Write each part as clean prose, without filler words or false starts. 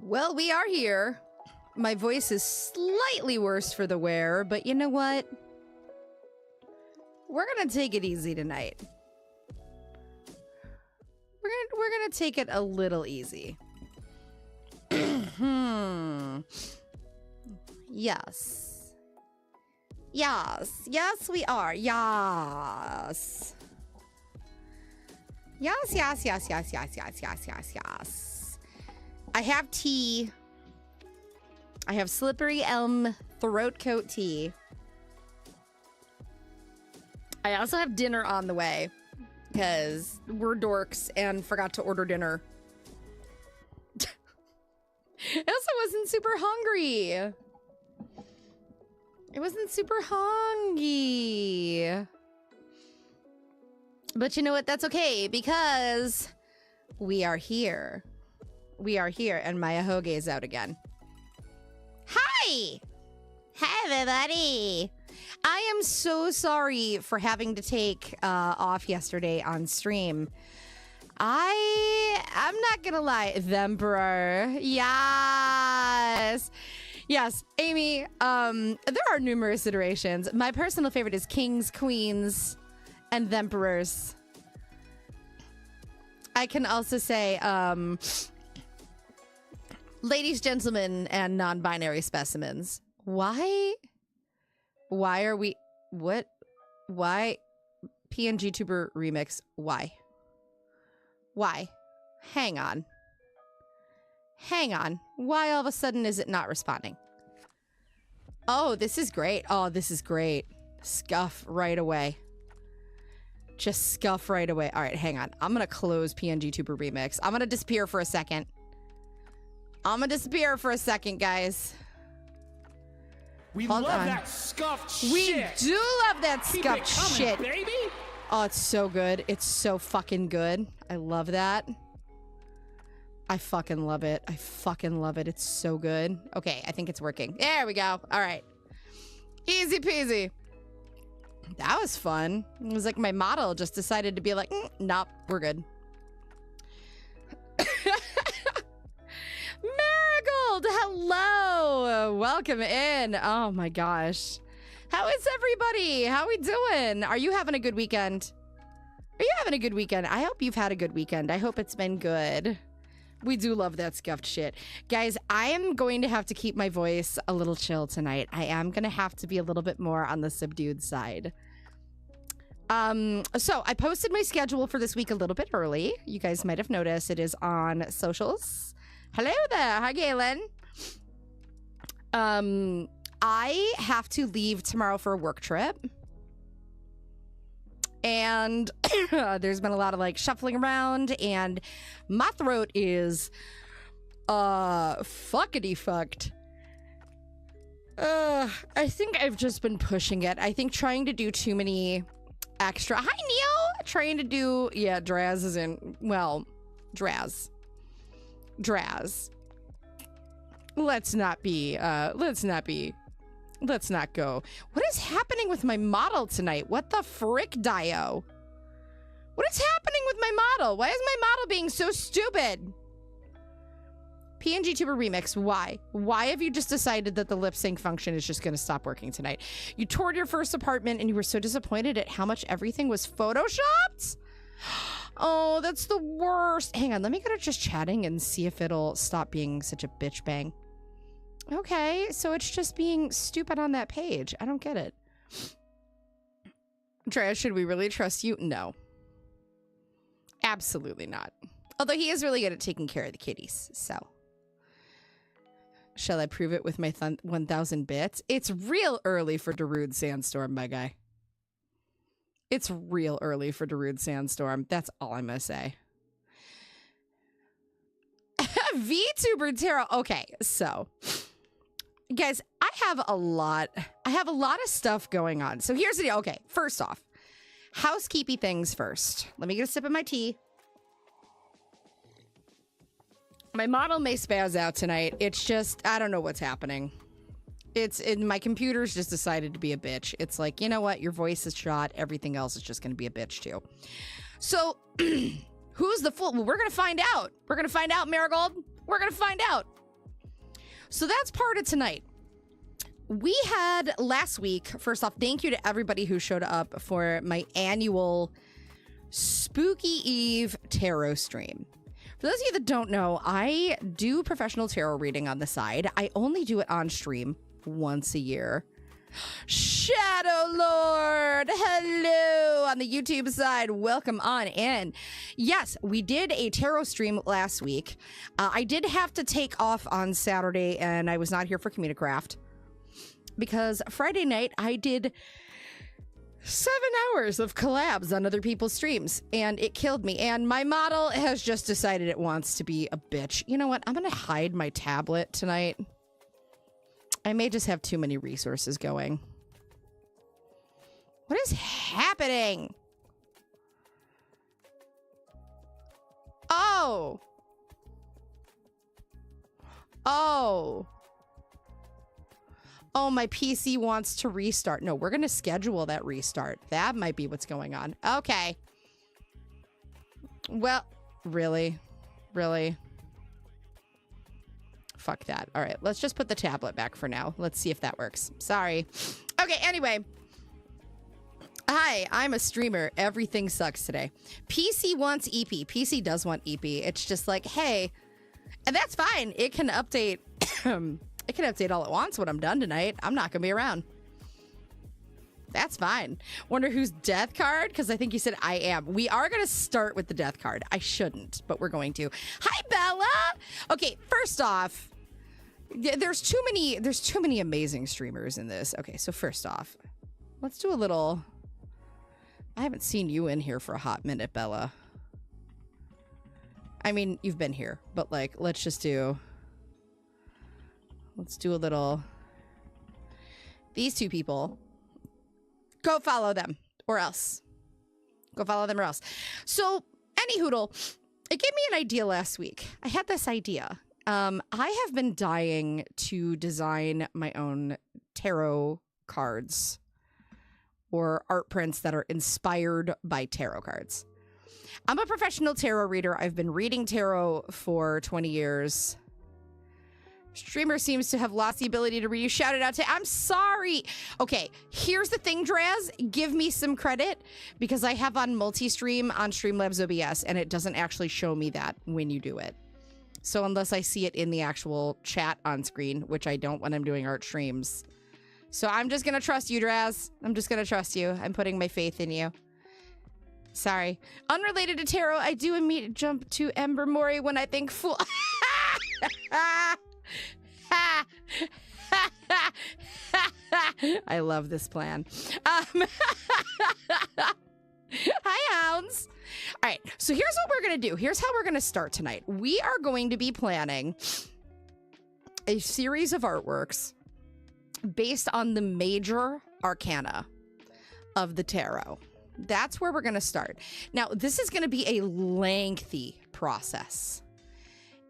Well, we are here. My voice is slightly worse for the wear, but you know what? We're gonna take it easy tonight. We're gonna take it a little easy. Yes. Yes. Yes, we are. Yes. Yes, yes, yes, yes, yes, yes, yes, yes, yes. I have tea. I have Slippery Elm throat coat tea. I also have dinner on the way because we're dorks and forgot to order dinner. I also wasn't super hungry. I wasn't super hungry. But you know what? That's okay because we are here. We are here and Maya Hoge is out again. Hi! Hi, everybody! I am so sorry for having to take off yesterday on stream. I'm not gonna lie, the Emperor. Yes! Yes, Amy, there are numerous iterations. My personal favorite is Kings, Queens, and the Emperors. I can also say, ladies, gentlemen, and non-binary specimens. Why are we... What? Why? PNG Tuber remix. Why? Why? Hang on. Hang on. Why all of a sudden is it not responding? Oh, this is great. Oh, this is great. Scuff right away. Just scuff right away. All right, hang on. I'm going to close PNG Tuber remix. I'm going to disappear for a second. I'm going to disappear for a second, guys. We love that scuffed shit. We do love that scuffed shit. Baby. Oh, it's so good. It's so fucking good. I love that. I fucking love it. I fucking love it. It's so good. Okay, I think it's working. There we go. All right. Easy peasy. That was fun. It was like my model just decided to be like, nope, we're good. Marigold, hello. Welcome in. Oh my gosh. How is everybody? How we doing? Are you having a good weekend? Are you having a good weekend? I hope you've had a good weekend. I hope it's been good. We do love that scuffed shit. Guys, I am going to have to keep my voice a little chill tonight. I am going to have to be a little bit more on the subdued side. So I posted my schedule for this week a little bit early. You guys might have noticed it is on socials. Hello there. Hi, Galen. I have to leave tomorrow for a work trip. And there's been a lot of like shuffling around and my throat is fuckity fucked. I think I've just been pushing it. I think trying to do too many extra. Hi, Neil. Trying to do, yeah, Draz is in, well, Draz. Let's not go. What is happening with my model tonight? What the frick, Dio? What is happening with my model? Why is my model being so stupid? PNG Tuber remix. Why? Why have you just decided that the lip sync function is just going to stop working tonight? You toured your first apartment and you were so disappointed at how much everything was photoshopped? Oh, that's the worst. Hang on, let me go to just chatting and see if it'll stop being such a bitch bang. Okay, so it's just being stupid on that page. I don't get it. Drea, should we really trust you? No. Absolutely not. Although he is really good at taking care of the kitties, so. Shall I prove it with my 1,000 bits? It's real early for Darude Sandstorm, my guy. It's real early for Darude Sandstorm. That's all I'm gonna say. VTuber Tarot. Okay, so. Guys, I have a lot of stuff going on. So here's the deal. Okay, first off, housekeeping things first. Let me get a sip of my tea. My model may spaz out tonight. It's just, I don't know what's happening. My computer's just decided to be a bitch. It's like, you know what? Your voice is shot. Everything else is just going to be a bitch too. So who's the fool? Well, we're going to find out. We're going to find out, Marigold. We're going to find out. So that's part of tonight. We had last week, first off, thank you to everybody who showed up for my annual Spooky Eve tarot stream. For those of you that don't know, I do professional tarot reading on the side. I only do it on stream once a year. Shadow Lord, hello on the YouTube side. Welcome on in. Yes, we did a tarot stream last week. I did have to take off on Saturday, and I was not here for Communicraft because Friday night I did 7 hours of collabs on other people's streams, and it killed me. And my model has just decided it wants to be a bitch. You know what? I'm going to hide my tablet tonight. I may just have too many resources going. What is happening? Oh. Oh. Oh, my PC wants to restart. No, we're going to schedule that restart. That might be what's going on. Okay. Well, really? Really? Fuck that. All right, let's just put the tablet back for now. Let's see if that works. Sorry. Okay, anyway. Hi, I'm a streamer. Everything sucks today. PC wants EP. PC does want EP. It's just like, hey, and that's fine. It can update. It can update all it wants when I'm done tonight. I'm not going to be around. That's fine. Wonder who's death card? Because I think you said I am. We are going to start with the death card. I shouldn't, but we're going to. Hi, Bella. Okay, first off, there's too many amazing streamers in this. Okay, so first off, let's do a little. I haven't seen you in here for a hot minute, Bella. I mean, you've been here, but like, let's do a little. These two people. Go follow them or else. Go follow them or else. So, any hoodle, it gave me an idea last week. I had this idea. I have been dying to design my own tarot cards or art prints that are inspired by tarot cards. I'm a professional tarot reader. I've been reading tarot for 20 years. Streamer seems to have lost the ability to read. You shouted out to, I'm sorry. Okay, here's the thing, Draz. Give me some credit because I have on multi-stream on Streamlabs OBS and it doesn't actually show me that when you do it. So unless I see it in the actual chat on screen, which I don't when I'm doing art streams. So I'm just going to trust you, Draz. I'm just going to trust you. I'm putting my faith in you. Sorry. Unrelated to tarot, I do immediately jump to Ember Mori when I think fool. I love this plan. Hi, hounds. All right, so here's what we're going to do. Here's how we're going to start tonight. We are going to be planning a series of artworks based on the major arcana of the tarot. That's where we're going to start. Now, this is going to be a lengthy process.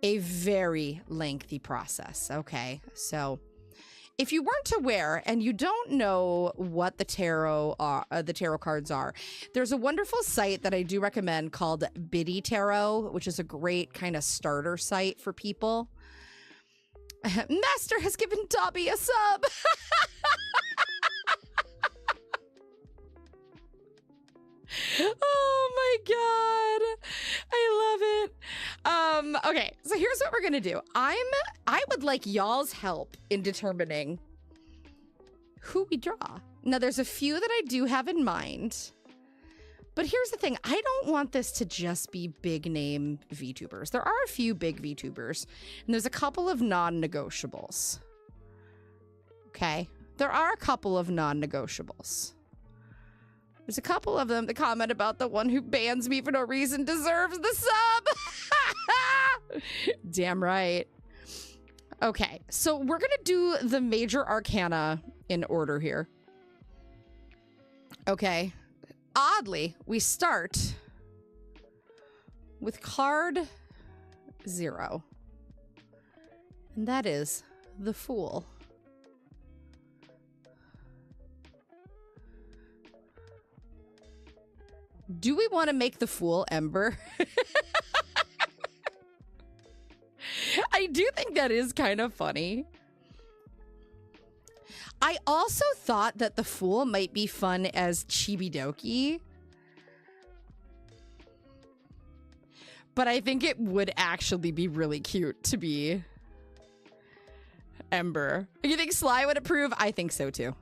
A very lengthy process, okay? So if you weren't aware and you don't know what the tarot cards are, there's a wonderful site that I do recommend called Biddy Tarot, which is a great kind of starter site for people. Master has given Dobby a sub. Oh my god, I love it. Okay, so here's what we're gonna do. I would like y'all's help in determining who we draw. Now there's a few that I do have in mind, but here's the thing. I don't want this to just be big name VTubers. There are a few big VTubers, and there's a couple of non-negotiables. Okay, there are a couple of non-negotiables. There's a couple of them that comment about the one who bans me for no reason deserves the sub. Damn right. Okay, so we're gonna do the major arcana in order here. Okay. Oddly, we start with card 0. And that is the Fool. Do we want to make the Fool Ember? I do think that is kind of funny. I also thought that the Fool might be fun as Chibidoki. But I think it would actually be really cute to be Ember. You think Sly would approve? I think so too.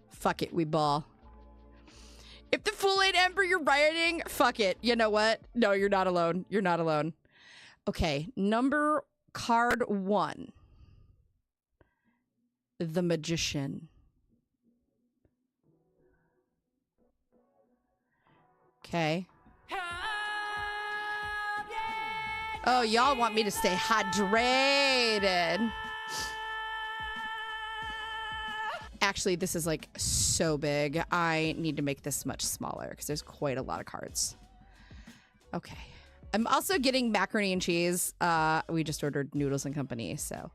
Fuck it, we ball. If the Fool ain't Ember, you're rioting. Fuck it. You know what? No, you're not alone. You're not alone. Okay, card 1. The Magician. Okay. Oh, y'all want me to stay hydrated. Actually, this is like so big. I need to make this much smaller because there's quite a lot of cards. Okay. I'm also getting macaroni and cheese. We just ordered Noodles and Company, so.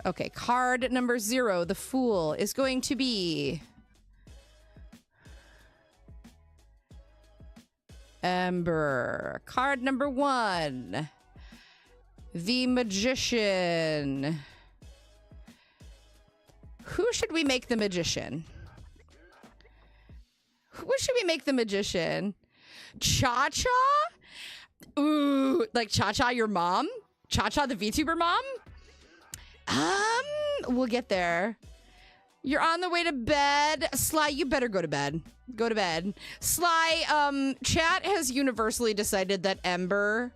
Okay, card number 0, the Fool, is going to be Ember. Card number 1, the Magician. Who should we make the Magician? Who should we make the Magician? Cha-Cha? Ooh, like Cha-Cha your mom? Cha-Cha the VTuber mom? We'll get there. You're on the way to bed. Sly, you better go to bed. Go to bed. Sly, chat has universally decided that Ember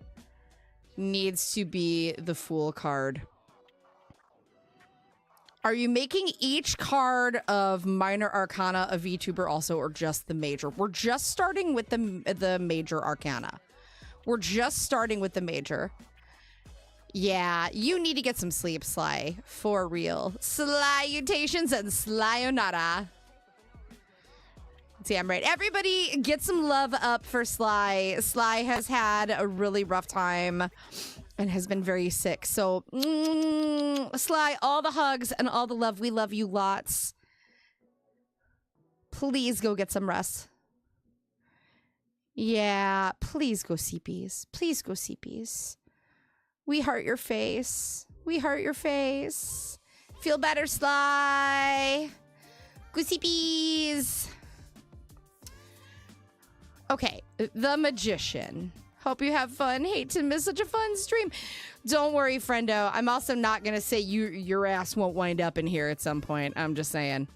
needs to be the Fool card. Are you making each card of Minor Arcana a VTuber also, or just the Major? We're just starting with the Major Arcana. We're just starting with the Major. Yeah, you need to get some sleep, Sly. For real. Salutations and Slyonara. See, I'm right. Everybody get some love up for Sly. Sly has had a really rough time and has been very sick. So, Sly, all the hugs and all the love. We love you lots. Please go get some rest. Yeah, please go CPs. Please go CPs. We heart your face. We heart your face. Feel better, Sly. Go CPs. Okay, the Magician. Hope you have fun. Hate to miss such a fun stream. Don't worry, friendo. I'm also not going to say your ass won't wind up in here at some point. I'm just saying.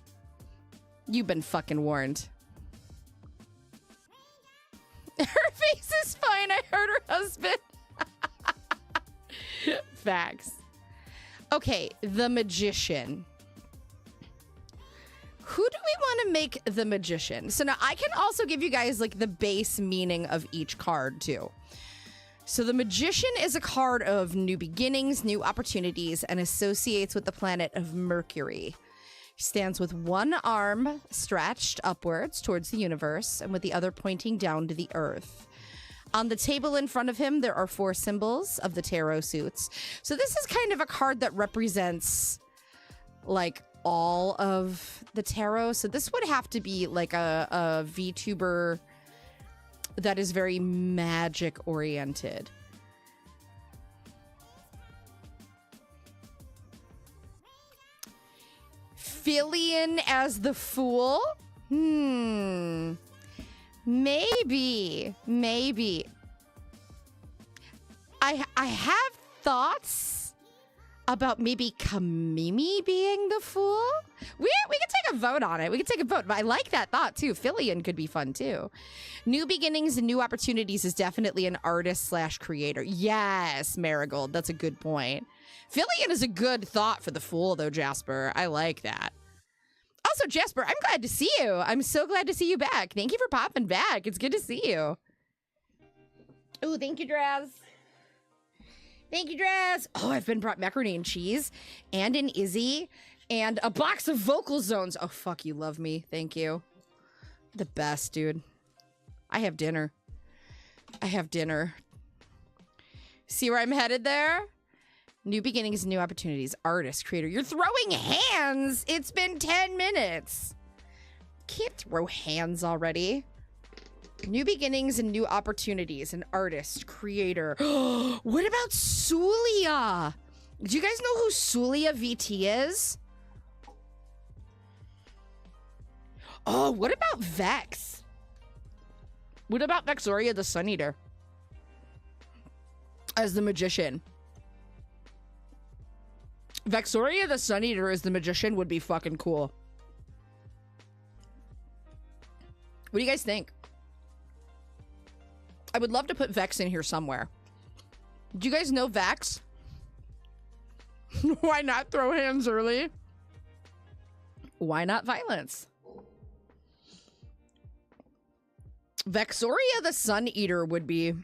You've been fucking warned. Her face is fine. I heard her husband. Facts. Okay, the Magician. Who do we want to make the Magician? So now I can also give you guys like the base meaning of each card too. So the Magician is a card of new beginnings, new opportunities, and associates with the planet of Mercury. He stands with one arm stretched upwards towards the universe and with the other pointing down to the earth. On the table in front of him, there are 4 symbols of the tarot suits. So this is kind of a card that represents like all of the tarot. So this would have to be like a VTuber that is very magic oriented. Filian as the Fool? Maybe. I have thoughts about maybe Kamimi being the Fool. We can take a vote on it. We can take a vote. But I like that thought too. Filian could be fun too. New beginnings and new opportunities is definitely an artist / creator. Yes, Marigold. That's a good point. Filian is a good thought for the Fool though, Jasper. I like that. Also, Jasper, I'm glad to see you. I'm so glad to see you back. Thank you for popping back. It's good to see you. Oh, thank you, Draz. Thank you, Draz. Oh, I've been brought macaroni and cheese and an Izzy and a box of vocal zones. Oh, fuck, you love me. Thank you. The best, dude. I have dinner. See where I'm headed there? New beginnings, new opportunities. Artist, creator. You're throwing hands. It's been 10 minutes. can't throw hands already. New beginnings and new opportunities. An artist, creator. What about Sulia? Do you guys know who Sulia VT is? Oh, what about Vex? What about Vexoria the Sun Eater? As the magician. Vexoria the Sun Eater as the magician would be fucking cool. What do you guys think? I would love to put Vex in here somewhere. Do you guys know Vex? Why not throw hands early? Why not violence? Vexoria the Sun Eater would be...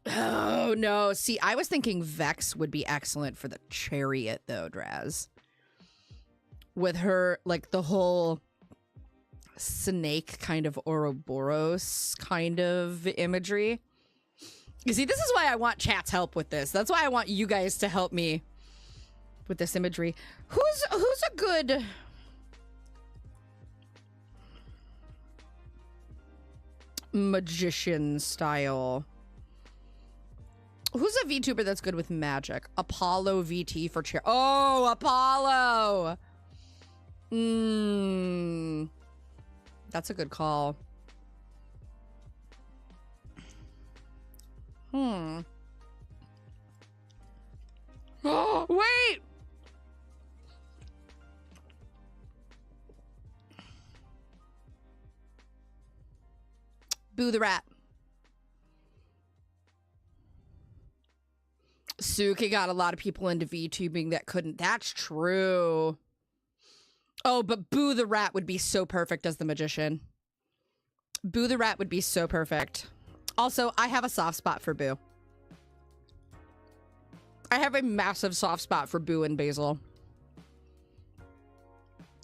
Oh, no. See, I was thinking Vex would be excellent for the chariot, though, Draz. With her, like, the whole snake kind of Ouroboros kind of imagery. You see, this is why I want chat's help with this. That's why I want you guys to help me with this imagery. Who's a good... magician style? Who's a VTuber that's good with magic? Apollo VT for chair. Oh, Apollo! That's a good call. Oh, wait! Boo the Rat. Suki got a lot of people into VTubing that couldn't. That's true. Oh, but Boo the Rat would be so perfect as the magician. Boo the Rat would be so perfect. Also, I have a soft spot for Boo. I have a massive soft spot for Boo and Basil.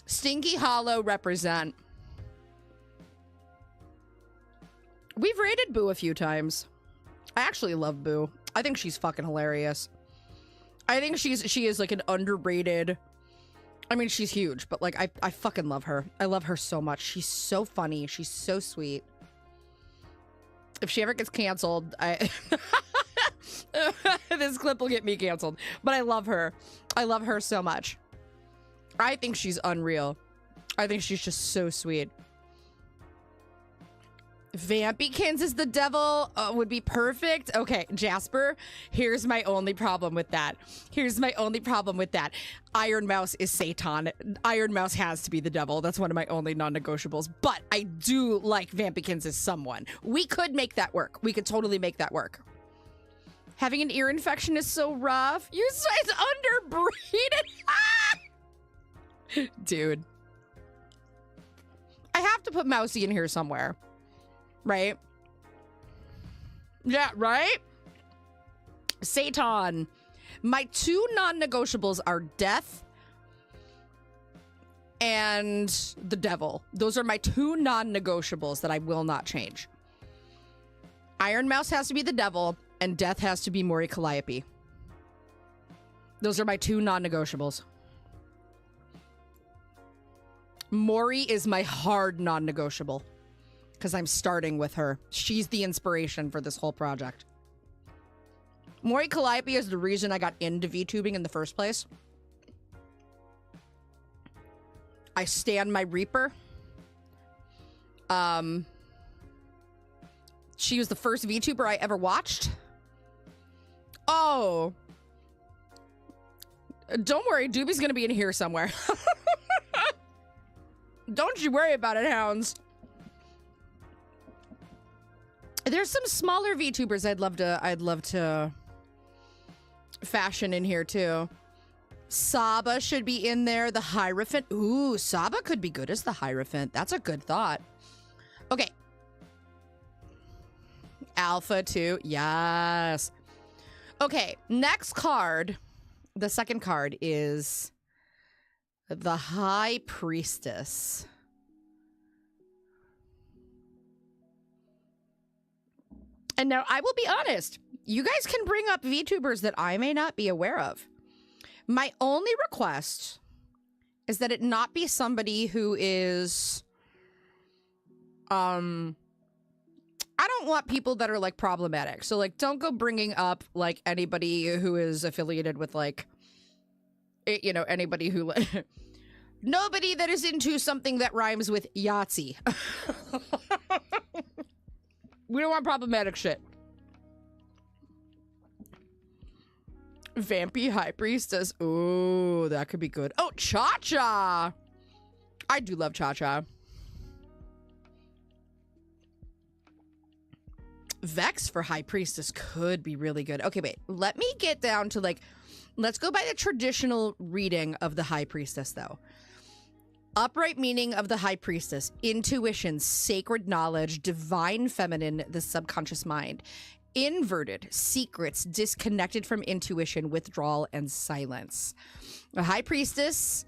Stinky Hollow represent. We've rated Boo a few times. I actually love Boo. I think she's fucking hilarious. I think she is like an underrated... I mean, she's huge, but like, I fucking love her. I love her so much. She's so funny. She's so sweet. If she ever gets canceled, this clip will get me canceled. But I love her. I love her so much. I think she's unreal. I think she's just so sweet. Vampykins is the devil would be perfect. Okay, Jasper, here's my only problem with that. Iron Mouse is Satan. Iron Mouse has to be the devil. That's one of my only non-negotiables. But I do like Vampykins as someone. We could make that work. We could totally make that work. Having an ear infection is so rough. It's underbreeding. Dude. I have to put Mousy in here somewhere. Right? Yeah, right? Satan. My two non-negotiables are death and the devil. Those are my two non-negotiables that I will not change. Iron Mouse has to be the devil, and death has to be Mori Calliope. Those are my two non-negotiables. Mori is my hard non-negotiable. Because I'm starting with her. She's the inspiration for this whole project. Mori Calliope is the reason I got into VTubing in the first place. I stand my Reaper. She was the first VTuber I ever watched. Oh. Don't worry, Doobie's gonna be in here somewhere. Don't you worry about it, hounds. There's some smaller VTubers I'd love to fashion in here too. Saba should be in there. The Hierophant. Ooh, Saba could be good as the Hierophant. That's a good thought. Okay. Alpha 2. Yes. Okay, next card. The second card is the High Priestess. And now, I will be honest, you guys can bring up VTubers that I may not be aware of. My only request is that it not be somebody who is, I don't want people that are like problematic. So like, don't go bringing up like anybody who is affiliated with like, you know, anybody who like, nobody that is into something that rhymes with Yahtzee. We don't want problematic shit. Vampy High Priestess. Oh, that could be good. Oh, Cha-Cha. I do love Cha-Cha. Vex for High Priestess could be really good. Okay, wait. Let me get down to like, let's go by the traditional reading of the High Priestess though. Upright meaning of the High Priestess: intuition, sacred knowledge, divine feminine, the subconscious mind. Inverted: secrets, disconnected from intuition, withdrawal, and silence. A High Priestess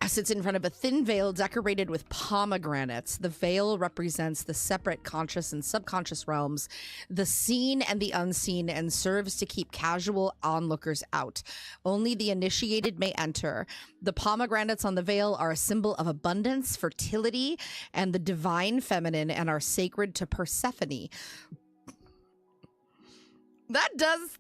sits in front of a thin veil decorated with pomegranates. The veil represents the separate conscious and subconscious realms, the seen and the unseen, and serves to keep casual onlookers out. Only the initiated may enter. The pomegranates on the veil are a symbol of abundance, fertility, and the divine feminine, and are sacred to Persephone. That does...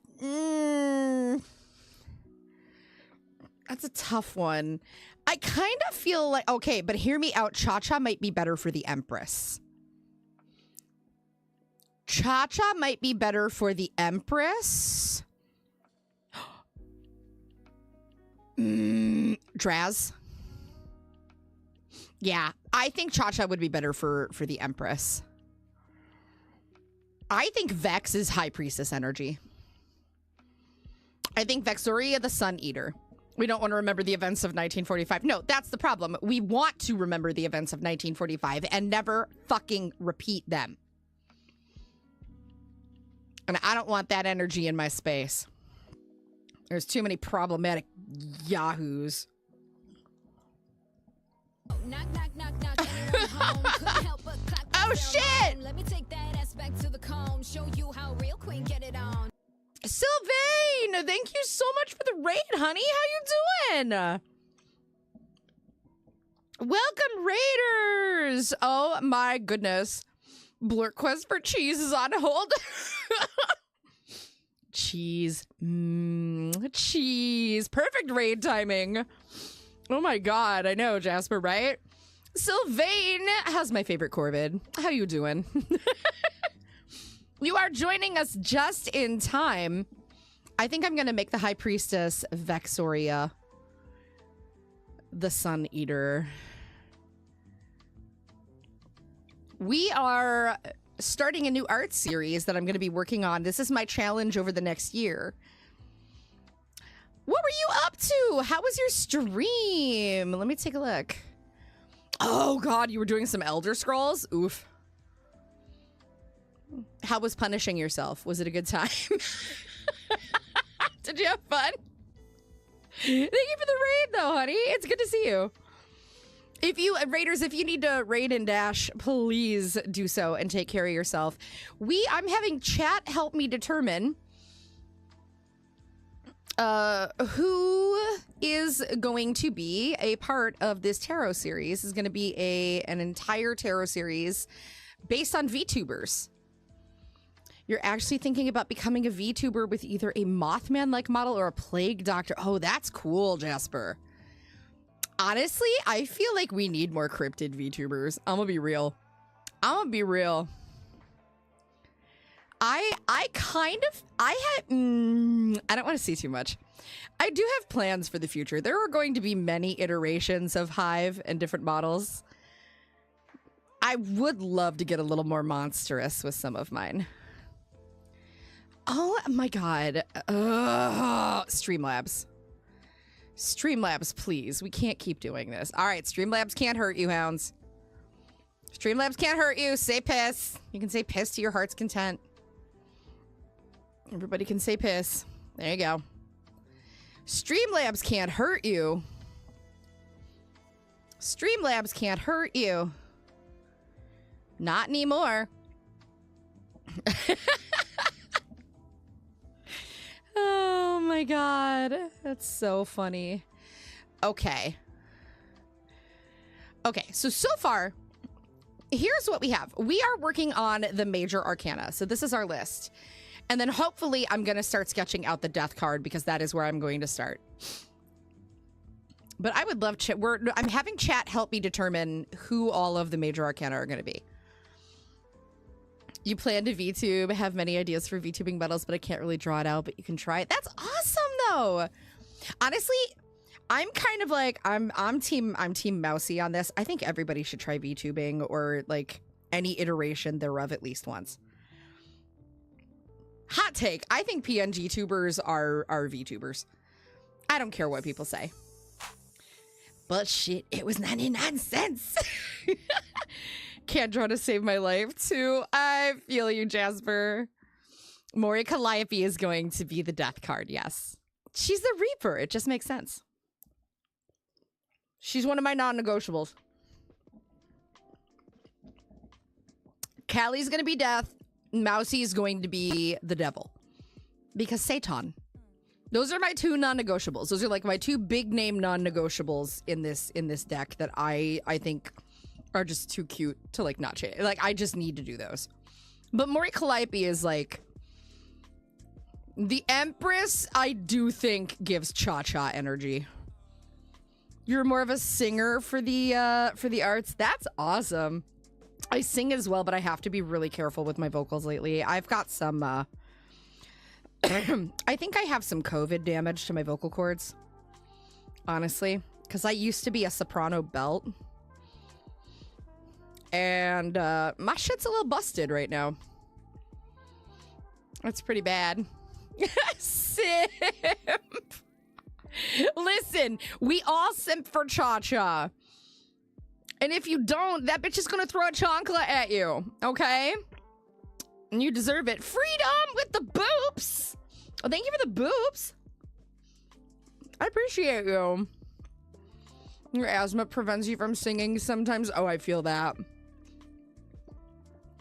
that's a tough one. I kind of feel like... Okay, but hear me out. Cha-Cha might be better for the Empress. Cha-Cha might be better for the Empress. Draz. Yeah, I think Cha-Cha would be better for the Empress. I think Vex is High Priestess energy. I think Vexoria the Sun Eater. We don't want to remember the events of 1945. No, that's the problem. We want to remember the events of 1945 and never fucking repeat them. And I don't want that energy in my space. There's too many problematic yahoos. Knock, knock, knock, knock, anyone home? Couldn't help but clap Oh, down shit! on. Let me take that ass back to the comb. Show you how real queen get it on. Sylvain, thank you so much for the raid, honey. How you doing? Welcome, raiders. Oh my goodness. Blurt Quest for cheese is on hold. Cheese. Cheese. Perfect raid timing. Oh my god, I know, Jasper, right? Sylvain has my favorite Corvid. How you doing? You are joining us just in time. I think I'm going to make the High Priestess Vexoria the Sun Eater. We are starting a new art series that I'm going to be working on. This is my challenge over the next year. What were you up to? How was your stream? Let me take a look. Oh god, you were doing some Elder Scrolls? Oof. How was punishing yourself? Was it a good time? Did you have fun? Thank you for the raid though, honey. It's good to see you. If you, raiders, if you need to raid and dash, please do so and take care of yourself. I'm having chat help me determine who is going to be a part of this tarot series. This is going to be an entire tarot series based on VTubers. You're actually thinking about becoming a VTuber with either a Mothman-like model or a Plague Doctor. Oh, that's cool, Jasper. Honestly, I feel like we need more cryptid VTubers. I'm gonna be real. I don't want to see too much. I do have plans for the future. There are going to be many iterations of Hive and different models. I would love to get a little more monstrous with some of mine. Oh my god. Streamlabs. Streamlabs, please. We can't keep doing this. All right, Streamlabs can't hurt you, hounds. Streamlabs can't hurt you. Say piss. You can say piss to your heart's content. Everybody can say piss. There you go. Streamlabs can't hurt you. Streamlabs can't hurt you. Not anymore. Oh my god. That's so funny. Okay. Okay, so far, here's what we have. We are working on the major arcana. So this is our list. And then hopefully I'm going to start sketching out the death card because that is where I'm going to start. But I would love I'm having chat help me determine who all of the major arcana are going to be. You plan to VTube, have many ideas for VTubing medals, but I can't really draw it out, but you can try it. That's awesome though. Honestly, I'm kind of like, I'm team Mousy on this. I think everybody should try VTubing or like any iteration thereof at least once. Hot take. I think PNG tubers are VTubers. I don't care what people say. But shit, it was 99 cents. Can't draw to save my life too. I feel you, Jasper. Mori Calliope is going to be the death card, yes. She's the Reaper. It just makes sense. She's one of my non-negotiables. Callie's going to be death. Mousy is going to be the devil. Because Satan. Those are my two non-negotiables. Those are like my two big name non-negotiables in this deck that I think are just too cute to like not change. Like I just need to do those. But Mori Calliope is like the Empress. I do think gives cha-cha energy. You're more of a singer for the arts. That's awesome. I sing as well, but I have to be really careful with my vocals lately. I've got some I think I have some COVID damage to my vocal cords. Honestly, because I used to be a soprano belt. And my shit's a little busted right now. That's pretty bad. Simp. Listen, we all simp for cha-cha. And if you don't, that bitch is gonna throw a chancla at you, okay? And you deserve it. Freedom with the boops. Oh, thank you for the boops. I appreciate you. Your asthma prevents you from singing sometimes. Oh, I feel that.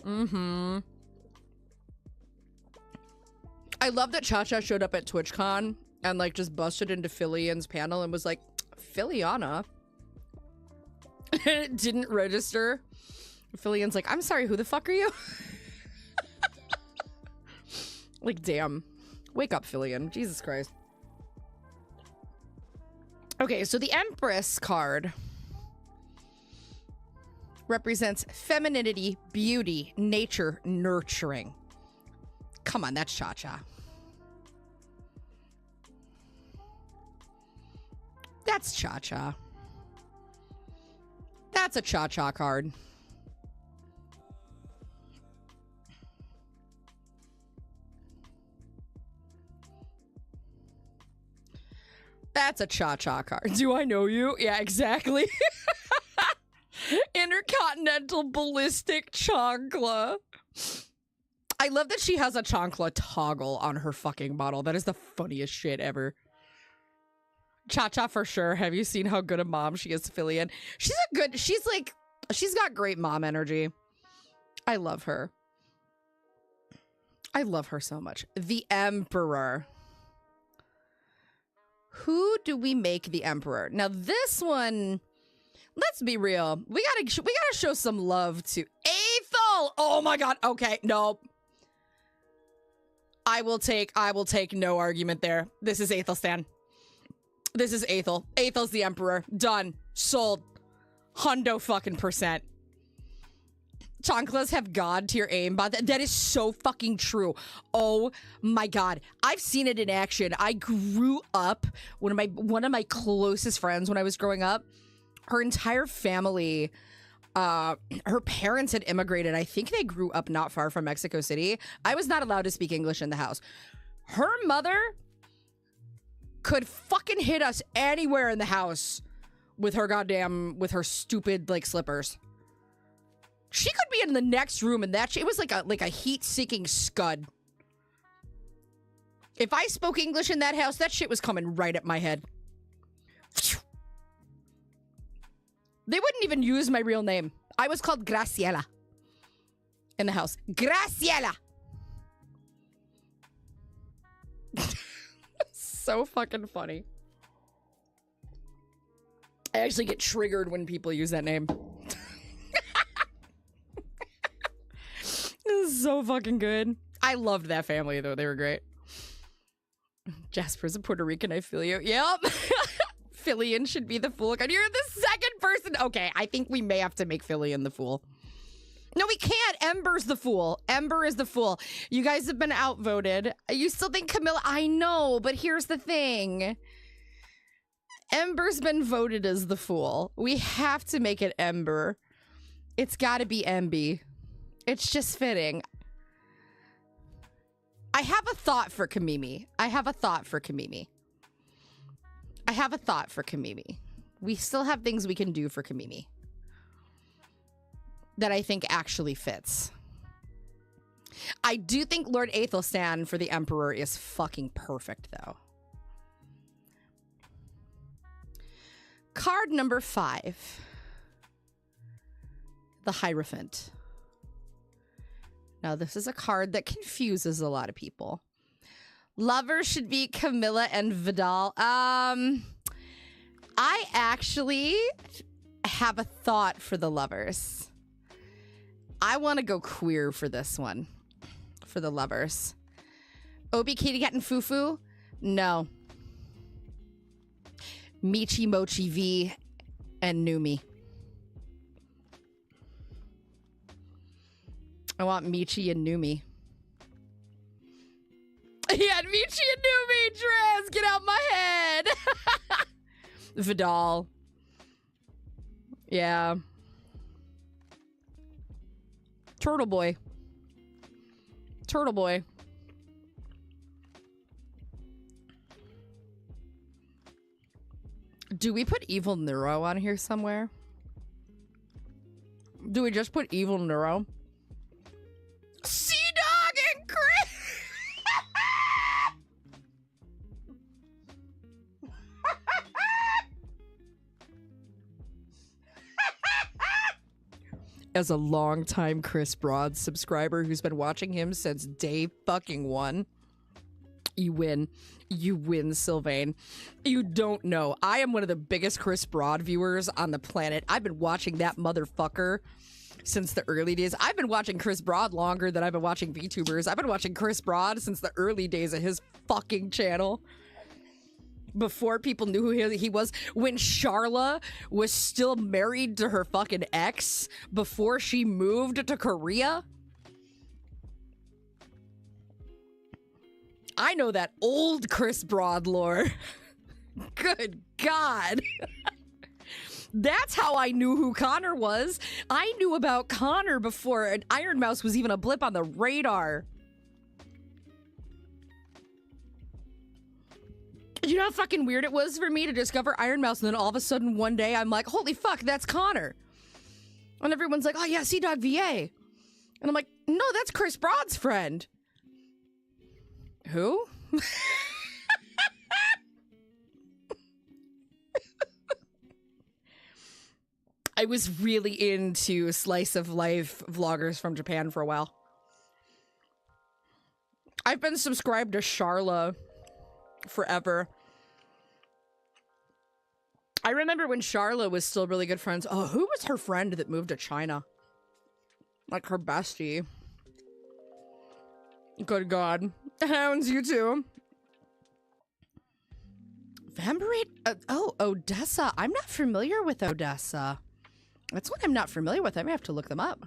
Mm-hmm. I love that Cha-Cha showed up at TwitchCon and like just busted into Phillian's panel and was like, Philliana? And it didn't register. Phillian's like, I'm sorry, who the fuck are you? Like, damn. Wake up, Phillian. Jesus Christ. Okay, so the Empress card represents femininity, beauty, nature, nurturing. Come on, that's Cha-Cha. That's Cha-Cha. That's a Cha-Cha card. That's a Cha-Cha card. Do I know you? Yeah, exactly. Intercontinental ballistic chancla. I love that she has a chancla toggle on her fucking model. That is the funniest shit ever. Cha-Cha for sure. Have you seen how good a mom she is, Phillian? She's got great mom energy. I love her. I love her so much. The Emperor. Who do we make the Emperor? Now this one, let's be real. We gotta show some love to Ethel. Oh my god. Okay, no. I will take no argument there. This is Ethel Stan. This is Ethel. Ethel's the Emperor. Done. Sold. Hundo fucking percent. Chanclas have God tier aim, but that is so fucking true. Oh my god. I've seen it in action. I grew up, one of my closest friends when I was growing up, her entire family, her parents had immigrated. I think they grew up not far from Mexico City. I was not allowed to speak English in the house. Her mother could fucking hit us anywhere in the house with her stupid like slippers. She could be in the next room and it was like a heat-seeking scud. If I spoke English in that house, that shit was coming right at my head. They wouldn't even use my real name. I was called Graciela in the house. Graciela! So fucking funny. I actually get triggered when people use that name. This is so fucking good. I loved that family, though. They were great. Jasper's a Puerto Rican. I feel you. Yep. Fillion should be the fool. You're the second person. Okay, I think we may have to make Fillion the fool. No, we can't. Ember's the fool. Ember is the fool. You guys have been outvoted. You still think Camilla... I know, but here's the thing. Ember's been voted as the fool. We have to make it Ember. It's got to be Emby. It's just fitting. I have a thought for Kamimi. We still have things we can do for Kamimi that I think actually fits. I do think Lord Aethelstan for the Emperor is fucking perfect, though. Card number 5. The Hierophant. Now, this is a card that confuses a lot of people. Lovers should be Camilla and Vidal. I actually have a thought for the lovers. I want to go queer for this one. For the lovers. Obi, Kitty Cat, and Fufu? No. Michi, Mochi, V, and Numi. I want Michi and Numi. Yeah, Michi and Numi, Drez, get out my head. Vidal. Yeah. Turtle Boy. Do we put Evil Neuro on here somewhere? Do we just put Evil Neuro? Sea Dog and Chris! As a longtime Chris Broad subscriber who's been watching him since day fucking 1, you win. You win, Sylvain. You don't know. I am one of the biggest Chris Broad viewers on the planet. I've been watching that motherfucker since the early days. I've been watching Chris Broad longer than I've been watching VTubers. I've been watching Chris Broad since the early days of his fucking channel. Before people knew who he was. When Charla was still married to her fucking ex. Before she moved to Korea. I know that old Chris Broad lore. Good God. That's how I knew who Connor was. I knew about Connor before an Iron Mouse was even a blip on the radar. You know how fucking weird it was for me to discover Iron Mouse, and then all of a sudden one day I'm like, holy fuck, that's Connor. And everyone's like, oh yeah, Sea-Dog VA. And I'm like, no, that's Chris Broad's friend. Who? I was really into slice of life vloggers from Japan for a while. I've been subscribed to Charla forever. I remember when Charla was still really good friends. Oh, who was her friend that moved to China? Like her bestie. Good God. Hounds, you too. Vampirate? Oh, Odessa. I'm not familiar with Odessa. That's what I'm not familiar with. I may have to look them up.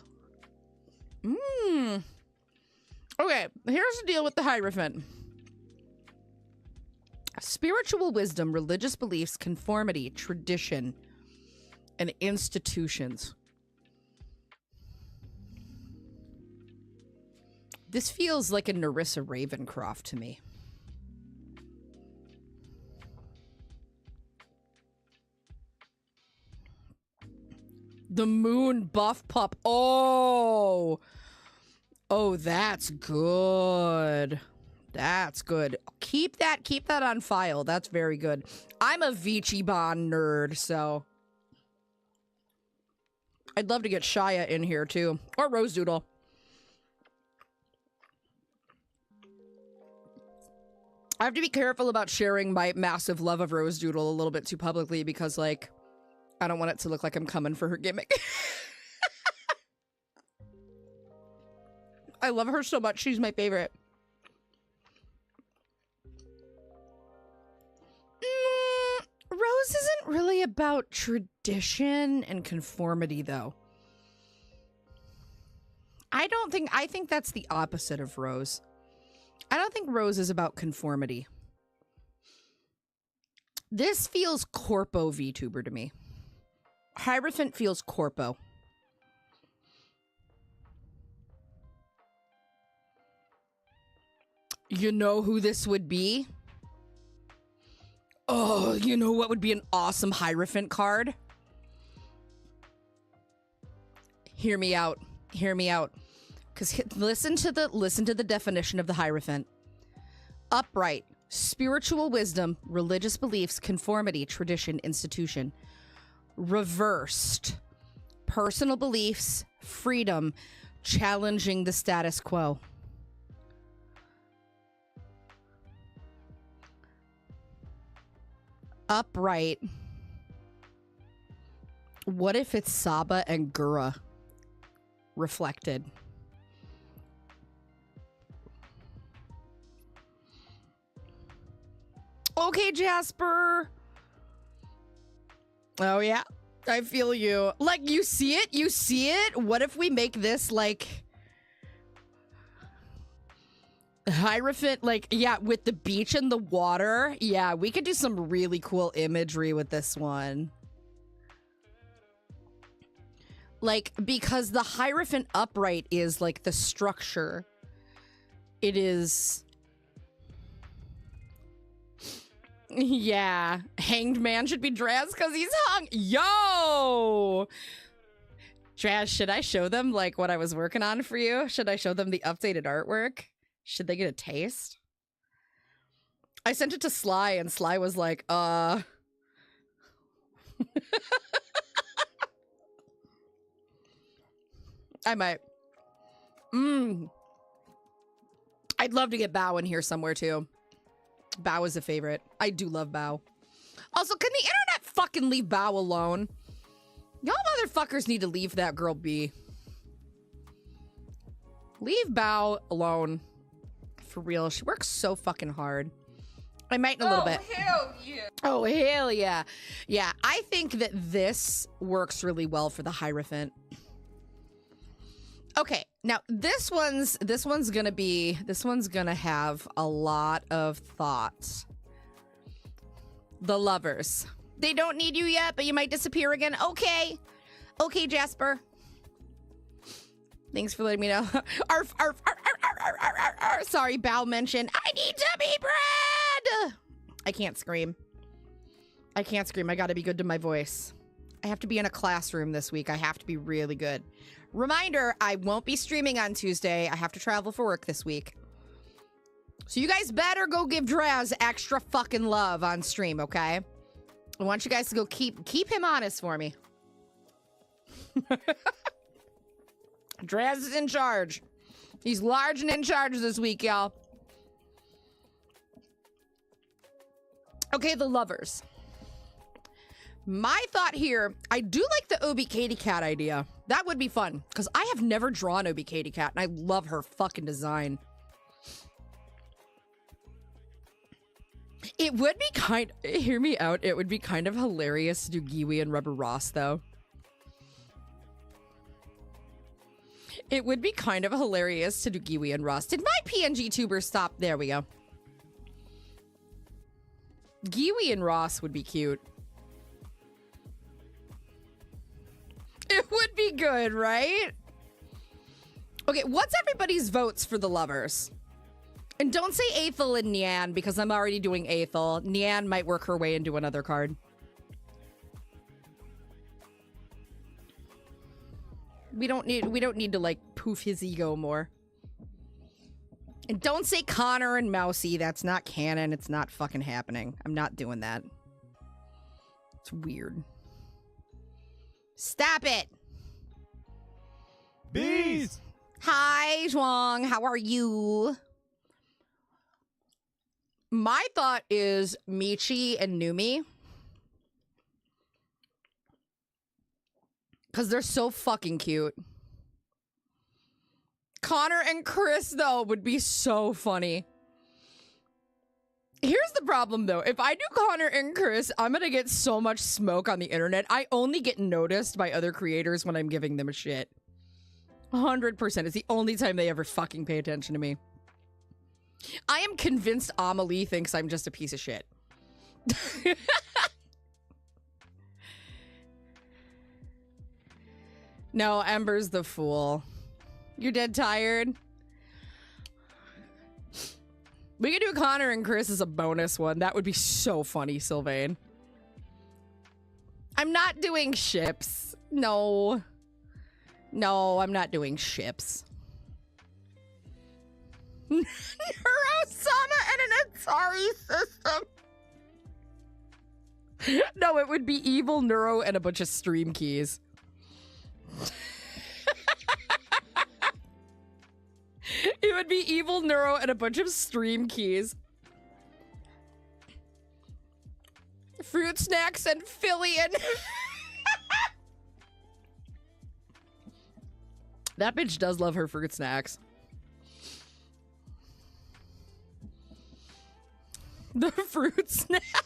Okay, here's the deal with the Hierophant. Spiritual wisdom, religious beliefs, conformity, tradition, and institutions. This feels like a Narissa Ravencroft to me. The moon buff pup. Oh, that's good. That's good. Keep that on file. That's very good. I'm a Vichibon nerd, so I'd love to get Shia in here too. Or Rose Doodle. I have to be careful about sharing my massive love of Rose Doodle a little bit too publicly because, like, I don't want it to look like I'm coming for her gimmick. I love her so much. She's my favorite. Rose isn't really about tradition and conformity, though. I think that's the opposite of Rose. I don't think Rose is about conformity. This feels corpo VTuber to me. Hierophant feels corpo. You know who this would be? Oh, you know what would be an awesome Hierophant card? Hear me out. Hear me out. Because listen to the definition of the Hierophant. Upright, spiritual wisdom, religious beliefs, conformity, tradition, institution. Reversed, personal beliefs, freedom, challenging the status quo. Upright. What if it's Saba and Gura reflected? Okay, Jasper. Oh, yeah. I feel you. Like, you see it? You see it? What if we make this, like... Hierophant, like, yeah, with the beach and the water. Yeah, we could do some really cool imagery with this one. Like, because the Hierophant upright is, like, the structure. It is... Yeah. Hanged man should be Draz because he's hung. Yo! Draz, should I show them, like, what I was working on for you? Should I show them the updated artwork? Should they get a taste? I sent it to Sly, and Sly was like, I might. I'd love to get Bao in here somewhere, too. Bao is a favorite. I do love Bao. Also, can the internet fucking leave Bao alone? Y'all motherfuckers need to leave that girl be. Leave Bao alone. For real. She works so fucking hard. I might in a little bit. Oh, hell yeah. Oh, hell yeah. Yeah, I think that this works really well for the Hierophant. Okay, now this one's gonna have a lot of thought. The lovers. They don't need you yet, but you might disappear again. Okay. Okay, Jasper. Thanks for letting me know. Arf, arf, arf, arf, arf, arf, arf, arf. Sorry, Bao mentioned. I need to be bread. I can't scream. I can't scream. I gotta be good to my voice. I have to be in a classroom this week. I have to be really good. Reminder, I won't be streaming on Tuesday. I have to travel for work this week. So you guys better go give Draz extra fucking love on stream, okay? I want you guys to go keep him honest for me. Draz is in charge. He's large and in charge this week, y'all. Okay, the lovers. My thought here, I do like the Obi Katie Cat idea. That would be fun, because I have never drawn Obi Katie Cat, and I love her fucking design. It would be hear me out, it would be kind of hilarious to do Giwi and Rubber Ross, though. It would be kind of hilarious to do Giwi and Ross. Did my PNG tuber stop? There we go. Giwi and Ross would be cute. It would be good, right? Okay, what's everybody's votes for the lovers? And don't say Aethel and Nyan, because I'm already doing Aethel. Nyan might work her way into another card. We don't need to, like, poof his ego more. And don't say Connor and Mousy. That's not canon. It's not fucking happening. I'm not doing that. It's weird. Stop it! Bees! Hi, Zhuang. How are you? My thought is Michi and Numi. Because they're so fucking cute. Connor and Chris, though, would be so funny. Here's the problem, though. If I do Connor and Chris, I'm gonna get so much smoke on the internet. I only get noticed by other creators when I'm giving them a shit. 100%. It's the only time they ever fucking pay attention to me. I am convinced Amelie thinks I'm just a piece of shit. No, Ember's the fool. You're dead tired? We could do Connor and Chris as a bonus one. That would be so funny, Sylvain. I'm not doing ships. No. No, I'm not doing ships. Neurosama and an Atari system. No, it would be evil Neuro and a bunch of stream keys. It would be evil Neuro and a bunch of stream keys. Fruit snacks and Fillion. That bitch does love her fruit snacks. The fruit snacks.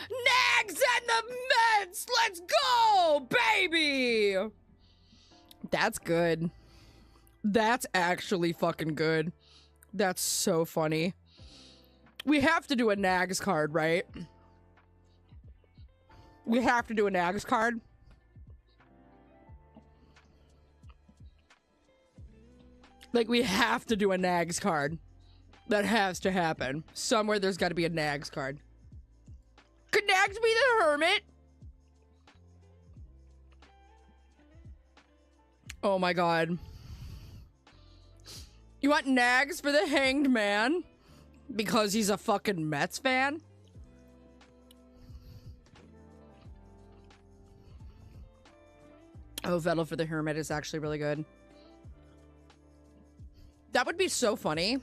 Nags and the Mets! Let's go, baby! That's good. That's actually fucking good. That's so funny. We have to do a Nags card, right? We have to do a Nags card. Like, we have to do a Nags card. That has to happen. Somewhere there's got to be a Nags card. Could Nags be the hermit? Oh my god. You want Nags for the Hanged Man? Because he's a fucking Mets fan? Oh, Vettel for the Hermit is actually really good. That would be so funny.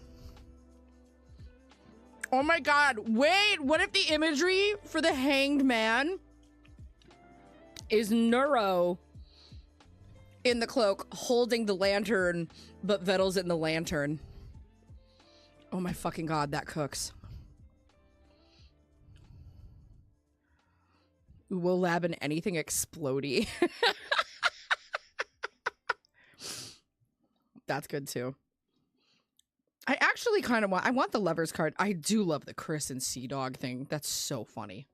Oh my god, wait, what if the imagery for the Hanged Man is Neuro in the cloak holding the lantern, but Vettel's in the lantern? Oh my fucking god, that cooks. Will Lab and anything explodey. That's good too. I actually kind of want, I want the Lovers card. I do love the Chris and Sea Dog thing. That's so funny.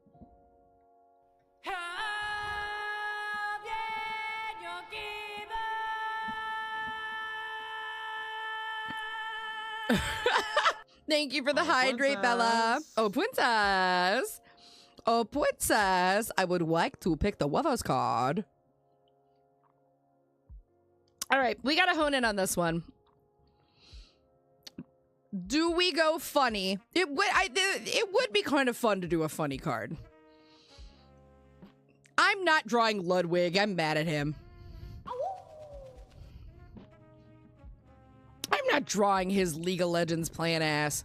Thank you for the hydrate, Bella. Oh, Princess. Oh, Princess. I would like to pick the Lovers card. All right, we gotta hone in on this one. Do we go funny? It would be kind of fun to do a funny card. I'm not drawing Ludwig. I'm mad at him. I'm not drawing his League of Legends playing ass.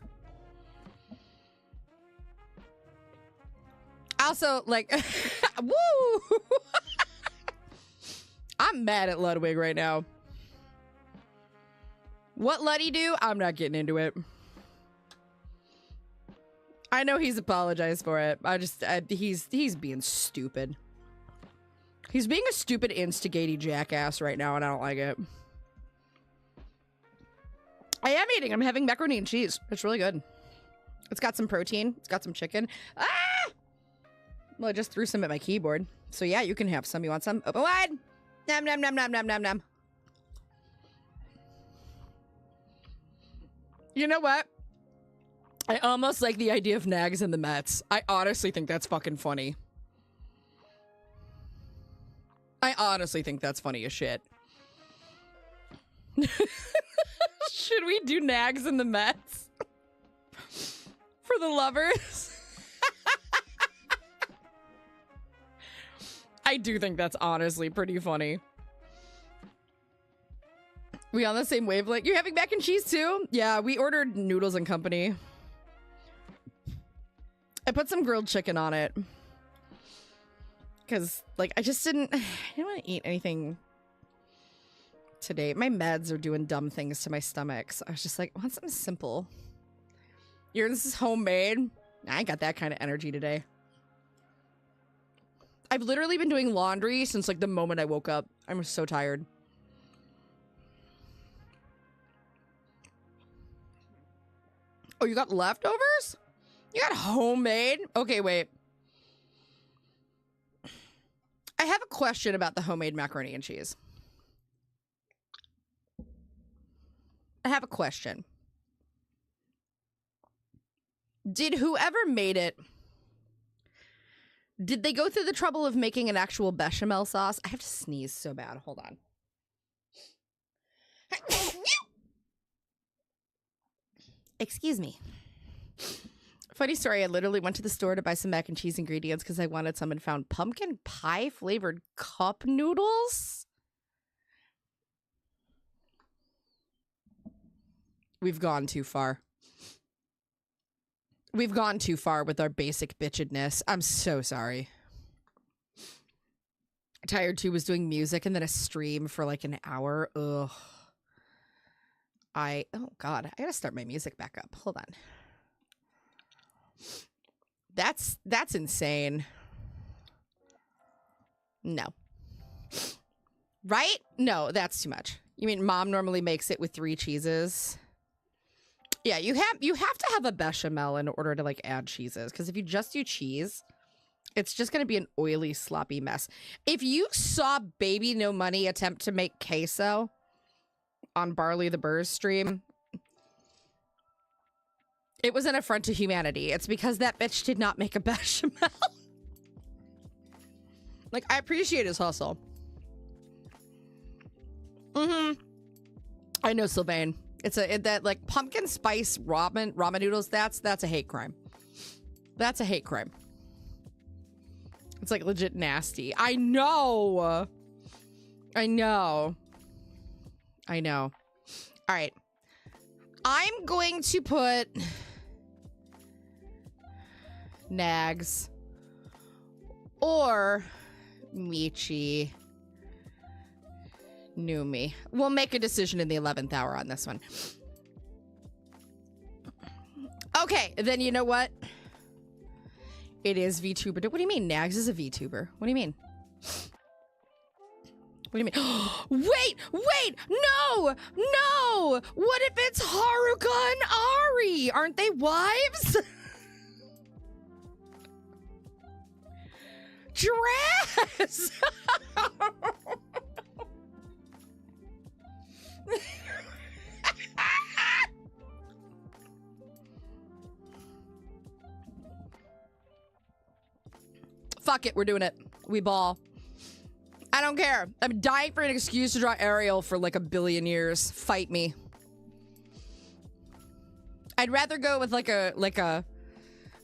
Also, like, woo! I'm mad at Ludwig right now. What Luddy do? I'm not getting into it. I know he's apologized for it. He's being stupid. He's being a stupid instigating jackass right now, and I don't like it. I am eating. I'm having macaroni and cheese. It's really good. It's got some protein. It's got some chicken. Ah! Well, I just threw some at my keyboard. So yeah, you can have some. You want some? Open wide. Nom nom nom nom nom nom nom. You know what? I almost like the idea of Nags and the Mets. I honestly think that's fucking funny. I honestly think that's funny as shit. Should we do Nags and the Mets? For the Lovers? I do think that's honestly pretty funny. We on the same wavelength? You having mac and cheese too? Yeah, we ordered Noodles and Company. put some grilled chicken on it. Because, like, I didn't want to eat anything today. My meds are doing dumb things to my stomach. So I was just like, I want something simple. This is homemade. I ain't got that kind of energy today. I've literally been doing laundry since, like, the moment I woke up. I'm so tired. Oh, you got leftovers? You got homemade? Okay, wait. I have a question about the homemade macaroni and cheese. I have a question. Did whoever made it, did they go through the trouble of making an actual bechamel sauce? I have to sneeze so bad. Hold on. Excuse me. Funny story, I literally went to the store to buy some mac and cheese ingredients because I wanted some and found pumpkin pie flavored cup noodles. We've gone too far. We've gone too far with our basic bitchedness. I'm so sorry. Tired 2 was doing music and then a stream for like an hour. Ugh. Oh God, I gotta start my music back up. Hold on. That's insane. No. Right? No, that's too much. You mean mom normally makes it with 3 cheeses? Yeah, you have to have a bechamel in order to like add cheeses, because if you just do cheese, it's just going to be an oily, sloppy mess. If you saw Baby No Money attempt to make queso on Barley the Burr's stream, it was an affront to humanity. It's because that bitch did not make a bechamel. Like, I appreciate his hustle. I know, Sylvain. That like pumpkin spice ramen noodles. That's a hate crime. That's a hate crime. It's like legit nasty. I know. All right. I'm going to put Nags or Michi Numi. We'll make a decision in the 11th hour on this one. Okay, then you know what? It is VTuber. What do you mean Nags is a VTuber? What do you mean? What do you mean? Wait! No! What if it's Haruka and Ari? Aren't they wives? Dress! Fuck it, we're doing it. We ball. I don't care. I'm dying for an excuse to draw Ariel for like 1 billion years. Fight me. I'd rather go with like a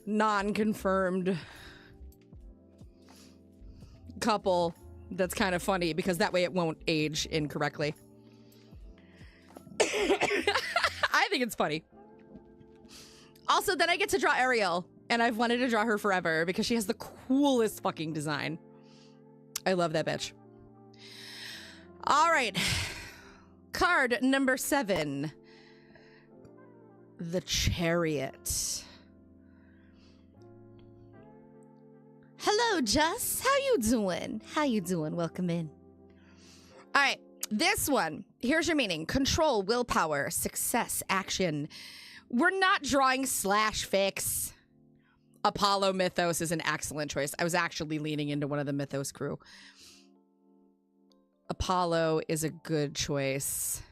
non-confirmed couple that's kind of funny, because that way it won't age incorrectly. I think it's funny. Also, then I get to draw Ariel, and I've wanted to draw her forever because she has the coolest fucking design. I love that bitch. All right. Card number 7. The Chariot. Hello, Jess. How you doing? Welcome in. All right. This one, here's your meaning. Control, willpower, success, action. We're not drawing /fix. Apollo Mythos is an excellent choice. I was actually leaning into one of the Mythos crew. Apollo is a good choice.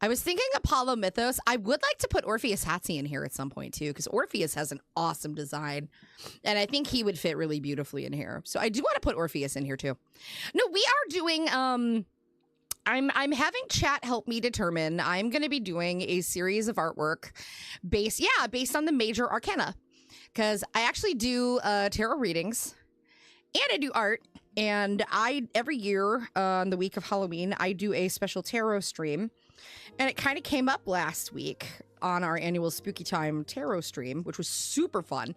I was thinking Apollo Mythos. I would like to put Orpheus Hatzi in here at some point too, because Orpheus has an awesome design, and I think he would fit really beautifully in here. So I do want to put Orpheus in here too. No, we are doing I'm having chat help me determine. I'm going to be doing a series of artwork based on the major arcana, because I actually do tarot readings and I do art. And every year on the week of Halloween, I do a special tarot stream. And it kind of came up last week on our annual Spooky Time Tarot stream, which was super fun,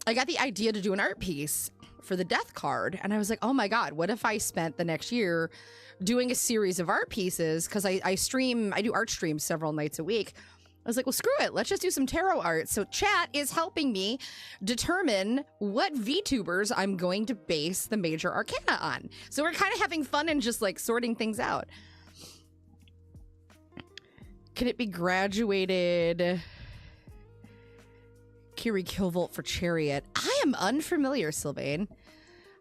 I got the idea to do an art piece for the death card. And I was like, oh my God, what if I spent the next year doing a series of art pieces? Because I do art streams several nights a week. I was like, well, screw it. Let's just do some tarot art. So chat is helping me determine what VTubers I'm going to base the major arcana on. So we're kind of having fun and just like sorting things out. Can it be graduated? Kiri Kilvolt for Chariot. I am unfamiliar, Sylvain.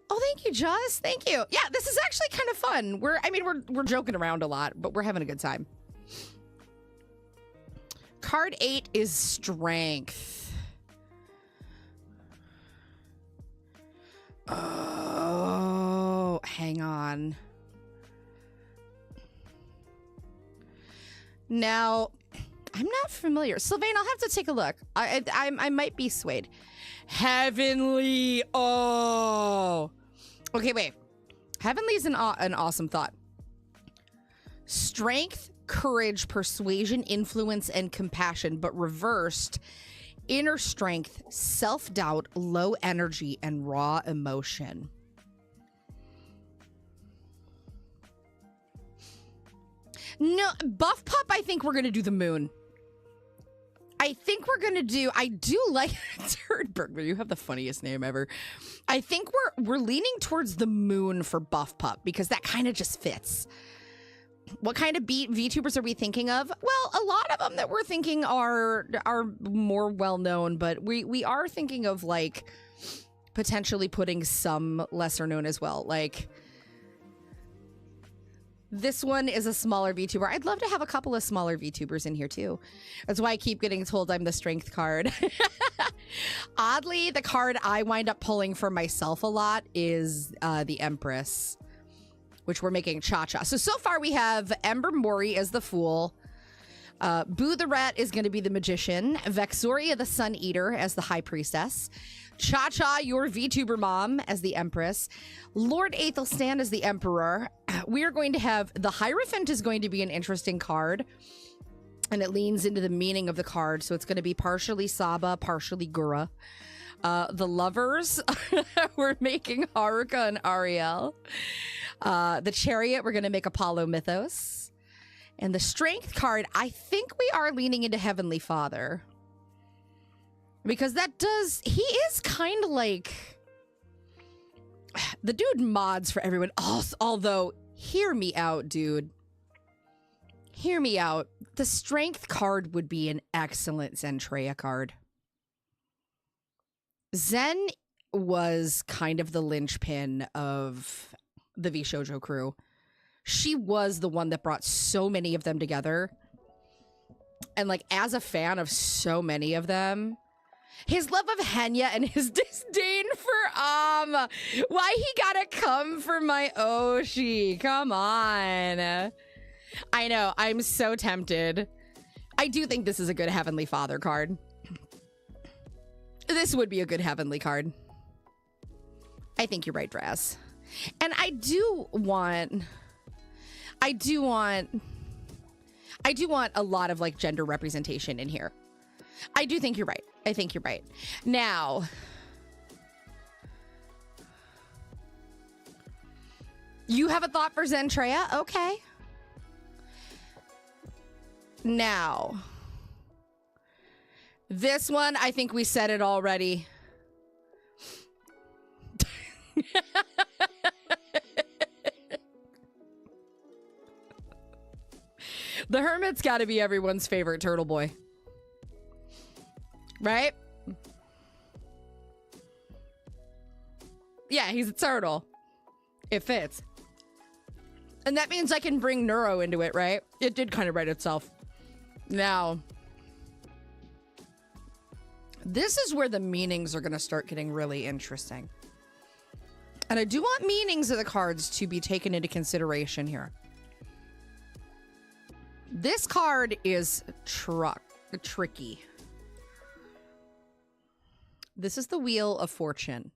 Oh, thank you, Joss. Thank you. Yeah, this is actually kind of fun. We're joking around a lot, but we're having a good time. Card 8 is Strength. Oh, hang on. Now, I'm not familiar. Sylvain, I'll have to take a look. I might be swayed. Heavenly. Oh. Okay, wait. Heavenly is an awesome thought. Strength, courage, persuasion, influence, and compassion, but reversed. Inner strength, self-doubt, low energy, and raw emotion. No, Buff Pup, I think we're going to do the moon. I think we're going to do, I do like, Turd Burglar, you have the funniest name ever. I think we're leaning towards the moon for Buff Pup because that kind of just fits. What kind of VTubers are we thinking of? Well, a lot of them that we're thinking are more well-known, but we are thinking of like potentially putting some lesser known as well. Like this one is a smaller VTuber. I'd love to have a couple of smaller VTubers in here too. That's why I keep getting told I'm the strength card. Oddly, the card I wind up pulling for myself a lot is the Empress, which we're making Cha-Cha. So far we have Ember Mori as the Fool. Boo the Rat is going to be the Magician. Vexoria the Sun Eater as the High Priestess. Cha-Cha, your VTuber mom, as the Empress. Lord Aethelstan as the Emperor. We are going to have the Hierophant is going to be an interesting card. And it leans into the meaning of the card. So it's going to be partially Saba, partially Gura. The Lovers, we're making Haruka and Ariel. The Chariot, we're going to make Apollo Mythos. And the Strength card, I think we are leaning into Heavenly Father. Because that does, he is kind of like, the dude mods for everyone else, although, hear me out, dude. Hear me out. The Strength card would be an excellent Zentreya card. Zen was kind of the linchpin of the V-Shoujo crew. She was the one that brought so many of them together. And like, as a fan of so many of them, his love of Henya and his disdain for why he gotta come for my Oshi? Come on. I know, I'm so tempted. I do think this is a good Heavenly Father card. This would be a good Heavenly card. I think you're right, Draz. And I do want a lot of like gender representation in here. I do think you're right. I think you're right. Now, you have a thought for Zentreya? Okay. Now, this one, I think we said it already. The Hermit's got to be everyone's favorite turtle boy. Right? Yeah, he's a turtle. It fits. And that means I can bring Neuro into it, right? It did kind of write itself. Now, this is where the meanings are going to start getting really interesting. And I do want meanings of the cards to be taken into consideration here. This card is tricky. This is the Wheel of Fortune.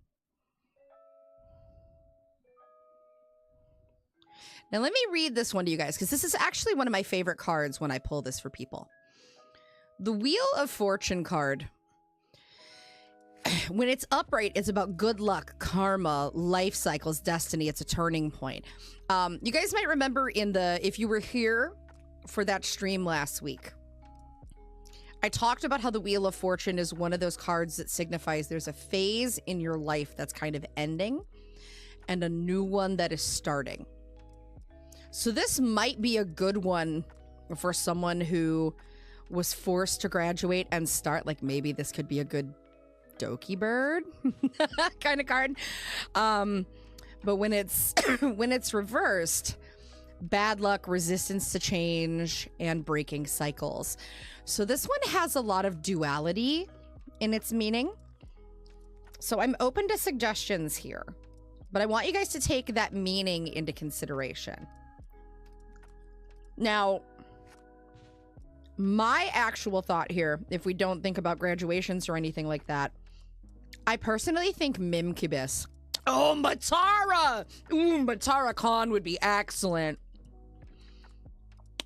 Now let me read this one to you guys, because this is actually one of my favorite cards when I pull this for people. The Wheel of Fortune card. When it's upright, it's about good luck, karma, life cycles, destiny. It's a turning point. You guys might remember if you were here for that stream last week, I talked about how the Wheel of Fortune is one of those cards that signifies there's a phase in your life that's kind of ending and a new one that is starting. So this might be a good one for someone who was forced to graduate and start. Like, maybe this could be a good Doki bird kind of card. But when it's when it's reversed, bad luck, resistance to change, and breaking cycles. So this one has a lot of duality in its meaning. So I'm open to suggestions here, but I want you guys to take that meaning into consideration. Now, my actual thought here, if we don't think about graduations or anything like that, I personally think Mimkibus. Oh, Matara! Ooh, Matara Khan would be excellent.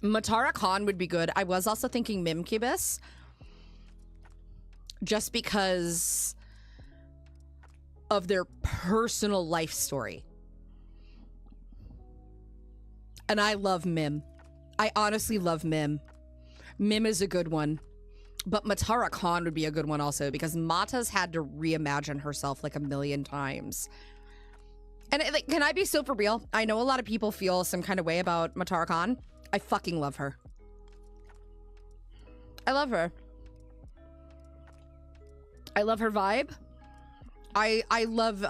Matara Khan would be good. I was also thinking Mimkibus, just because of their personal life story. And I love Mim. I honestly love Mim. Mim is a good one. But Matara Khan would be a good one also, because Mata's had to reimagine herself like a million times. And like, can I be so for real? I know a lot of people feel some kind of way about Matara Khan. I fucking love her. I love her. I love her vibe. I love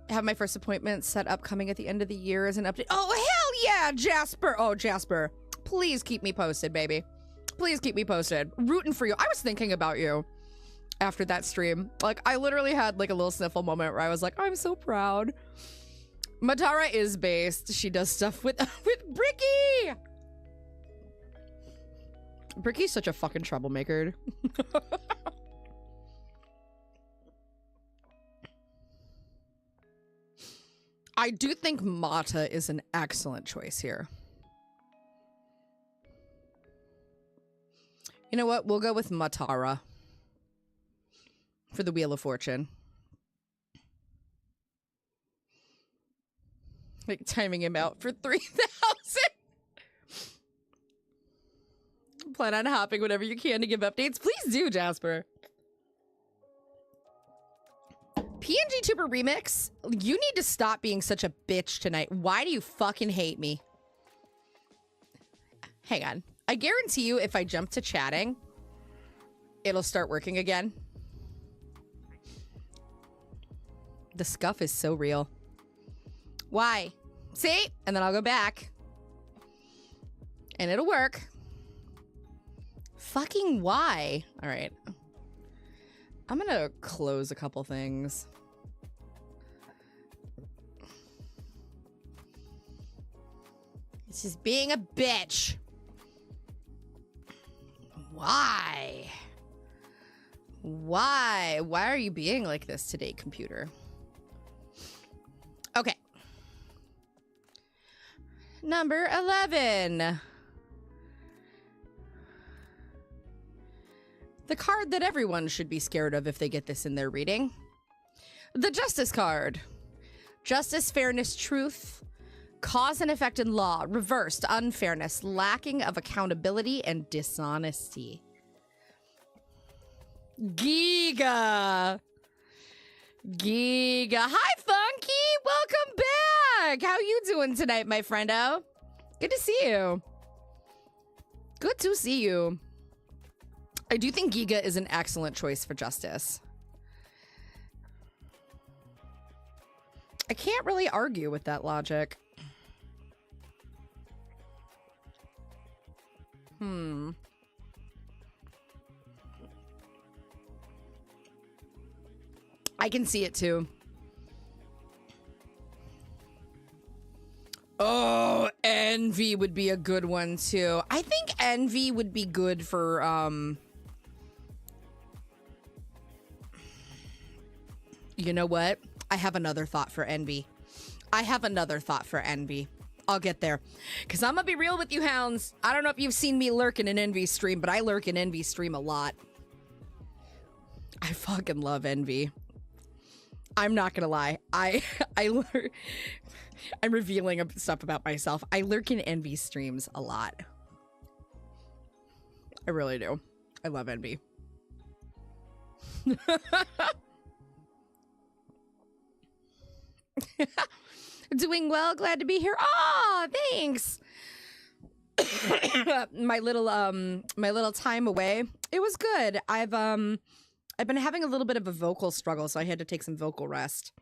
have my first appointment set up coming at the end of the year as an update. Oh, hell yeah, Jasper. Oh, Jasper. Please keep me posted, baby. Please keep me posted. Rooting for you. I was thinking about you after that stream. Like, I literally had like a little sniffle moment where I was like, I'm so proud. Matara is based. She does stuff with Bricky. Bricky's such a fucking troublemaker. I do think Mata is an excellent choice here. You know what? We'll go with Matara for the Wheel of Fortune. Like, timing him out for 3,000. Plan on hopping whenever you can to give updates. Please do, Jasper. PNG Tuber Remix, you need to stop being such a bitch tonight. Why do you fucking hate me? Hang on. I guarantee you if I jump to chatting, it'll start working again. The scuff is so real. Why? See? And then I'll go back. And it'll work. Fucking why? All right. I'm gonna close a couple things. It's just being a bitch. Why? Why? Why are you being like this today, computer? Okay. Number 11. The card that everyone should be scared of if they get this in their reading. The Justice card. Justice, fairness, truth, cause and effect in law, reversed, unfairness, lacking of accountability, and dishonesty. Giga. Giga. Hi, Funky. Welcome back. How you doing tonight, my friendo? Good to see you. Good to see you. I do think Giga is an excellent choice for Justice. I can't really argue with that logic. I can see it too. Oh, Envy would be a good one too. I think Envy would be good for you know what? I have another thought for Envy. I'll get there. Because I'm going to be real with you, hounds. I don't know if you've seen me lurk in an Envy stream, but I lurk in Envy stream a lot. I fucking love Envy. I'm not going to lie. I'm revealing stuff about myself. I lurk in Envy streams a lot. I really do. I love Envy. Doing well, glad to be here. Oh, thanks. my little time away. It was good. I've been having a little bit of a vocal struggle, so I had to take some vocal rest.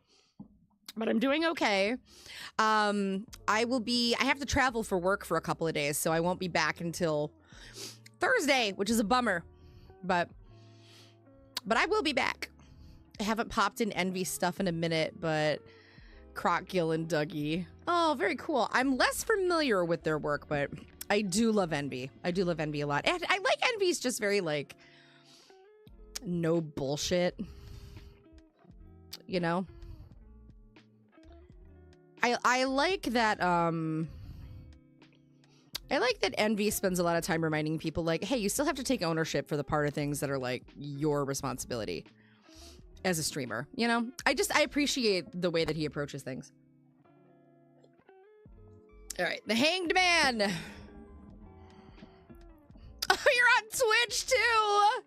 But I'm doing okay. I have to travel for work for a couple of days, so I won't be back until Thursday, which is a bummer. But I will be back. I haven't popped in Envy stuff in a minute, but Croc, Gill, and Dougie. Oh, very cool. I'm less familiar with their work, but I do love Envy. I do love Envy a lot. And I like Envy's just very, like, no bullshit. You know? I like that, Envy spends a lot of time reminding people, like, hey, you still have to take ownership for the part of things that are, like, your responsibility as a streamer, you know? I appreciate the way that he approaches things. All right, the Hanged Man. Oh, you're on Twitch too.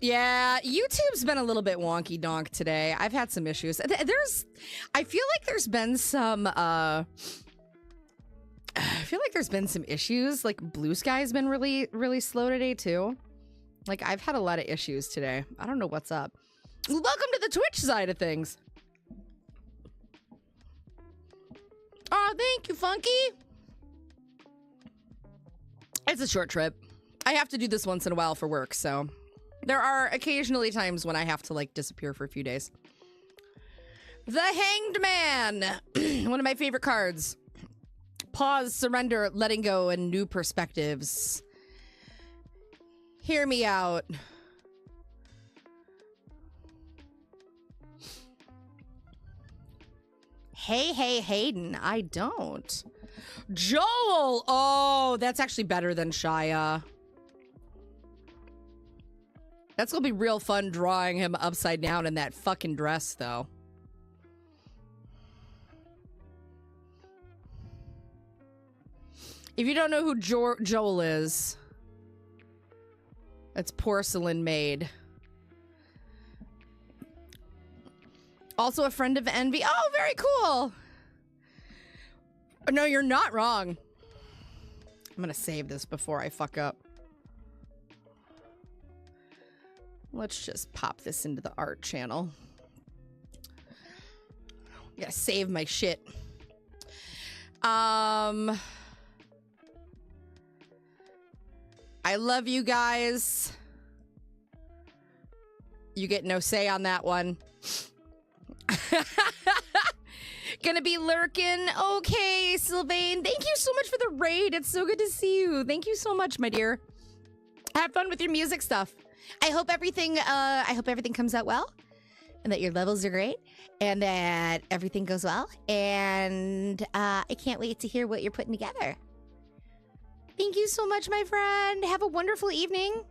Yeah, YouTube's been a little bit wonky donk today. I've had some issues. I feel like there's been some, issues. Like, Blue Sky's been really, really slow today too. Like, I've had a lot of issues today. I don't know what's up. Welcome to the Twitch side of things. Oh, thank you, Funky. It's a short trip. I have to do this once in a while for work, so there are occasionally times when I have to, like, disappear for a few days. The Hanged Man. One of my favorite cards. Pause, surrender, letting go, and new perspectives. Hear me out. Hey, Hayden, I don't. Joel! Oh, that's actually better than Shia. That's gonna be real fun drawing him upside down in that fucking dress, though. If you don't know who Joel is, that's Porcelain Maid. Also a friend of Envy. Oh, very cool. No, you're not wrong. I'm gonna save this before I fuck up. Let's just pop this into the art channel. Gotta save my shit. I love you guys. You get no say on that one. Gonna be lurking. Okay, Sylvain. Thank you so much for the raid. It's so good to see you. Thank you so much, my dear. Have fun with your music stuff. I hope everything comes out well, and that your levels are great, and that everything goes well. And I can't wait to hear what you're putting together. Thank you so much, my friend. Have a wonderful evening.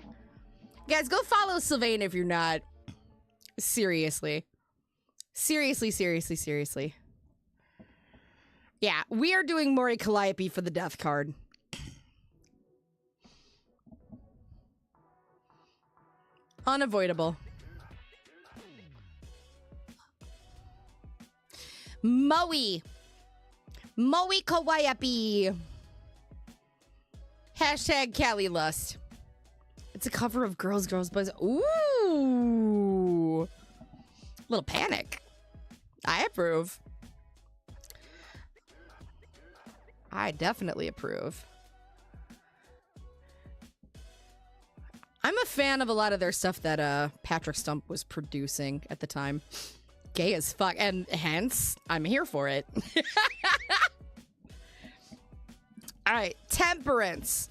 Guys, go follow Sylvain if you're not. Seriously. Seriously. Yeah, we are doing Mori Calliope for the death card. Unavoidable. Mowwie Calliope. Hashtag Callie Lust. It's a cover of Girls, Boys. Ooh. Little panic. I approve. I definitely approve. I'm a fan of a lot of their stuff that Patrick Stump was producing at the time. Gay as fuck, and hence, I'm here for it. All right, temperance,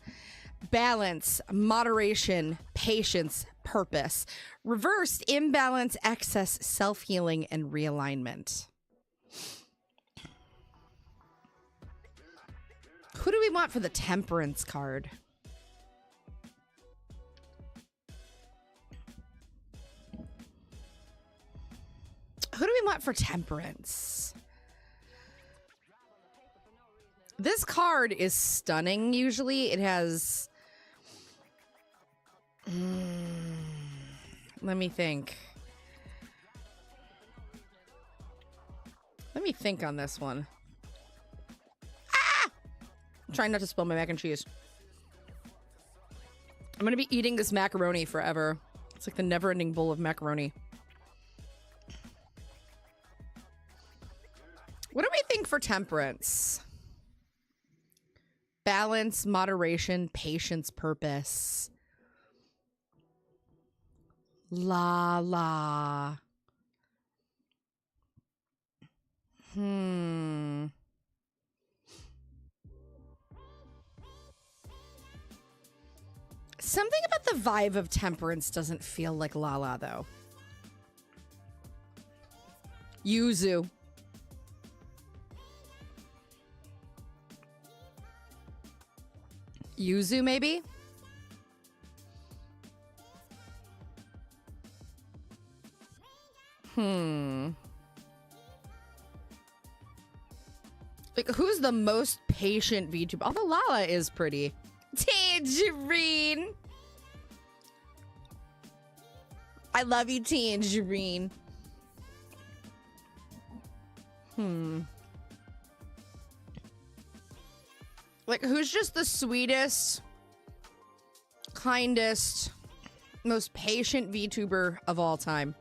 balance, moderation, patience, purpose, reversed, imbalance, excess, self-healing, and realignment. Who do we want for the temperance card? Who do we want for temperance? This card is stunning, usually. It has... let me think. Let me think on this one. Ah! I'm trying not to spill my mac and cheese. I'm gonna be eating this macaroni forever. It's like the never-ending bowl of macaroni. What do we think for temperance? Balance, moderation, patience, purpose. La la. Something about the vibe of temperance doesn't feel like la though. Yuzu. Yuzu, maybe? Like, who's the most patient VTuber? Although Lala is pretty. Tangerine! I love you, Tangerine. Like, who's just the sweetest, kindest, most patient VTuber of all time?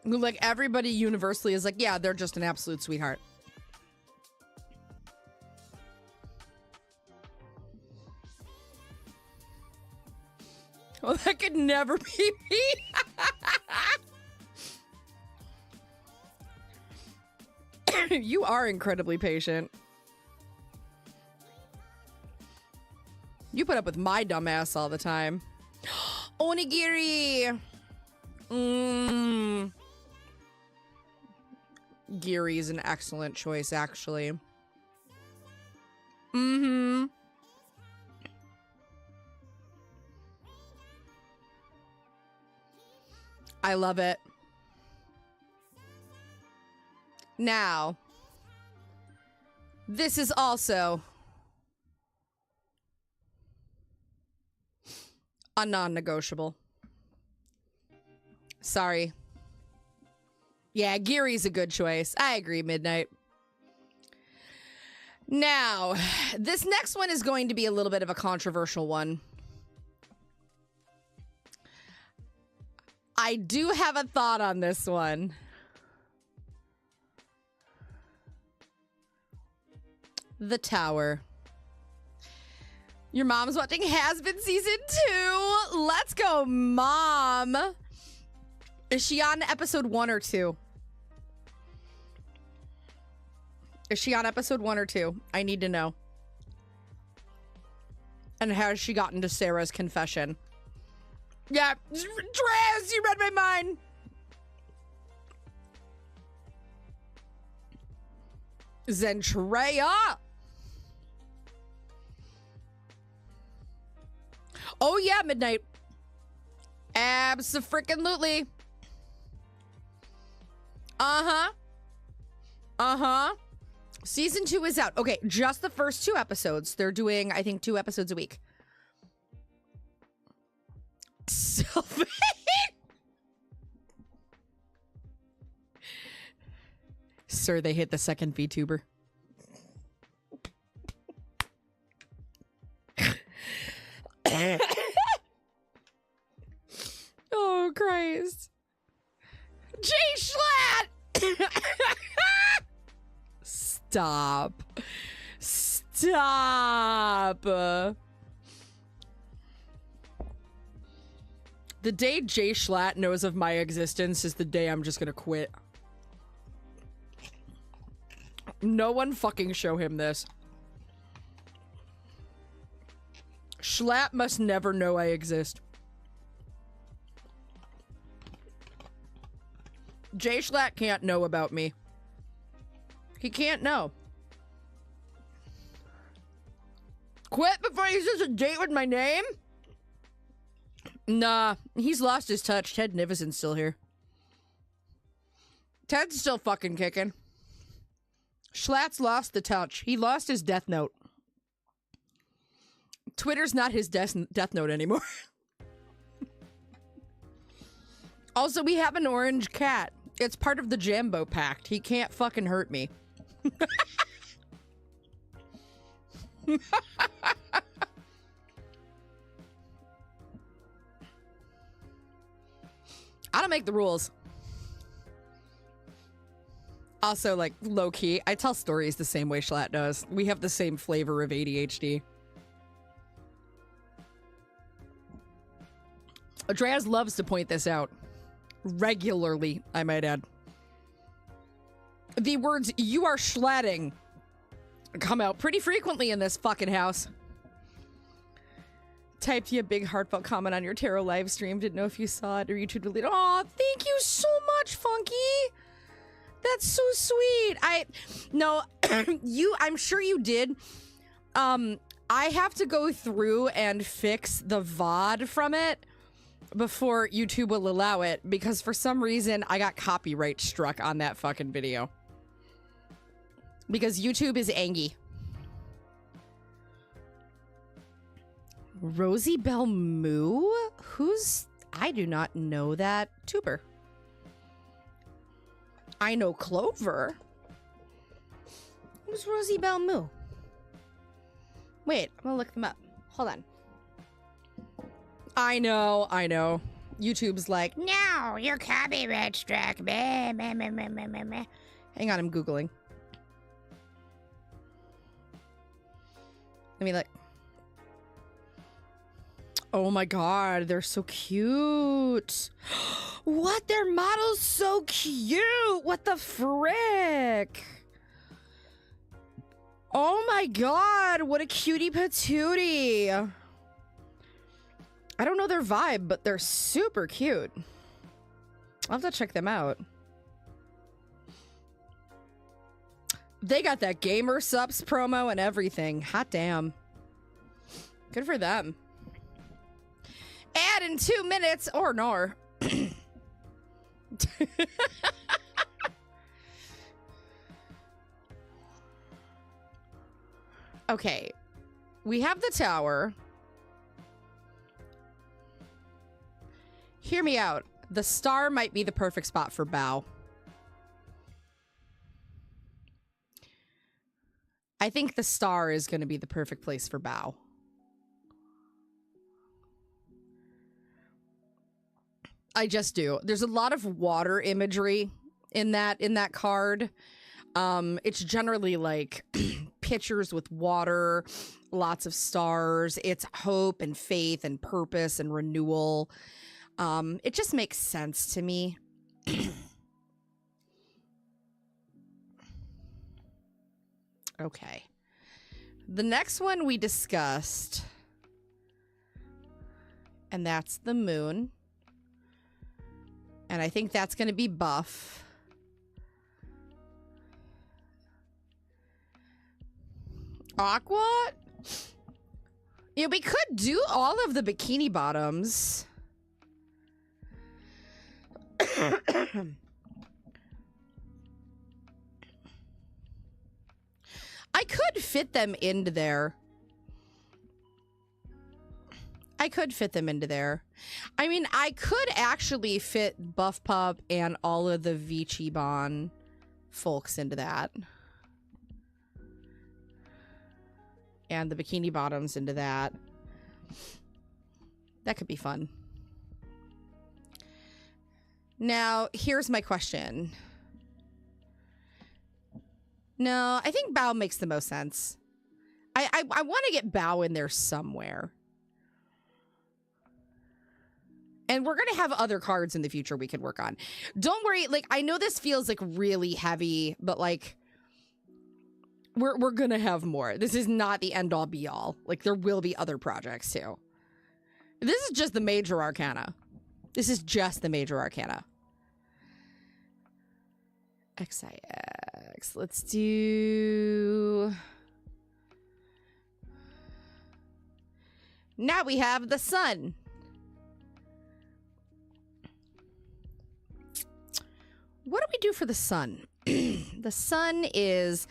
Who, like, everybody universally is like, yeah, they're just an absolute sweetheart. Oh, that could never be me. You are incredibly patient. You put up with my dumbass all the time. Onigiri. Giri is an excellent choice, actually. I love it. Now, this is also a non-negotiable. Sorry. Yeah, Giri's a good choice. I agree, Midnight. Now, this next one is going to be a little bit of a controversial one. I do have a thought on this one. The Tower. Your mom's watching Has Been Season 2. Let's go, Mom. Is she on episode 1 or 2? Is she on episode 1 or 2? I need to know. And has she gotten to Sarah's confession? Yeah, Draz, you read my mind. Zentreya. Oh yeah, Midnight. Abso-freaking-lutely. Season 2 is out. Okay, just the first 2 episodes. They're doing, I think, 2 episodes a week. Sylvain. Sir, they hit the second VTuber. Oh, Christ. J Schlatt! Stop. Stop. The day J Schlatt knows of my existence is the day I'm just gonna quit. No one fucking show him this. Schlatt must never know I exist. J Schlatt can't know about me. He can't know. Quit before he says a date with my name? Nah, he's lost his touch. Ted Nivison's still here. Ted's still fucking kicking. Schlatt's lost the touch. He lost his death note. Twitter's not his death note anymore. Also, we have an orange cat. It's part of the Jambo Pact. He can't fucking hurt me. I don't make the rules. Also, like, low-key, I tell stories the same way Schlatt does. We have the same flavor of ADHD. Draz loves to point this out. Regularly, I might add. The words, "you are schlatting," come out pretty frequently in this fucking house. Typed you a big heartfelt comment on your tarot live stream. Didn't know if you saw it or YouTube deleted. Aw, thank you so much, Funky. That's so sweet. I'm sure you did. I have to go through and fix the VOD from it before YouTube will allow it, because for some reason I got copyright struck on that fucking video. Because YouTube is angry. Rosie Bell Moo? I do not know that tuber. I know Clover. Who's Rosie Bell Moo? Wait, I'm gonna look them up. Hold on. I know. YouTube's like, no, you're copyright struck. Meh, meh, meh, meh, meh, meh, meh. Hang on, I'm Googling. Let me look. Oh my god, they're so cute. What? Their model's so cute. What the frick? Oh my god, what a cutie patootie. I don't know their vibe, but they're super cute. I'll have to check them out. They got that Gamer Subs promo and everything. Hot damn. Good for them. Add in 2 minutes or nor. Okay. We have the tower. Hear me out. The star might be the perfect spot for Bao. I think the star is going to be the perfect place for Bao. I just do. There's a lot of water imagery in that card. It's generally like pictures with water, lots of stars. It's hope and faith and purpose and renewal. It just makes sense to me. Okay. The next one we discussed, and that's the moon. And I think that's going to be buff. Aqua? Yeah, we could do all of the bikini bottoms. I could fit them into there. I mean, I could actually fit Buff Pup and all of the Vichiban folks into that. And the bikini bottoms into that. That could be fun. Now, here's my question. No, I think Bao makes the most sense. I want to get Bao in there somewhere. And we're going to have other cards in the future we can work on. Don't worry. Like, I know this feels like really heavy, but like, we're going to have more. This is not the end all be all. Like, there will be other projects too. This is just the major arcana. This is just the major arcana. XIX. remix. Let's do... Now we have the sun. What do we do for the sun? The sun is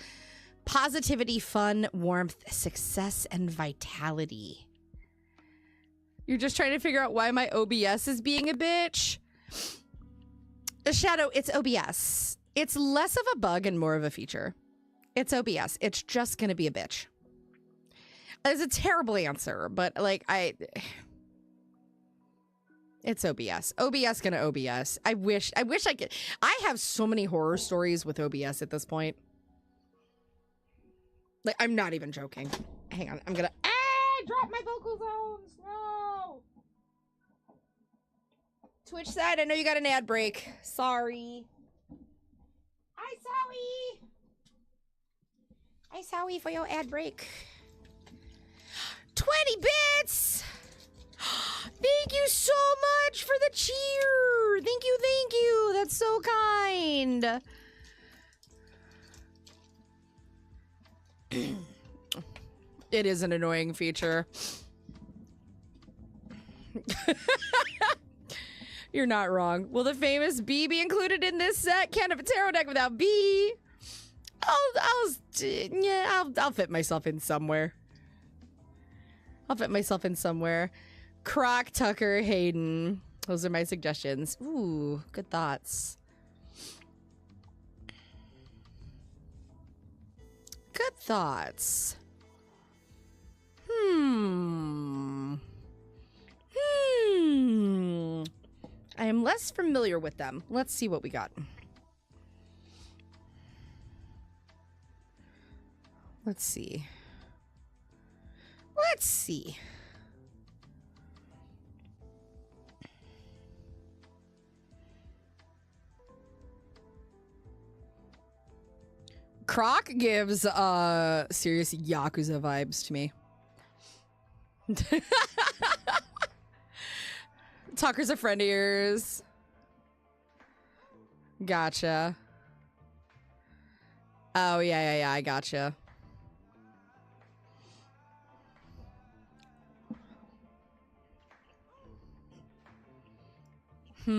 positivity, fun, warmth, success, and vitality. You're just trying to figure out why my OBS is being a bitch? Shadow, it's OBS. It's less of a bug and more of a feature. It's OBS. It's just gonna be a bitch. It's a terrible answer, but like it's OBS. OBS gonna OBS. I wish I could. I have so many horror stories with OBS at this point. Like, I'm not even joking. Hang on, I'm gonna drop my vocal zones. No. Twitch side, I know you got an ad break. Sorry. I sorry for your ad break. 20 bits! Thank you so much for the cheer! Thank you. That's so kind. It is an annoying feature. You're not wrong. Will the famous bee be included in this set? Can't have a tarot deck without bee. I'll fit myself in somewhere. Croc, Tucker, Hayden. Those are my suggestions. Ooh, good thoughts. I am less familiar with them. Let's see what we got. Let's see. Croc gives serious Yakuza vibes to me. Tucker's a friend of yours. Gotcha. Oh, yeah, I gotcha. I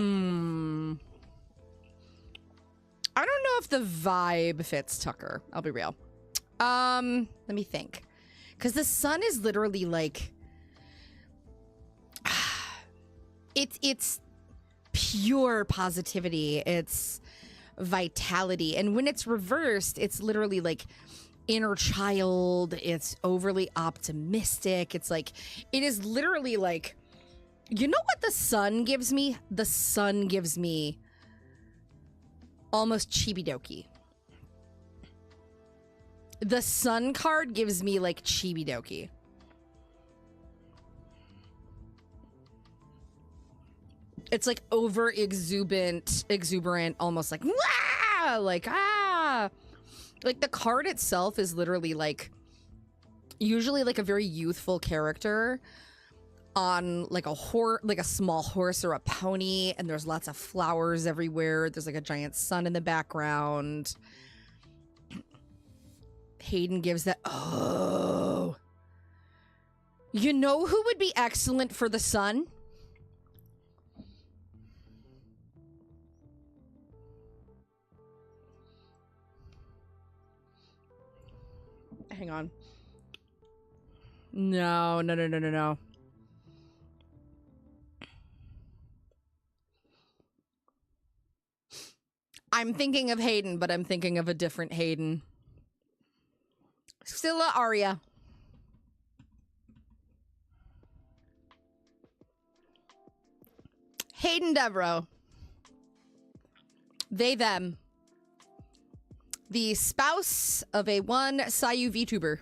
don't know if the vibe fits Tucker. I'll be real. Let me think. Because the sun is literally like... It's pure positivity. It's vitality. And when it's reversed, it's literally like inner child. It's overly optimistic. It's like... It is literally like... You know what the sun gives me? The sun gives me almost chibi-doki. The sun card gives me like chibi-doki. It's like over exuberant, almost like wah! Like the card itself is literally like usually like a very youthful character on like a small horse or a pony, and there's lots of flowers everywhere. There's like a giant sun in the background. Hayden gives that. Oh, you know who would be excellent for the sun? Hang on. No. I'm thinking of Hayden, but I'm thinking of a different Hayden. Scylla Arya. Hayden Devereaux. They, them. The spouse of a one Sayu VTuber.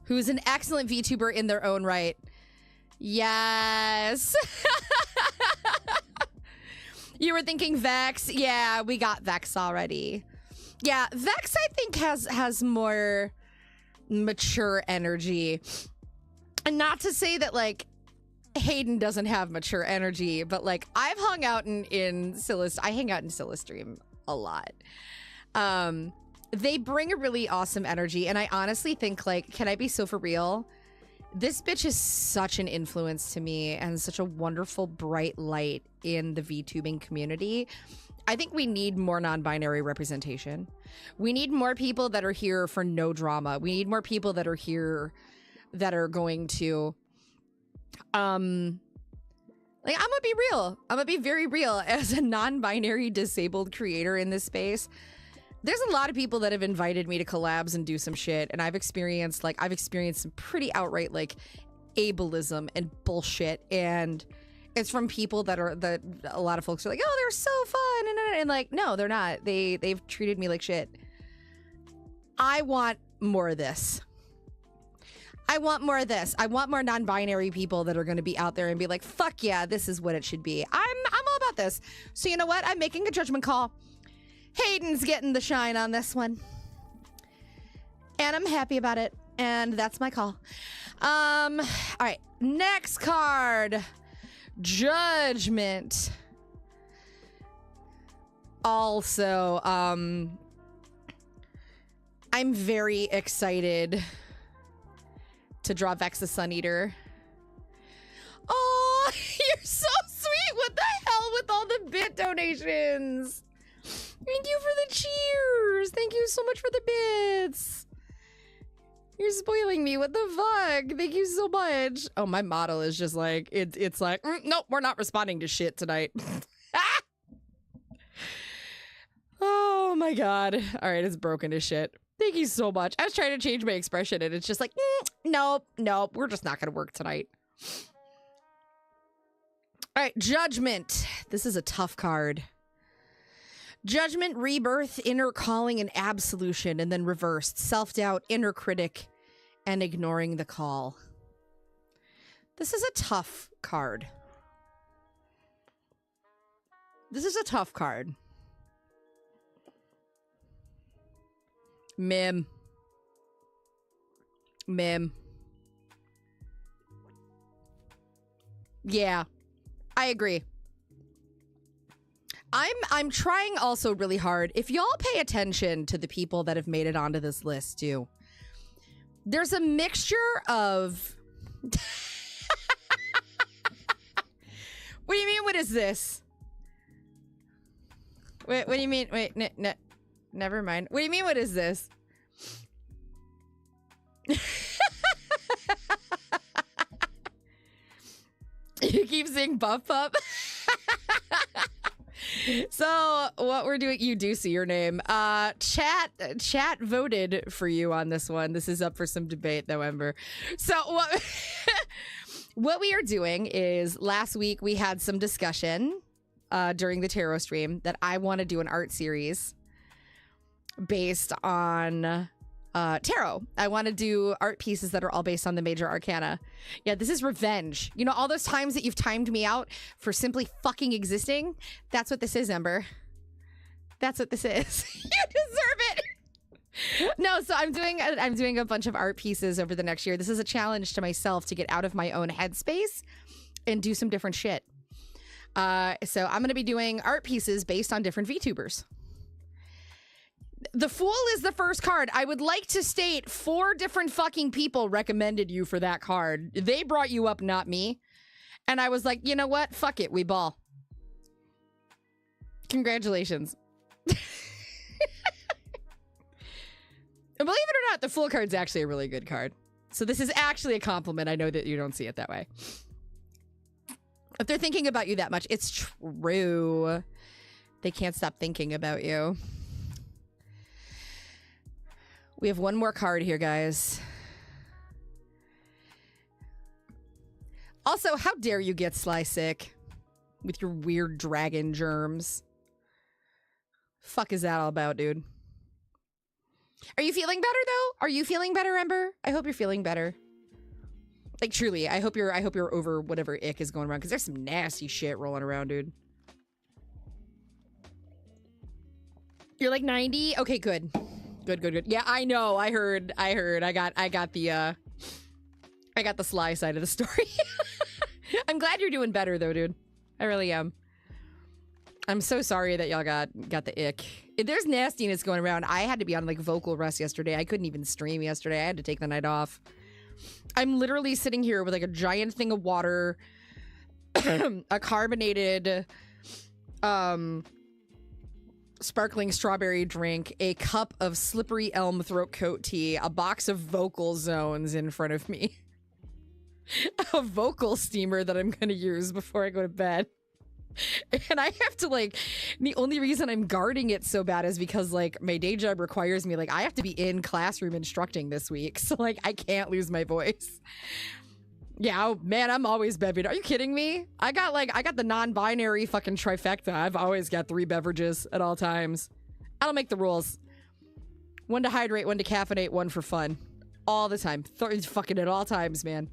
Who's an excellent VTuber in their own right. Yes. You were thinking Vex? Yeah, we got Vex already. Yeah, Vex I think has more mature energy. And not to say that like Hayden doesn't have mature energy, but like I've hung out in Scylla's, I hang out in Scylla's stream a lot. They bring a really awesome energy, and I honestly think, like, can I be so for real? This bitch is such an influence to me and such a wonderful bright light in the VTubing community. I think we need more non-binary representation. We need more people that are here for no drama. We need more people that are here that are going to like, I'm gonna be real. I'm gonna be very real. As a non-binary disabled creator in this space, there's a lot of people that have invited me to collabs and do some shit, and I've experienced some pretty outright like ableism and bullshit, and it's from people that a lot of folks are like, oh, they're so fun, and like, no, they're not. They've treated me like shit. I want more of this. I want more of this. I want more non-binary people that are going to be out there and be like, fuck yeah, this is what it should be. I'm all about this. So you know what? I'm making a judgment call. Hayden's getting the shine on this one. And I'm happy about it. And that's my call. All right. Next card. Judgment. Also, I'm very excited to draw Vex the Sun Eater. Oh, you're so sweet. What the hell with all the bit donations? Thank you for the cheers. Thank you so much for the bits. You're spoiling me. What the fuck? Thank you so much. Oh, my model is just like, it's like, nope, we're not responding to shit tonight. Oh my God. All right, it's broken to shit. Thank you so much. I was trying to change my expression and it's just like, nope, we're just not going to work tonight. All right, Judgment. This is a tough card. Judgment, rebirth, inner calling, and absolution, and then reversed. Self-doubt, inner critic, and ignoring the call. This is a tough card. This is a tough card. Mim. Yeah, I agree. I'm trying also really hard. If y'all pay attention to the people that have made it onto this list too, there's a mixture of What do you mean, what is this? Wait, what do you mean? Wait, never mind. What do you mean, what is this? You keep saying buff pup? So what we're doing, you do see your name. Chat voted for you on this one. This is up for some debate though, Ember. So what we are doing is, last week we had some discussion during the tarot stream that I want to do an art series based on tarot. I want to do art pieces that are all based on the major arcana. Yeah, this is revenge. You know, all those times that you've timed me out for simply fucking existing, that's what this is, Ember. That's what this is. You deserve it. No, so I'm doing a bunch of art pieces over the next year. This is a challenge to myself to get out of my own headspace and do some different shit. So I'm going to be doing art pieces based on different VTubers. The Fool is the first card. I would like to state 4 different fucking people recommended you for that card. They brought you up, not me. And I was like, you know what? Fuck it. We ball. Congratulations. And believe it or not, the Fool card's actually a really good card. So this is actually a compliment. I know that you don't see it that way. If they're thinking about you that much, it's true. They can't stop thinking about you. We have one more card here, guys. Also, how dare you get Sly sick with your weird dragon germs? Fuck is that all about, dude? Are you feeling better though? Are you feeling better, Ember? I hope you're feeling better. Like, truly, I hope you're over whatever ick is going around, because there's some nasty shit rolling around, dude. You're like 90? Okay, good. Good. Yeah, I know. I heard. I got the Sly side of the story. I'm glad you're doing better though, dude. I really am. I'm so sorry that y'all got the ick. There's nastiness going around. I had to be on like vocal rest yesterday. I couldn't even stream yesterday. I had to take the night off. I'm literally sitting here with like a giant thing of water, a carbonated sparkling strawberry drink, a cup of slippery elm throat coat tea, a box of vocal zones in front of me, a vocal steamer that I'm gonna use before I go to bed. And I have to like, the only reason I'm guarding it so bad is because like my day job requires me, like I have to be in classroom instructing this week. So like I can't lose my voice. Yeah, oh, man, I'm always bevied. Are you kidding me? I got the non-binary fucking trifecta. I've always got 3 beverages at all times. I don't make the rules. 1 to hydrate, 1 to caffeinate, 1 for fun. All the time. Fucking at all times, man.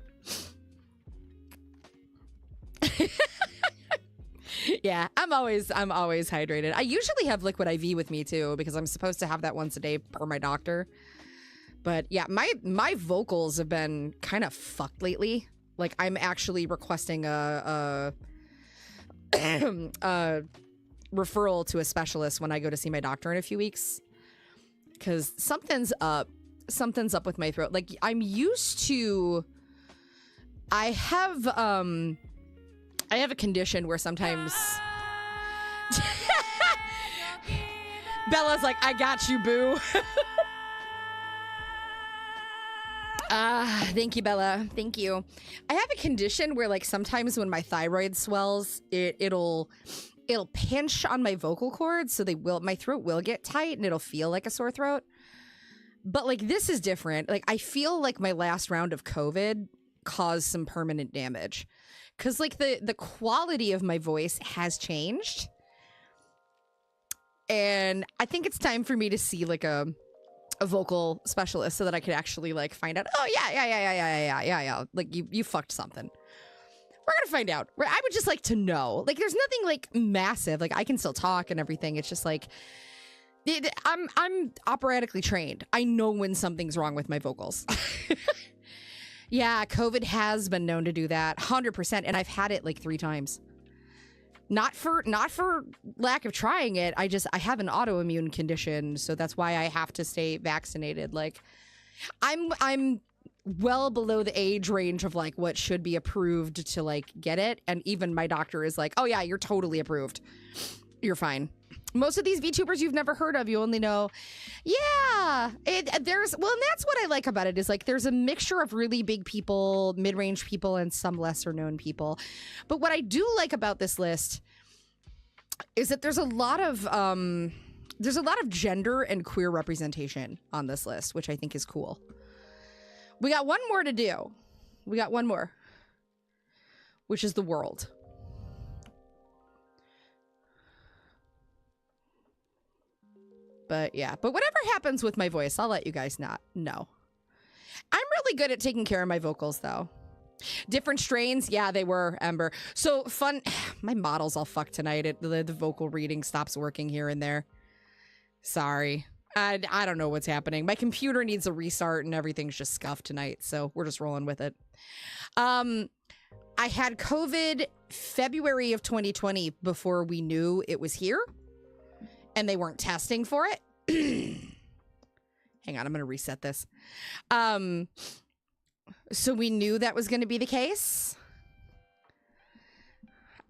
Yeah, I'm always hydrated. I usually have liquid IV with me too because I'm supposed to have that once a day per my doctor. But yeah, my vocals have been kind of fucked lately. Like I'm actually requesting a referral to a specialist when I go to see my doctor in a few weeks. Cause something's up with my throat. Like I'm used to, I have a condition where sometimes Bella's like, I got you, boo. Thank you, Bella. Thank you. I have a condition where like sometimes when my thyroid swells, it'll pinch on my vocal cords, so my throat will get tight and it'll feel like a sore throat. But like this is different. Like I feel like my last round of COVID caused some permanent damage. Cause like the quality of my voice has changed. And I think it's time for me to see like a vocal specialist so that I could actually like find out, oh yeah. Like you fucked something. We're gonna find out. I would just like to know. Like there's nothing like massive. Like I can still talk and everything. It's just like I'm operatically trained. I know when something's wrong with my vocals. Yeah, COVID has been known to do that 100%, and I've had it like 3 times. Not for lack of trying it. I have an autoimmune condition, so that's why I have to stay vaccinated. Like I'm well below the age range of like what should be approved to like get it, and even my doctor is like, "Oh yeah, you're totally approved. You're fine." Most of these VTubers you've never heard of, you only know, yeah, and that's what I like about it is like there's a mixture of really big people, mid-range people, and some lesser known people. But what I do like about this list is that there's a lot of gender and queer representation on this list, which I think is cool. We got one more to do. We got one more, which is the world. But yeah, but whatever happens with my voice, I'll let you guys know. I'm really good at taking care of my vocals, though. Different strains, yeah, they were, Ember. So fun. My model's all fucked tonight. The vocal reading stops working here and there. Sorry. I don't know what's happening. My computer needs a restart and everything's just scuffed tonight, so we're just rolling with it. I had COVID February of 2020 before we knew it was here. And they weren't testing for it. Hang on, I'm going to reset this. So we knew that was going to be the case.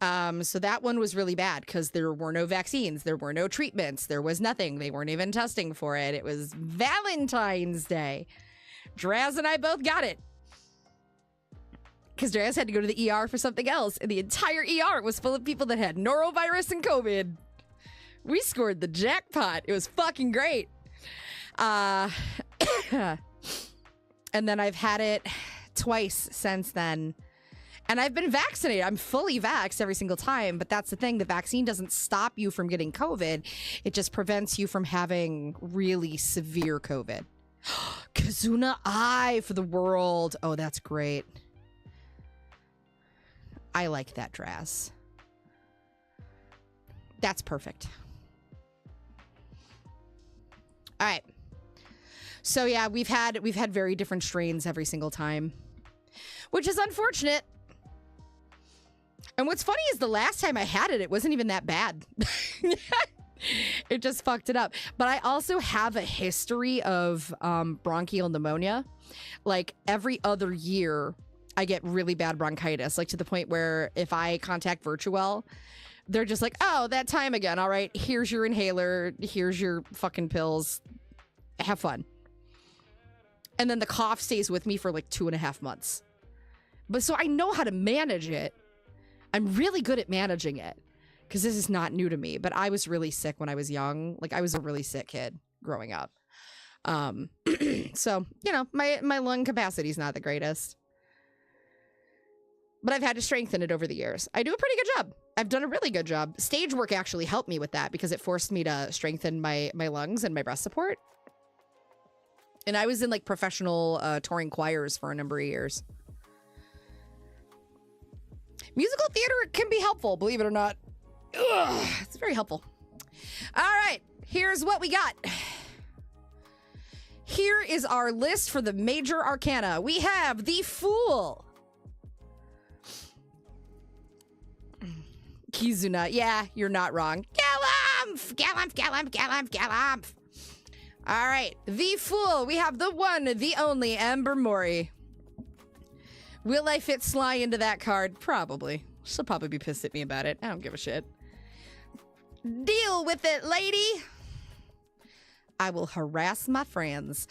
So that one was really bad because there were no vaccines. There were no treatments. There was nothing. They weren't even testing for it. It was Valentine's Day. Draz and I both got it. Because Draz had to go to the ER for something else. And the entire ER was full of people that had norovirus and COVID. We scored the jackpot. It was fucking great. And then I've had it twice since then. And I've been vaccinated. I'm fully vaxxed every single time. But that's the thing. The vaccine doesn't stop you from getting COVID. It just prevents you from having really severe COVID. Kazuna Eye for the world. Oh, that's great. I like that, Draz. That's perfect. All right. So yeah, we've had very different strains every single time, which is unfortunate. And what's funny is the last time I had it, it wasn't even that bad. It just fucked it up. But I also have a history of bronchial pneumonia. Like every other year, I get really bad bronchitis, like to the point where if I contact Virtuel, they're just like, oh, that time again. All right, here's your inhaler. Here's your fucking pills. Have fun. And then the cough stays with me for like 2.5 months. But so I know how to manage it. I'm really good at managing it because this is not new to me. But I was really sick when I was young. Like I was a really sick kid growing up. So, you know, my lung capacity is not the greatest. But I've had to strengthen it over the years. I do a pretty good job. I've done a really good job. Stage work actually helped me with that because it forced me to strengthen my lungs and my breath support. And I was in like professional touring choirs for a number of years. Musical theater can be helpful, believe it or not. Ugh, it's very helpful. All right, here's what we got. Here is our list for the major arcana. We have the Fool. Kizuna. Yeah, you're not wrong. Galumph! Galumph, Galumph, Galumph, Galumph. All right, the Fool. We have the one, the only Amber Mori. Will I fit Sly into that card? Probably. She'll probably be pissed at me about it. I don't give a shit. Deal with it, lady. I will harass my friends.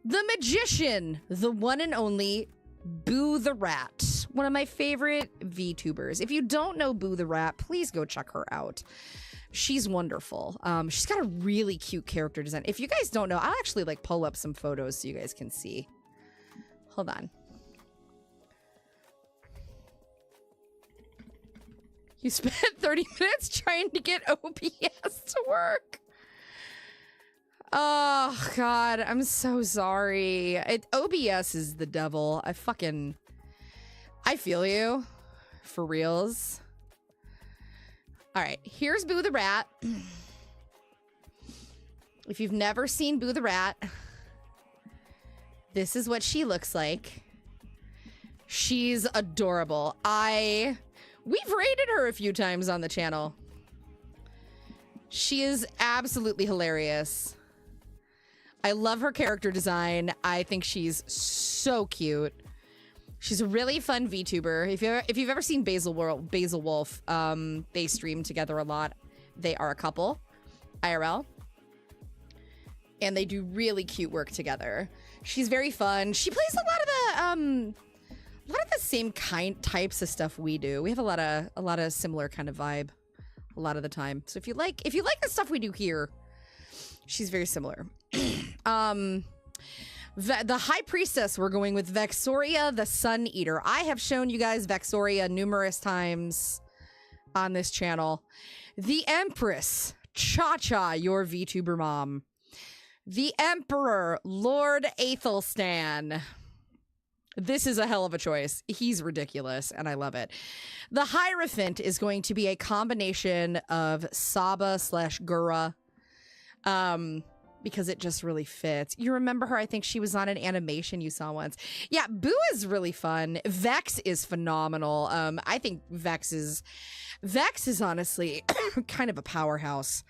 The Magician, the one and only Boo the Rat. One of my favorite VTubers. If you don't know Boo the Rat, please go check her out. She's wonderful. She's got a really cute character design. If you guys don't know, I'll actually like pull up some photos so you guys can see. Hold on. You spent 30 minutes trying to get OBS to work. Oh, God. I'm so sorry. OBS is the devil. I feel you. For reals. All right. Here's Boo the Rat. If you've never seen Boo the Rat, this is what she looks like. She's adorable. We've rated her a few times on the channel. She is absolutely hilarious. I love her character design. I think she's so cute. She's a really fun VTuber. If you've ever seen Basil Wolf, they stream together a lot. They are a couple, IRL, and they do really cute work together. She's very fun. She plays a lot of the same types of stuff we do. We have a lot of similar kind of vibe a lot of the time. So if you like the stuff we do here, she's very similar. The High Priestess, we're going with Vexoria the Sun Eater. I have shown you guys Vexoria numerous times on this channel. The Empress, Cha-Cha, your VTuber mom. The Emperor, Lord Aethelstan. This is a hell of a choice. He's ridiculous, and I love it. The Hierophant is going to be a combination of Saba / Gura, because it just really fits. You remember her? I think she was on an animation you saw once. Yeah, Boo is really fun. Vex is phenomenal. I think Vex is honestly kind of a powerhouse.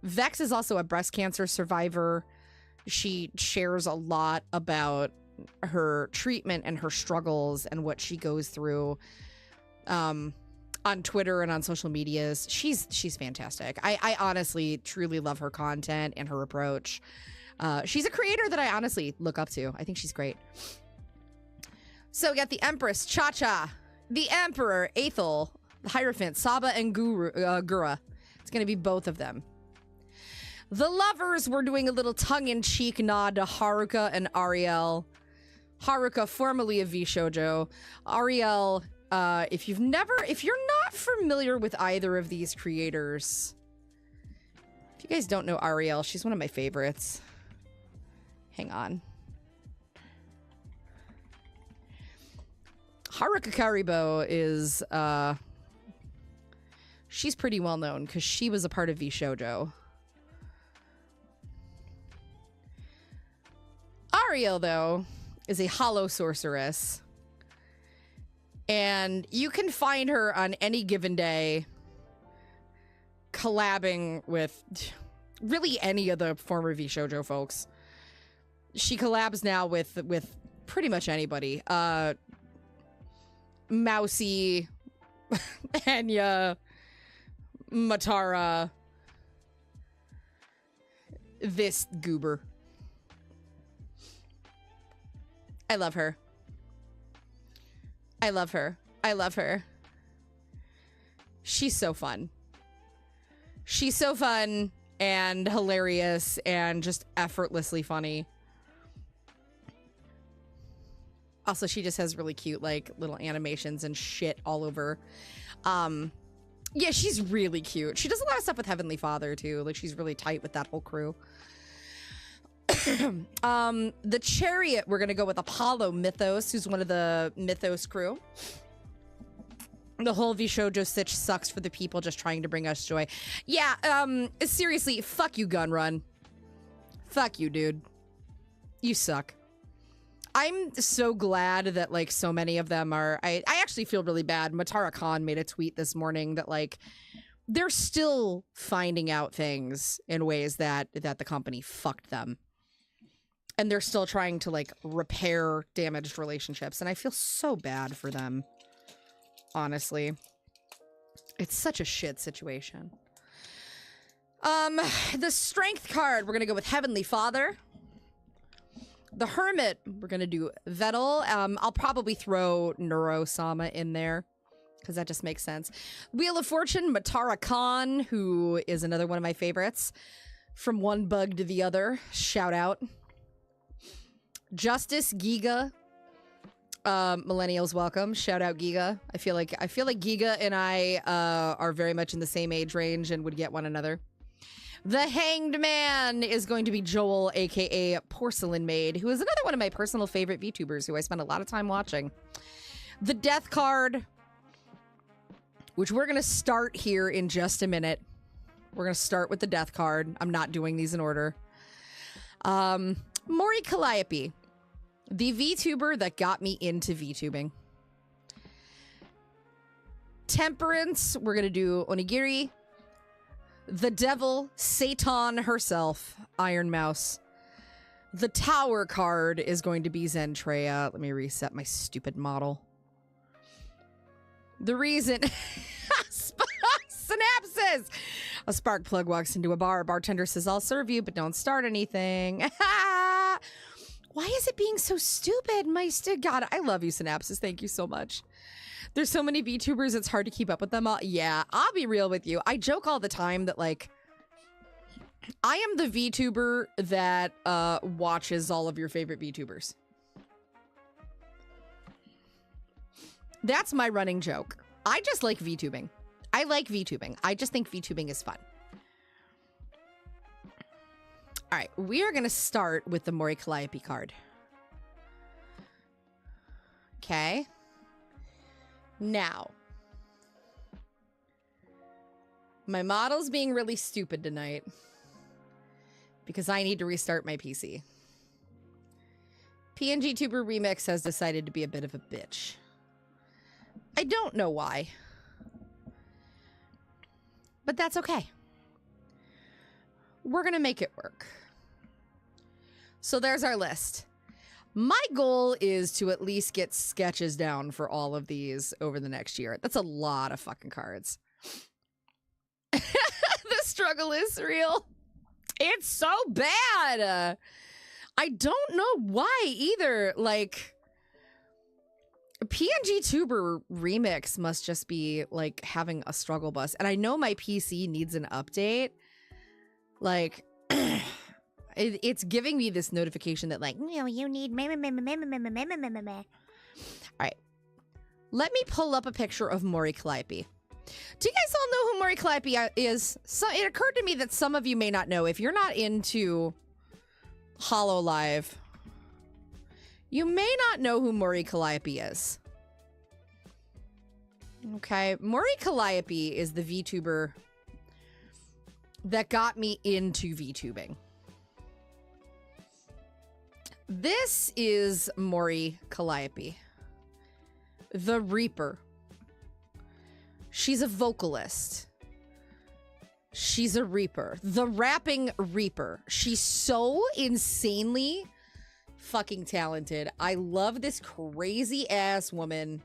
Vex is also a breast cancer survivor. She shares a lot about her treatment and her struggles and what she goes through on Twitter and on social medias. She's fantastic. I honestly truly love her content and her approach. She's a creator that I honestly look up to. I think she's great. So we got the Empress, Cha-Cha, the Emperor, Aethel, the Hierophant, Saba, and Gura. It's going to be both of them. The Lovers, we're doing a little tongue-in-cheek nod to Haruka and Ariel. Haruka, formerly of VShojo. Ariel, if you're not familiar with either of these creators, if you guys don't know Ariel, she's one of my favorites. Hang on. Haruka Karibo is, she's pretty well known because she was a part of VShojo. Ariel, though, is a hollow sorceress. And you can find her on any given day collabing with really any of the former VShojo folks. She collabs now with pretty much anybody. Mousy, Enya, Matara, this goober. I love her. I love her. I love her. She's so fun. She's so fun and hilarious and just effortlessly funny. Also, she just has really cute, like, little animations and shit all over. Yeah, she's really cute. She does a lot of stuff with Heavenly Father, too. Like, she's really tight with that whole crew. The Chariot, we're gonna go with Apollo Mythos, who's one of the Mythos crew. The whole VShojo sitch sucks for the people just trying to bring us joy. Yeah, seriously, fuck you, Gunrun. Fuck you, dude. You suck. I'm so glad that, like, so many of them are... I actually feel really bad. Matara Khan made a tweet this morning that, like, they're still finding out things in ways that the company fucked them. And they're still trying to, like, repair damaged relationships. And I feel so bad for them. Honestly. It's such a shit situation. The Strength card, we're gonna go with Heavenly Father. The Hermit, we're gonna do Vettel. I'll probably throw Neuro-sama in there, because that just makes sense. Wheel of Fortune, Matara Khan, who is another one of my favorites. From one bug to the other. Shout out. Justice, Giga. Millennials welcome. Shout out Giga. I feel like Giga and I are very much in the same age range and would get one another. The Hanged Man is going to be Joel, aka Porcelain Maid, who is another one of my personal favorite VTubers who I spend a lot of time watching. The Death card, which we're gonna start here in just a minute. We're gonna start with the Death card. I'm not doing these in order. Mori Calliope, the VTuber that got me into VTubing. Temperance, we're gonna do Onigiri. The Devil, Satan herself, Iron Mouse. The Tower card is going to be Zentreya. Let me reset my stupid model. The reason... Synapses! A spark plug walks into a bar. Bartender says, I'll serve you, but don't start anything. Why is it being so stupid? God, I love you, Synapses. Thank you so much. There's so many VTubers, it's hard to keep up with them all. Yeah, I'll be real with you. I joke all the time that, like, I am the VTuber that watches all of your favorite VTubers. That's my running joke. I just like VTubing. I like VTubing. I just think VTubing is fun. All right, we are going to start with the Mori Calliope card. Okay. Now, my model's being really stupid tonight because I need to restart my PC. PNG Tuber Remix has decided to be a bit of a bitch. I don't know why, but that's okay. We're gonna make it work. So there's our list. My goal is to at least get sketches down for all of these over the next year. That's a lot of fucking cards. The struggle is real. It's so bad. I don't know why either. Like, PNG Tuber Remix must just be, like, having a struggle bus. And I know my PC needs an update. Like... It's giving me this notification that, like, you need... All right. Let me pull up a picture of Mori Calliope. Do you guys all know who Mori Calliope is? So it occurred to me that some of you may not know. If you're not into HoloLive, you may not know who Mori Calliope is. Okay. Mori Calliope is the VTuber that got me into VTubing. This is Mori Calliope. The Reaper. She's a vocalist. She's a Reaper. The rapping Reaper. She's so insanely fucking talented. I love this crazy ass woman.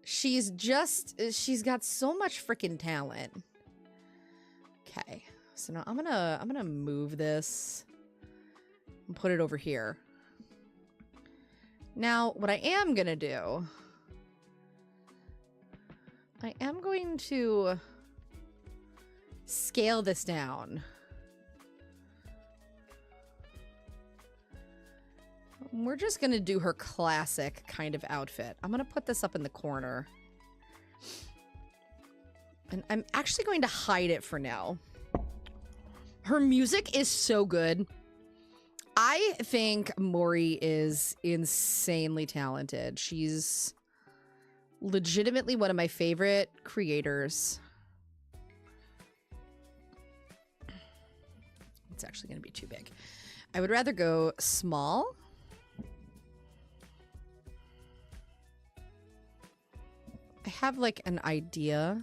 She's got so much freaking talent. Okay. So now I'm gonna move this and put it over here. Now, what I am gonna do, I am going to scale this down. We're just gonna do her classic kind of outfit. I'm gonna put this up in the corner. And I'm actually going to hide it for now. Her music is so good. I think Mowwie is insanely talented. She's legitimately one of my favorite creators. It's actually going to be too big. I would rather go small. I have like an idea.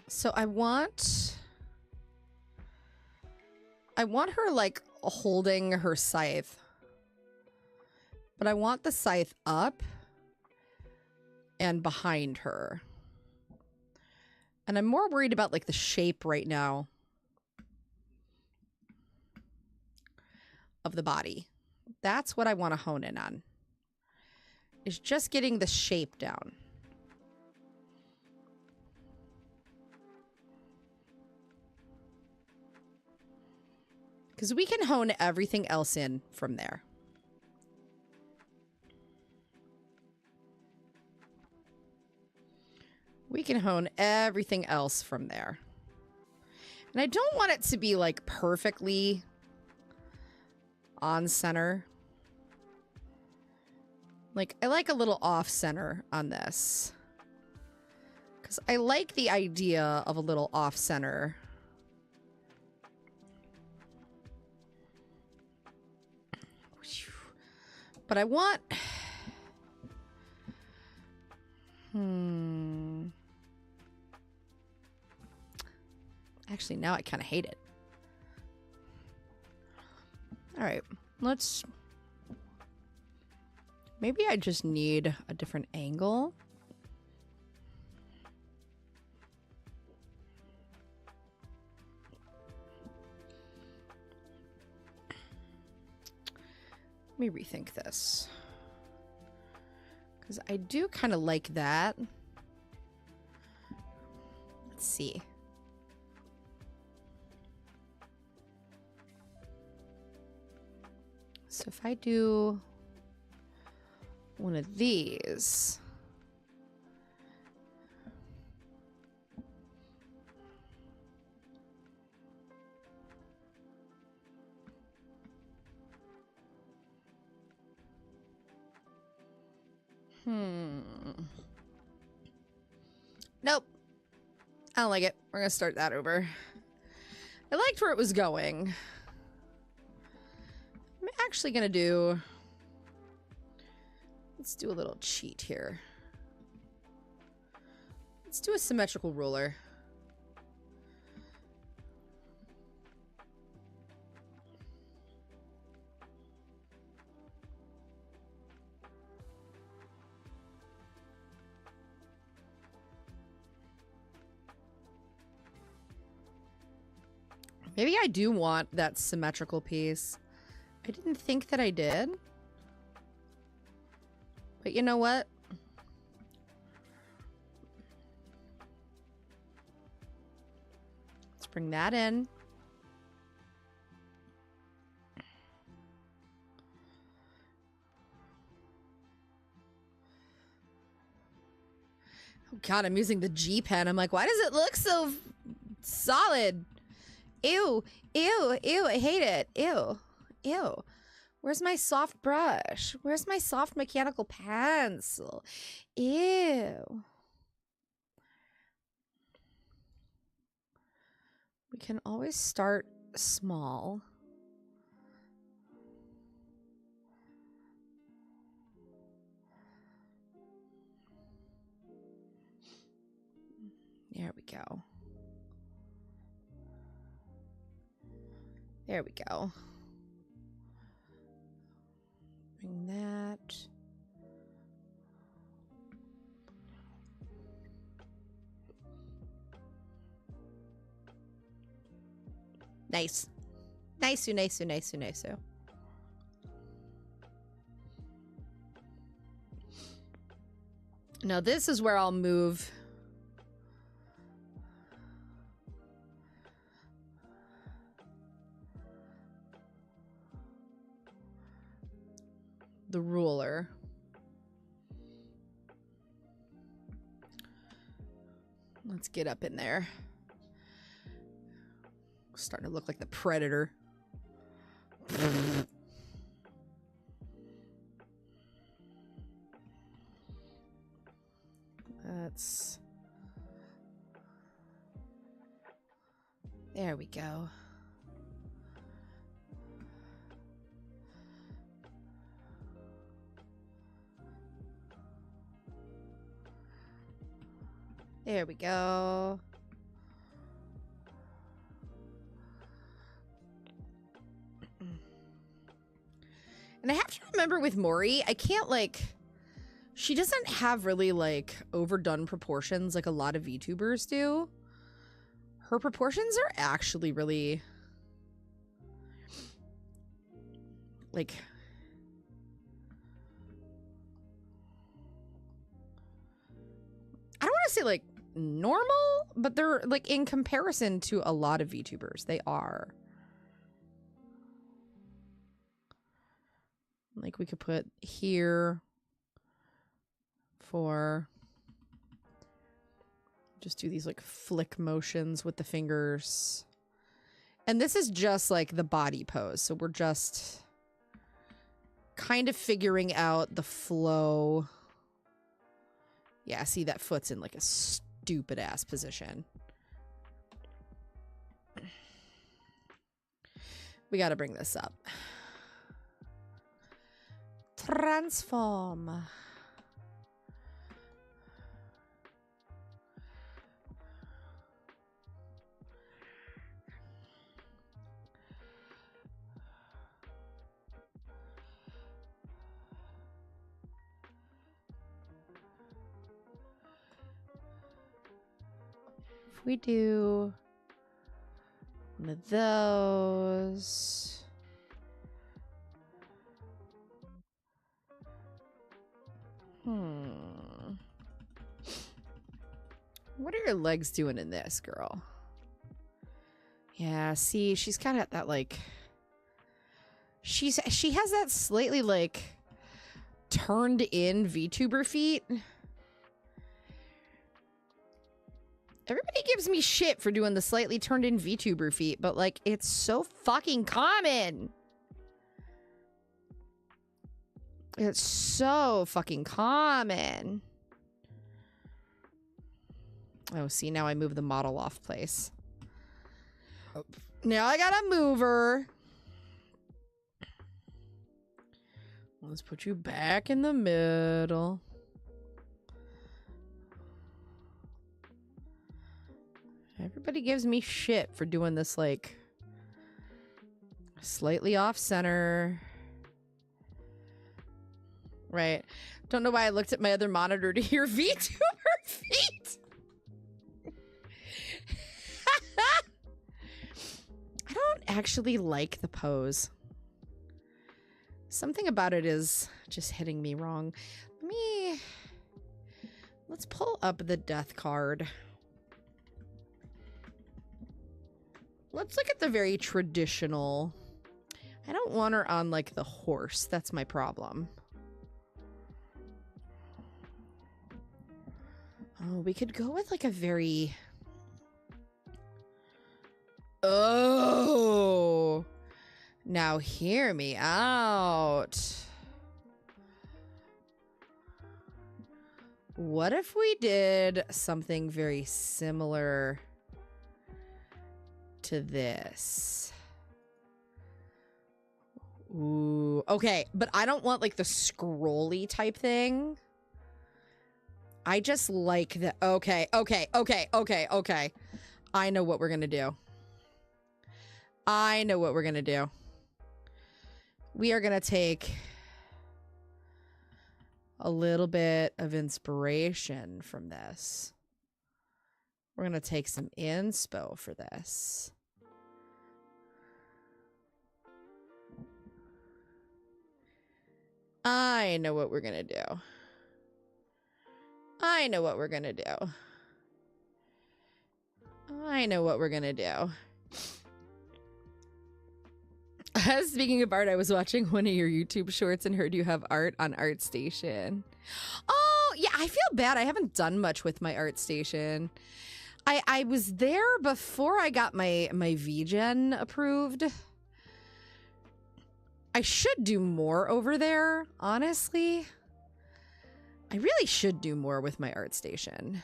So I want her like holding her scythe, but I want the scythe up and behind her. And I'm more worried about like the shape right now of the body. That's what I want to hone in on, is just getting the shape down. Because we can hone everything else in from there. We can hone everything else from there. And I don't want it to be like perfectly on center. Like, I like a little off center on this. Because I like the idea of a little off center. But I want... Actually, now I kind of hate it. All right, let's... Maybe I just need a different angle. Let me rethink this. Because I do kind of like that. Let's see. So if I do one of these. Nope. I don't like it. We're gonna start that over. I liked where it was going. I'm actually gonna do... Let's do a little cheat here. Let's do a symmetrical ruler. Maybe I do want that symmetrical piece. I didn't think that I did. But you know what? Let's bring that in. Oh God, I'm using the G pen. I'm like, why does it look so solid? Ew, ew, ew, I hate it. Ew, ew. Where's my soft brush? Where's my soft mechanical pencil? Ew. We can always start small. There we go. There we go. Bring that. Nice. Nice, nice, nice, nice. Now this is where I'll move the ruler. Let's get up in there. Starting to look like the Predator. Let's... There we go. There we go. And I have to remember with Mori, I can't like, she doesn't have really like overdone proportions like a lot of VTubers do. Her proportions are actually really like, I don't want to say like normal, but they're like in comparison to a lot of VTubers, they are. Like we could put here for just do these like flick motions with the fingers. And this is just like the body pose. So we're just kind of figuring out the flow. Yeah, see that foot's in like a stupid ass position. We got to bring this up. Transform. If we do one of those. What are your legs doing in this, girl? Yeah, see, she's kind of that like she has that slightly like turned in VTuber feet. Everybody gives me shit for doing the slightly turned in VTuber feet, but like it's so fucking common. It's so fucking common. Oh, see, now I move the model off place. Oh. Now I gotta move her. Let's put you back in the middle. Everybody gives me shit for doing this, like, slightly off center. Right. Don't know why I looked at my other monitor to hear VTuber feet. I don't actually like the pose. Something about it is just hitting me wrong. Let's pull up the death card. Let's look at the very traditional. I don't want her on like the horse. That's my problem. Oh, we could go with like a very... Oh, Now hear me out. What if we did something very similar to this? Ooh, okay, but I don't want like the scrolly type thing. I just like the, okay. I know what we're gonna do. We are gonna take a little bit of inspiration from this. We're gonna take some inspo for this. I know what we're gonna do. Speaking of art, I was watching one of your YouTube shorts and heard you have art on ArtStation. Oh, yeah, I feel bad. I haven't done much with my ArtStation. I was there before I got my VGen approved. I should do more over there, honestly. I really should do more with my ArtStation.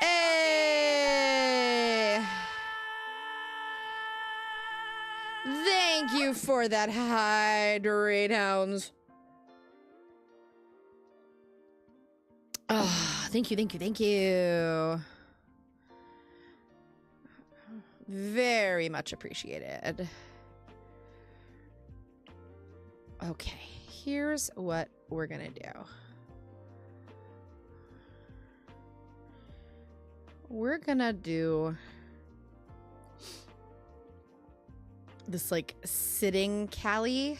Hey! Thank you for that hydrate, hounds. Oh, thank you. Very much appreciated. Okay, here's what we're gonna do. We're gonna do this like sitting Callie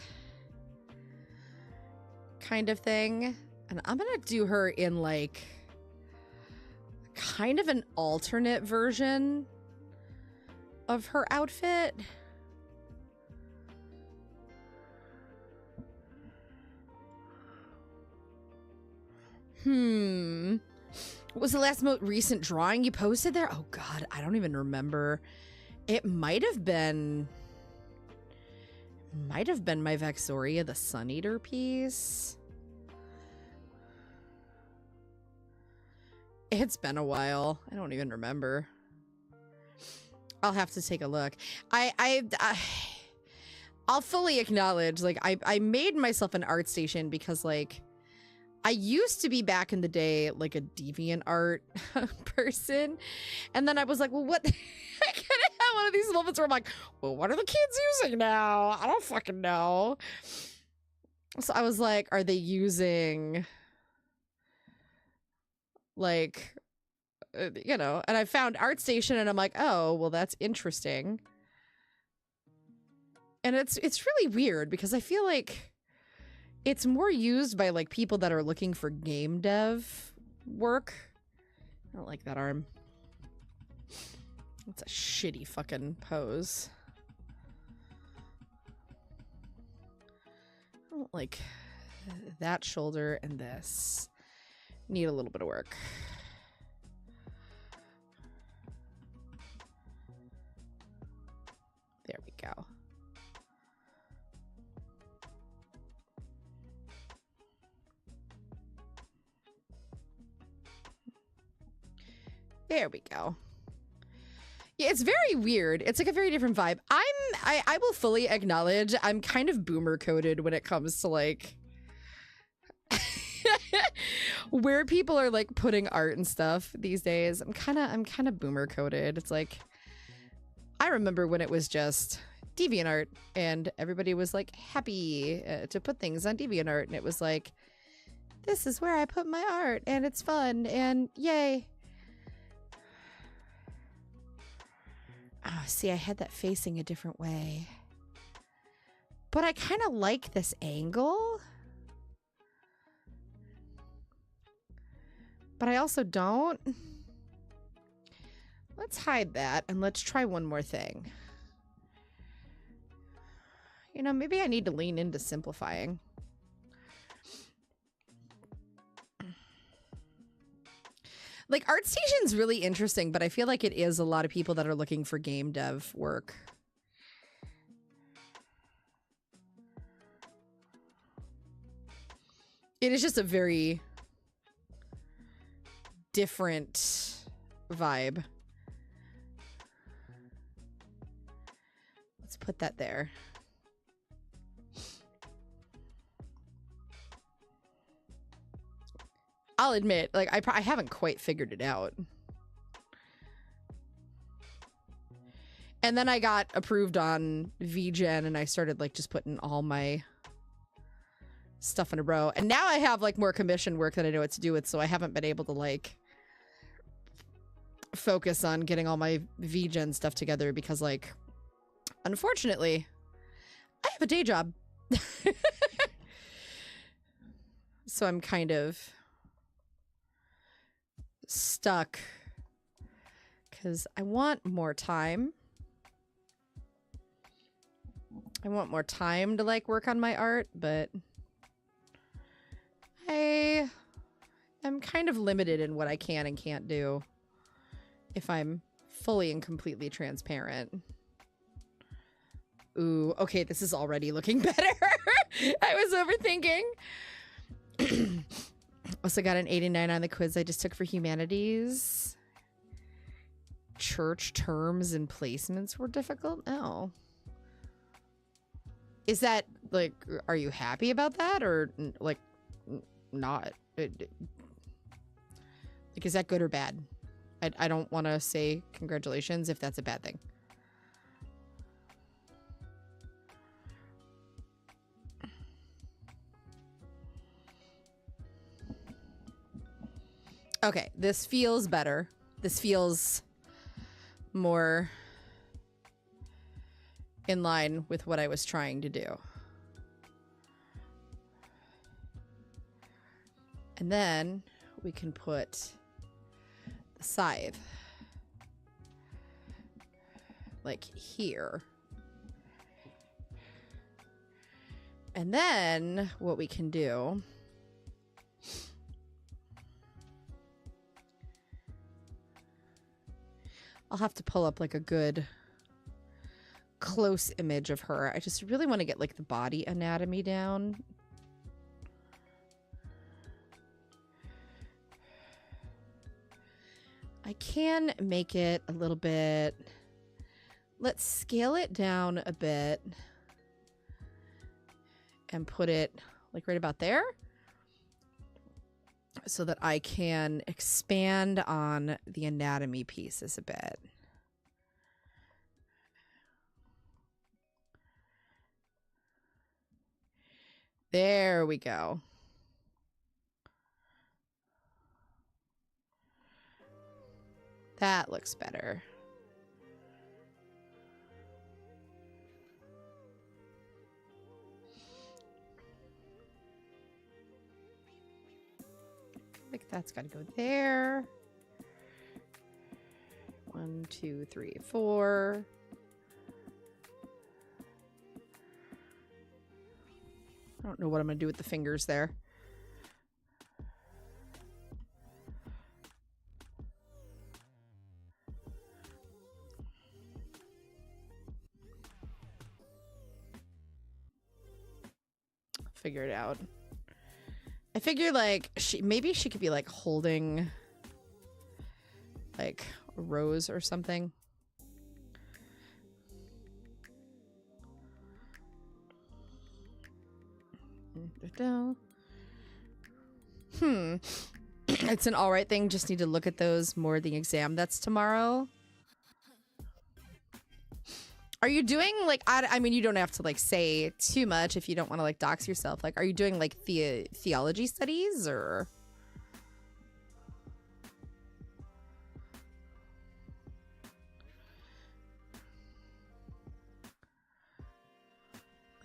kind of thing. And I'm gonna do her in like kind of an alternate version of her outfit. What was the last most recent drawing you posted there? Oh God, I don't even remember. It might have been my Vexoria the Sun Eater piece. It's been a while. I don't even remember. I'll have to take a look. I'll fully acknowledge, like, I made myself an ArtStation because, like, I used to be back in the day, like, a DeviantArt person. And then I was like, well, what? I kind of have one of these moments where I'm like, well, what are the kids using now? I don't fucking know. So I was like, are they using, like, you know, and I found ArtStation and I'm like, oh, well, that's interesting. And it's really weird because I feel like it's more used by like people that are looking for game dev work. I don't like that arm. It's a shitty fucking pose. I don't like that shoulder and this. Need a little bit of work. There we go. There we go. Yeah, it's very weird. It's like a very different vibe. I will fully acknowledge I'm kind of boomer coded when it comes to like where people are like putting art and stuff these days. I'm kind of boomer coded. It's like I remember when it was just DeviantArt and everybody was like happy to put things on DeviantArt, and it was like, this is where I put my art and it's fun and yay. Oh, see, I had that facing a different way. But I kind of like this angle. But I also don't. Let's hide that and let's try one more thing. You know, maybe I need to lean into simplifying. Like, ArtStation's really interesting, but I feel like it is a lot of people that are looking for game dev work. It is just a very different vibe. Let's put that there. I'll admit, like, I haven't quite figured it out. And then I got approved on VGen and I started, like, just putting all my stuff in a row. And now I have, like, more commission work that I know what to do with, so I haven't been able to, like, focus on getting all my VGen stuff together because, like, unfortunately, I have a day job. So I'm kind of stuck because I want more time. I want more time to, like, work on my art, but I am kind of limited in what I can and can't do if I'm fully and completely transparent. Ooh, okay, this is already looking better. I was overthinking. Also got an 89 on the quiz I just took for humanities. Church terms and placements were difficult? Oh. Is that, like, are you happy about that or, like, not? Like, is that good or bad? I don't want to say congratulations if that's a bad thing. Okay, this feels better. This feels more in line with what I was trying to do. And then we can put the scythe like here. And then what we can do I'll have to pull up like a good close image of her. I just really want to get like the body anatomy down. I can make it a little bit. Let's scale it down a bit and put it like right about there so that I can expand on the anatomy pieces a bit. There we go. That looks better. Like that's got to go there. 1, 2, 3, 4. I don't know what I'm going to do with the fingers there. Figure it out. I figure like maybe she could be like holding like a rose or something. It's an all right thing. Just need to look at those more the exam that's tomorrow. Are you doing like I mean you don't have to like say too much if you don't want to like dox yourself. Like are you doing like theology studies or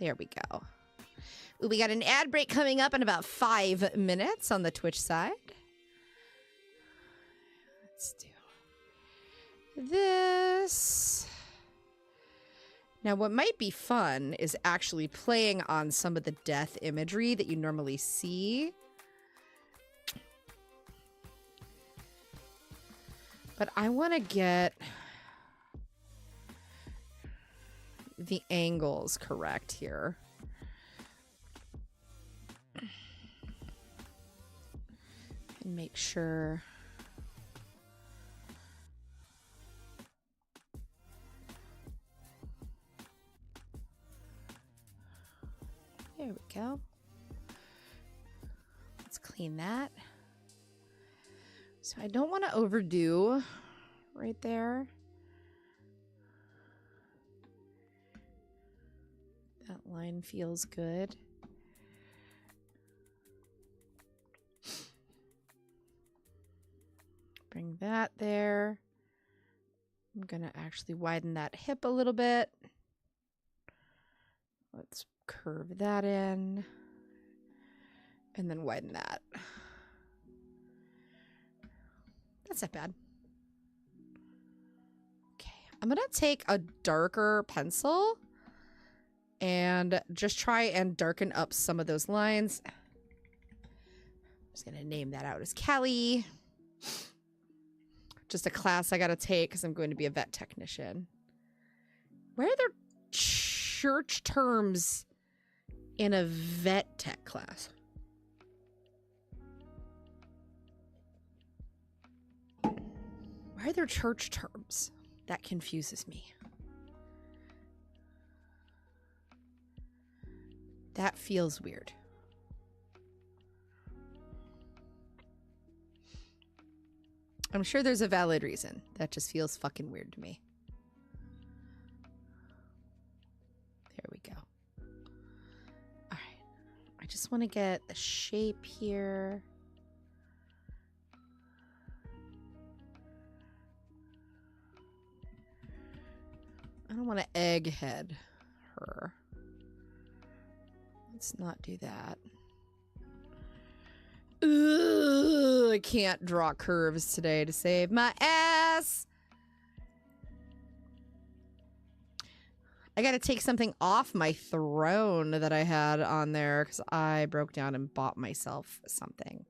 there we go. Ooh, we got an ad break coming up in about 5 minutes on the Twitch side. Let's do this. Now, what might be fun is actually playing on some of the death imagery that you normally see. But I want to get the angles correct here. And make sure. There we go. Let's clean that. So I don't want to overdo right there. That line feels good. Bring that there. I'm going to actually widen that hip a little bit. Let's curve that in. And then widen that. That's not bad. Okay, I'm going to take a darker pencil and just try and darken up some of those lines. I'm just going to name that out as Callie. Just a class I got to take because I'm going to be a vet technician. Where are there church terms in a vet tech class? Why are there church terms? That confuses me. That feels weird. I'm sure there's a valid reason. That just feels fucking weird to me. There we go. All right. I just want to get the shape here. I don't want to egghead her. Let's not do that. Ugh, I can't draw curves today to save my ass. I got to take something off my throne that I had on there because I broke down and bought myself something.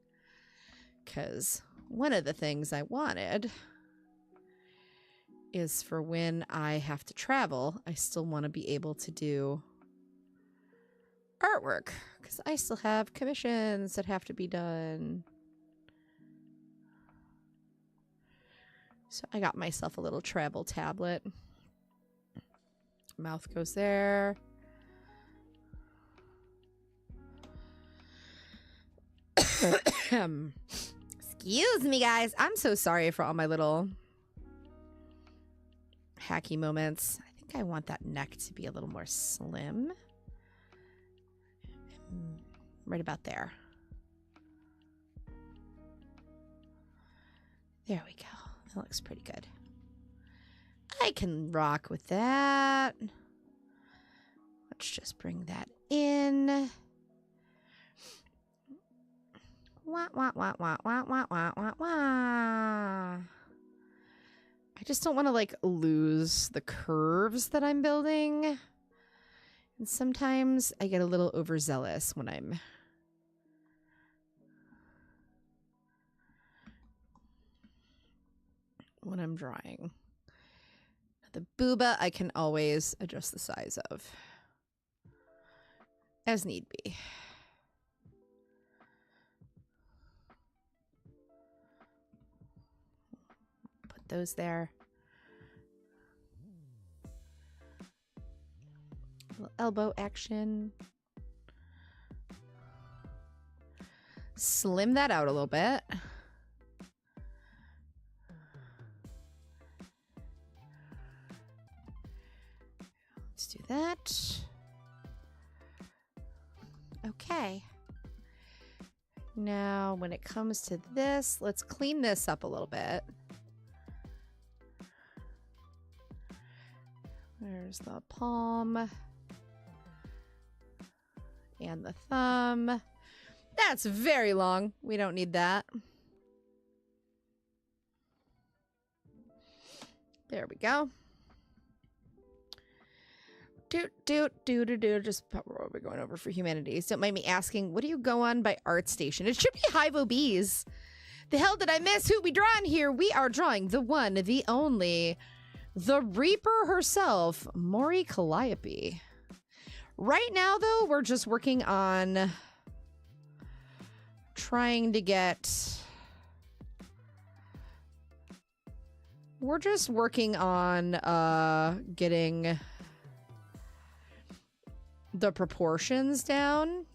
Because one of the things I wanted is for when I have to travel, I still want to be able to do artwork because I still have commissions that have to be done. So I got myself a little travel tablet. Mouth goes there. Excuse me, guys. I'm so sorry for all my little hacky moments. I think I want that neck to be a little more slim. Right about there. There we go. That looks pretty good. I can rock with that. Let's just bring that in. Wah, wah, wah, wah, wah, wah, wah, wah, wah. I just don't want to like lose the curves that I'm building. And sometimes I get a little overzealous when I'm drawing. The booba I can always adjust the size of as need be. Put those there. Little elbow action. Slim that out a little bit. Let's do that. Okay. Now, when it comes to this, let's clean this up a little bit. There's the palm. And the thumb. That's very long. We don't need that. There we go. Just what are we going over for humanities? Don't mind me asking, what do you go on by ArtStation? It should be Hive OBs. The hell did I miss? Who we drawing here? We are drawing the one, the only, the Reaper herself, Mowwie Calliope. Right now, though, we're just working on trying to get... We're just working on getting the proportions down.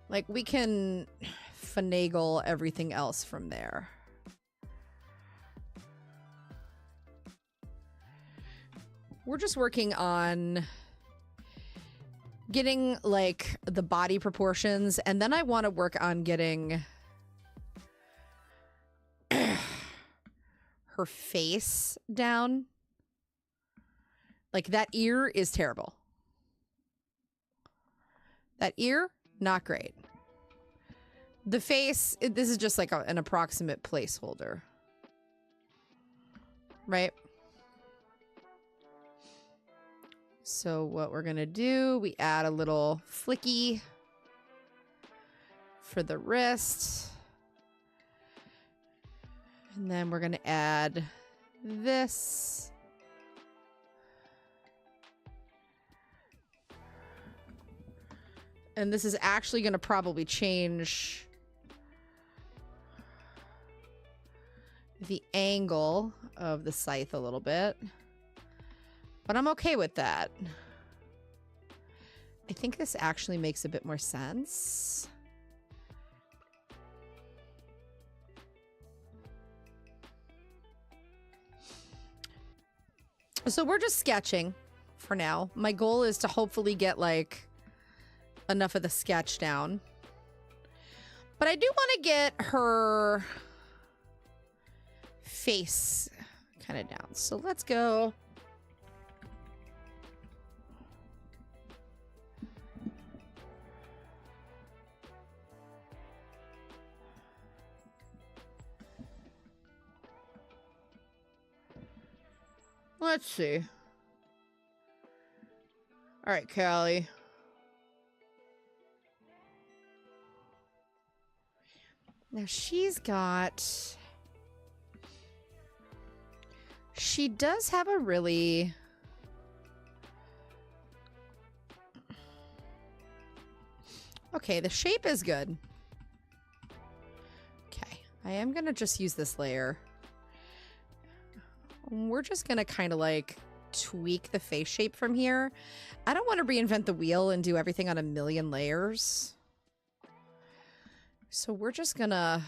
Like, we can finagle everything else from there. We're just working on getting, like, the body proportions, and then I want to work on getting her face down. Like, that ear is terrible. That ear, not great. The face, this is just like an approximate placeholder. Right? So what we're gonna do, we add a little flicky for the wrist. And then we're gonna add this. And this is actually gonna probably change the angle of the scythe a little bit. But I'm okay with that. I think this actually makes a bit more sense. So we're just sketching for now. My goal is to hopefully get like enough of the sketch down. But I do want to get her face kind of down. So let's go. Let's see. All right, Callie. Now she's got... She does have a really... Okay, the shape is good. Okay, I am gonna just use this layer. We're just gonna kind of like tweak the face shape from here. I don't want to reinvent the wheel and do everything on a million layers. So we're just gonna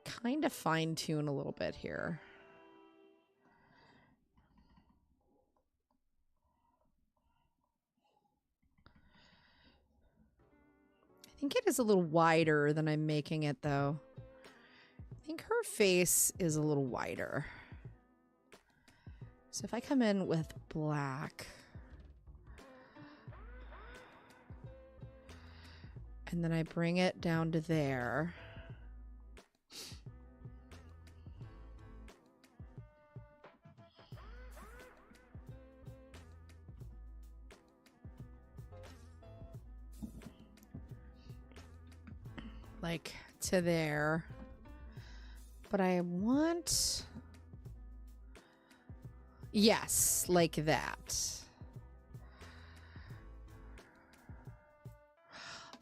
kind of fine tune a little bit here. I think it is a little wider than I'm making it though. I think her face is a little wider. So if I come in with black and then I bring it down to there. Like to there. But I want... Yes, like that.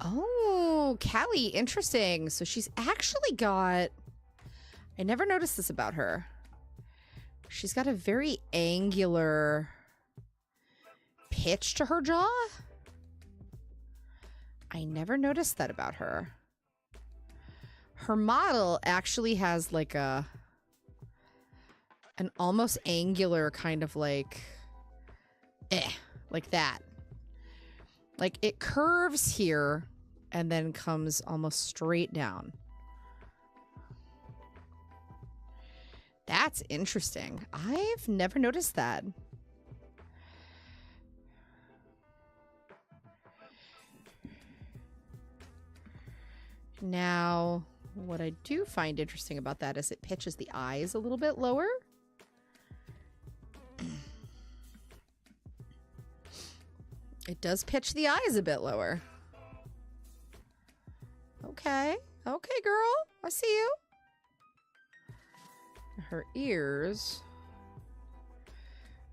Oh, Callie, interesting. So she's actually got... I never noticed this about her. She's got a very angular pitch to her jaw. I never noticed that about her. Her model actually has like an almost angular kind of like that. Like it curves here and then comes almost straight down. That's interesting. I've never noticed that. Now, what I do find interesting about that is it pitches the eyes a little bit lower. It does pitch the eyes a bit lower. Okay. Okay, girl. I see you. Her ears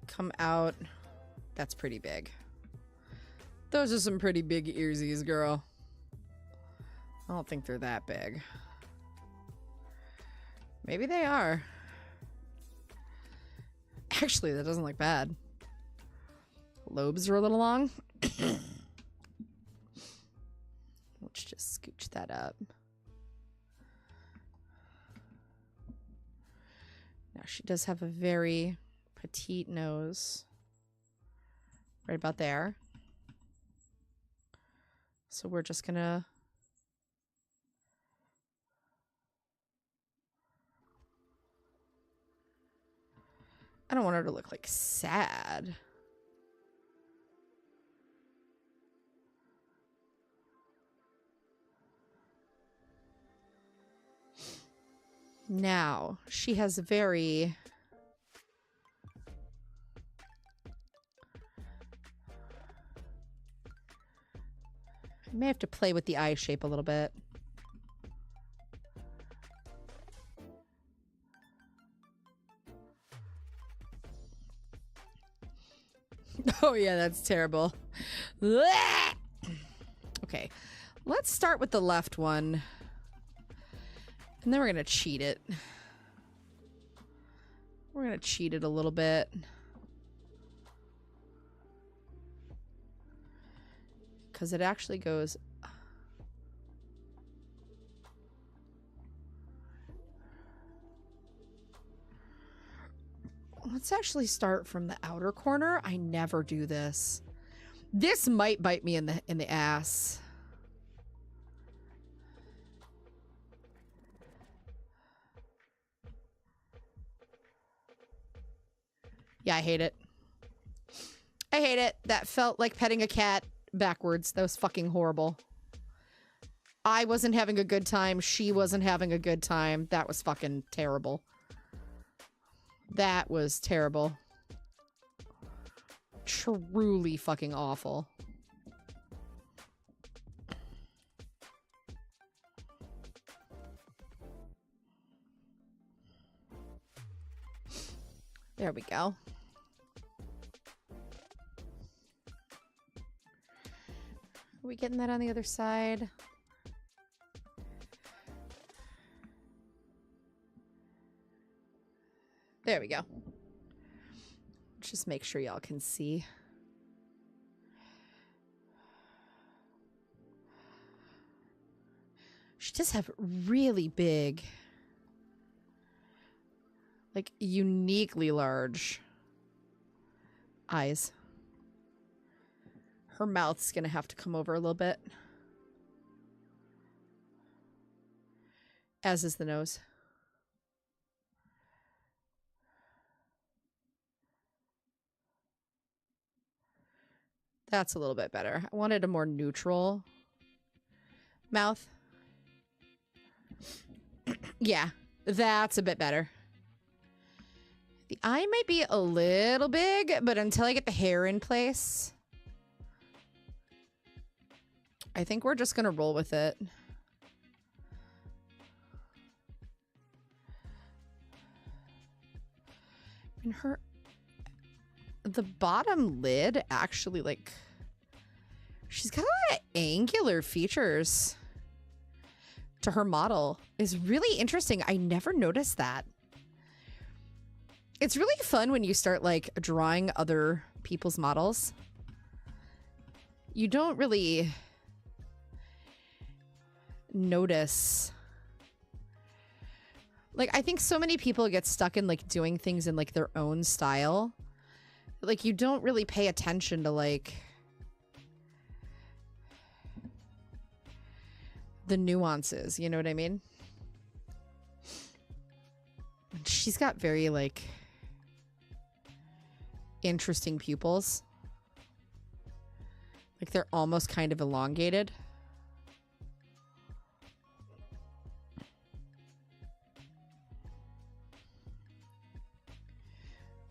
come out. That's pretty big. Those are some pretty big earsies, girl. I don't think they're that big. Maybe they are. Actually, that doesn't look bad. Lobes are a little long. Let's just scooch that up. Now, she does have a very petite nose. Right about there. So we're just gonna... I don't want her to look like sad. Now, she has very... I may have to play with the eye shape a little bit. Oh yeah, that's terrible. Okay, let's start with the left one. And then we're going to cheat it. We're going to cheat it a little bit. Because it actually goes... Let's actually start from the outer corner. I never do this. This might bite me in the ass. Yeah, I hate it. I hate it. That felt like petting a cat backwards. That was fucking horrible. I wasn't having a good time. She wasn't having a good time. That was fucking terrible. That was terrible. Truly fucking awful. There we go. Are we getting that on the other side? There we go. Just make sure y'all can see. She does have really big, like uniquely large eyes. Her mouth's gonna have to come over a little bit. As is the nose. That's a little bit better. I wanted a more neutral mouth. Yeah, that's a bit better. The eye might be a little big, but until I get the hair in place, I think we're just gonna roll with it. And the bottom lid actually, like, she's got a lot of angular features to her model. Is really interesting. I never noticed that. It's really fun when you start like drawing other people's models. You don't really notice. Like, I think so many people get stuck in like doing things in like their own style. Like, you don't really pay attention to like the nuances, you know what I mean? She's got very like interesting pupils. Like, they're almost kind of elongated.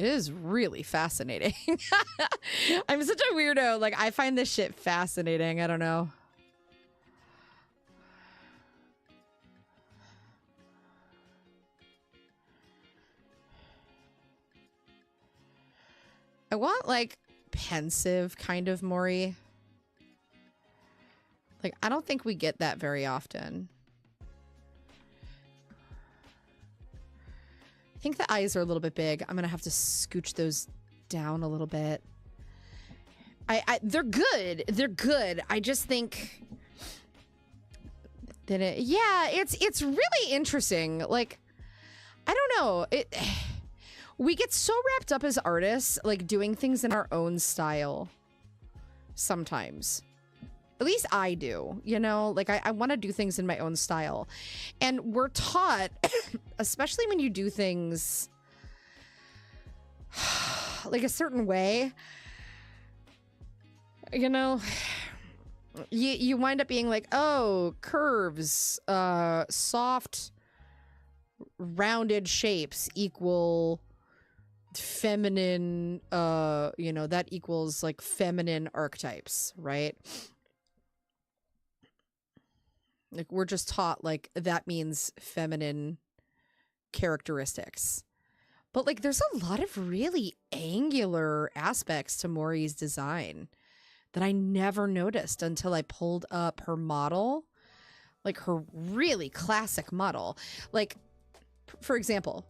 It is really fascinating. I'm such a weirdo. Like, I find this shit fascinating. I don't know. I want, like, pensive kind of Mori. Like, I don't think we get that very often. I think the eyes are a little bit big. I'm gonna have to scooch those down a little bit. They're good. They're good. I just think that it's really interesting. Like, I don't know. We get so wrapped up as artists, like doing things in our own style. Sometimes. At least I do, you know, like I want to do things in my own style. And we're taught, especially when you do things like a certain way, you know, you wind up being like, oh, curves, soft, rounded shapes equal feminine, you know, that equals like feminine archetypes, right? Like, we're just taught, like, that means feminine characteristics. But, like, there's a lot of really angular aspects to Mori's design that I never noticed until I pulled up her model. Like, her really classic model. Like, for example,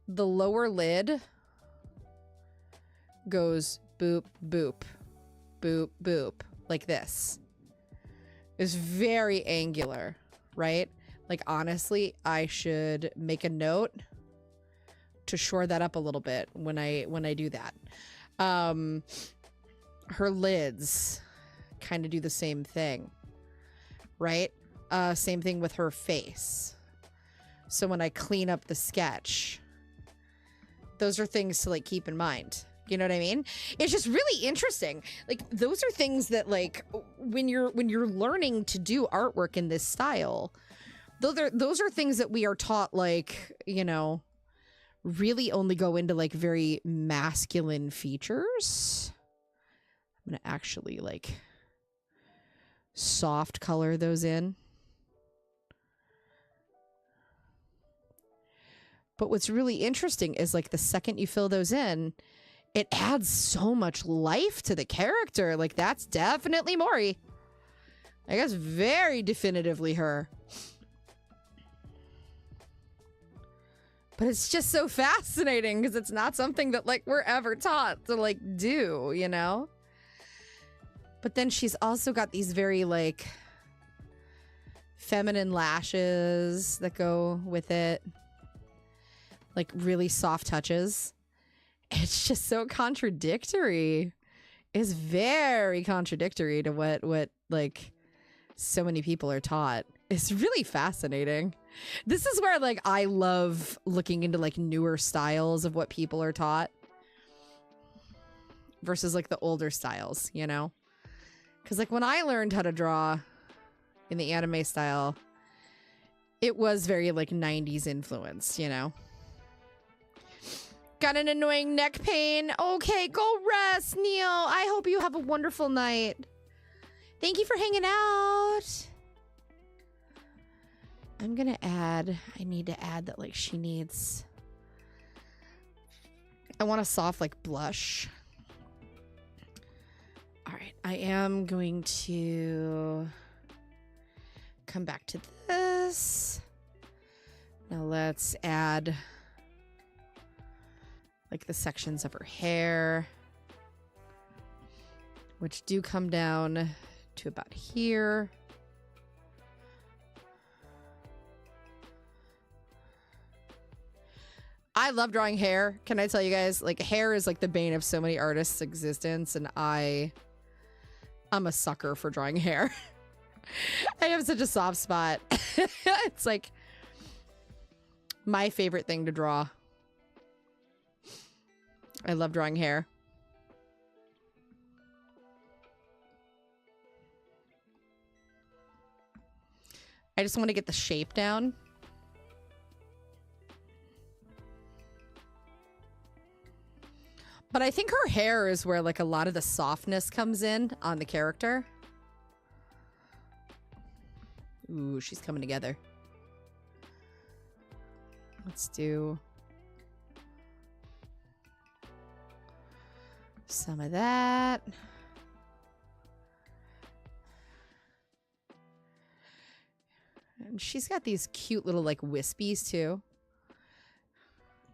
the lower lid goes boop, boop, boop, boop. Like this. It's very angular, right? Like, honestly, I should make a note to shore that up a little bit when I do that. Her lids kind of do the same thing, right? Same thing with her face. So when I clean up the sketch, those are things to, like, keep in mind. You know what I mean? It's just really interesting. Like, those are things that, like, when you're learning to do artwork in this style, those are things that we are taught, like, you know, really only go into, like, very masculine features. I'm gonna actually, like, soft color those in. But what's really interesting is, like, the second you fill those in, it adds so much life to the character. Like, that's definitely Mori. I guess very definitively her. But it's just so fascinating because it's not something that, like, we're ever taught to, like, do, you know? But then she's also got these very, like, feminine lashes that go with it. Like, really soft touches. It's just so contradictory. It's very contradictory to what like so many people are taught. It's really fascinating. This is where, like, I love looking into, like, newer styles of what people are taught versus, like, the older styles, you know? Because, like, when I learned how to draw in the anime style, it was very, like, 90s influenced, you know? Got an annoying neck pain. Okay, go rest, Neil. I hope you have a wonderful night. Thank you for hanging out. I'm gonna add, I need to add that, like, she needs, I want a soft, like, blush. All right, I am going to come back to this. Now let's add, like, the sections of her hair, which do come down to about here. I love drawing hair. Can I tell you guys, like, hair is, like, the bane of so many artists' existence, and I'm a sucker for drawing hair. I have such a soft spot. It's, like, my favorite thing to draw. I love drawing hair. I just want to get the shape down. But I think her hair is where like a lot of the softness comes in on the character. Ooh, she's coming together. Let's do some of that. And she's got these cute little like wispies too.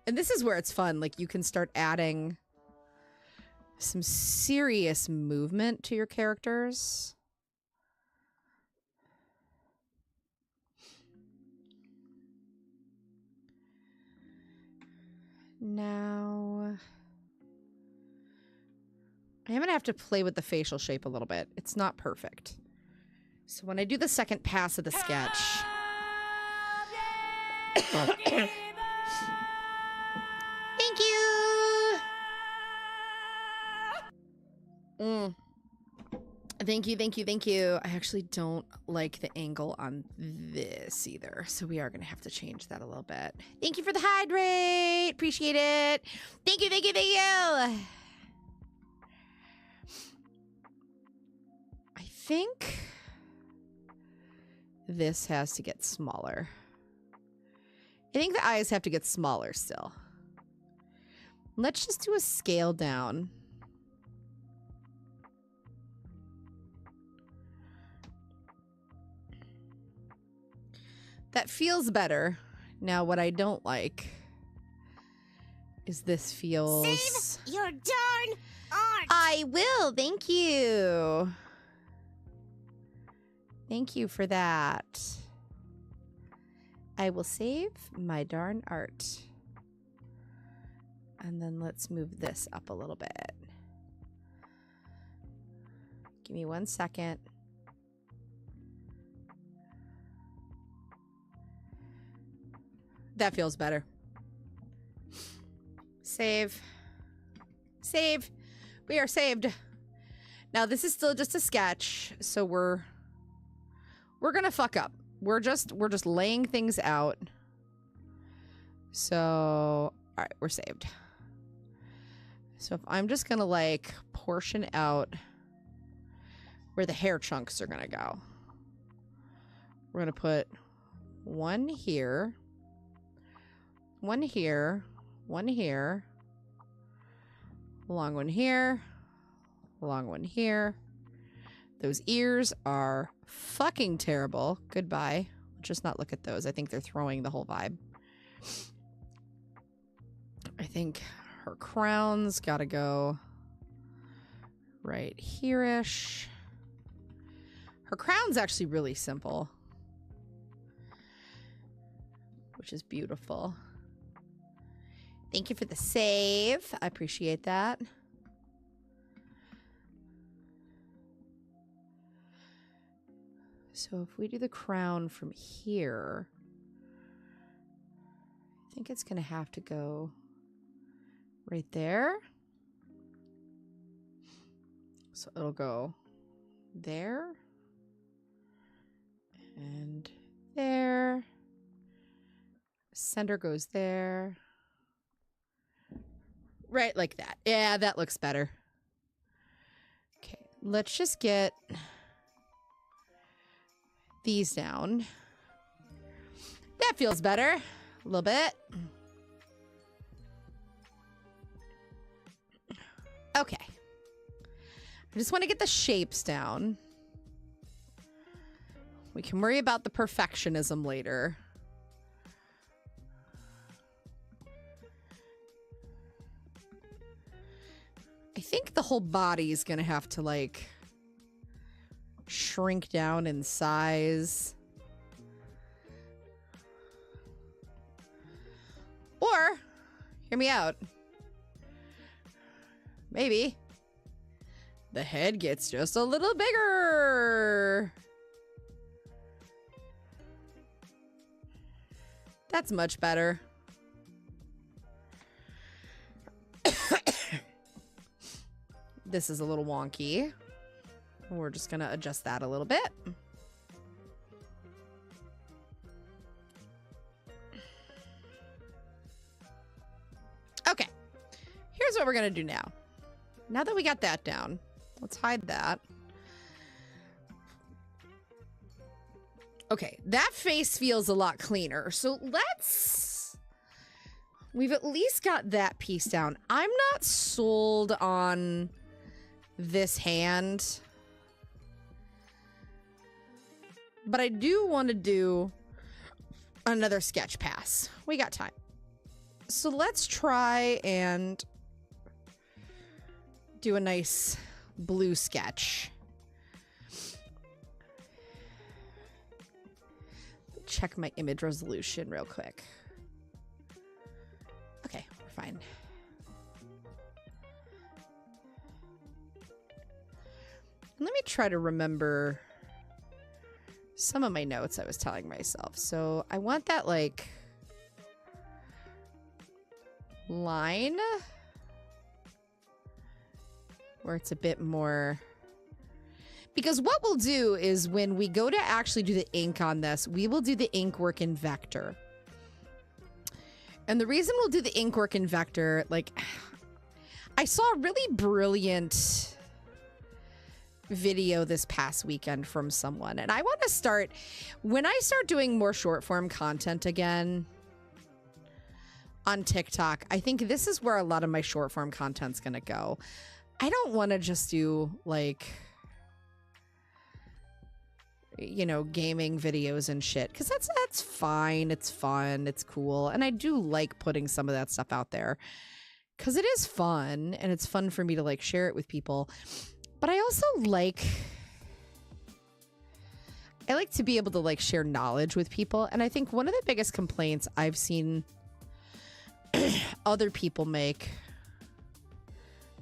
And this is where it's fun. Like you can start adding some serious movement to your characters. Now, I'm going to have to play with the facial shape a little bit. It's not perfect. So when I do the second pass of the sketch... Thank you! Thank you, thank you, thank you. I actually don't like the angle on this either, so we are going to have to change that a little bit. Thank you for the hydrate. Appreciate it. Thank you, thank you, thank you. I think this has to get smaller. I think the eyes have to get smaller still. Let's just do a scale down. That feels better. Now, what I don't like is this feels... Save your darn art! I will, thank you. Thank you for that. I will save my darn art. And then let's move this up a little bit. Give me 1 second. That feels better. Save. Save. We are saved. Now this is still just a sketch, so we're gonna fuck up. We're just laying things out. So, all right, we're saved. So if I'm just gonna like portion out where the hair chunks are gonna go, we're gonna put one here. One here, one here, long one here, long one here. Those ears are fucking terrible. Goodbye. Just not look at those. I think they're throwing the whole vibe. I think her crown's gotta go right here-ish. Her crown's actually really simple, which is beautiful. Thank you for the save. I appreciate that. So if we do the crown from here, I think it's going to have to go right there. So it'll go there and there. Center goes there. Right like that. Yeah, that looks better. Okay, let's just get these down. That feels better. A little bit. Okay. I just want to get the shapes down. We can worry about the perfectionism later. I think the whole body is going to have to, like, shrink down in size. Or, hear me out, maybe the head gets just a little bigger. That's much better. This is a little wonky. We're just going to adjust that a little bit. Okay. here's what we're going to do now. Now that we got that down, let's hide that. Okay, that face feels a lot cleaner. So we've at least got that piece down. I'm not sold on this hand, but I do want to do another sketch pass. We got time. So let's try and do a nice blue sketch. Check my image resolution real quick. Okay, we're fine. Let me try to remember some of my notes I was telling myself. So I want that like line where it's a bit more, because what we'll do is when we go to actually do the ink on this, we will do the ink work in vector. And the reason we'll do the ink work in vector, like, I saw a really brilliant video this past weekend from someone, and I want to start, when I start doing more short form content again on TikTok, I think this is where a lot of my short form content's gonna go. I don't want to just do like, you know, gaming videos and shit, because that's fine, it's fun, it's cool, and I do like putting some of that stuff out there because it is fun and it's fun for me to like share it with people. But I also like to be able to like share knowledge with people, and I think one of the biggest complaints I've seen other people make,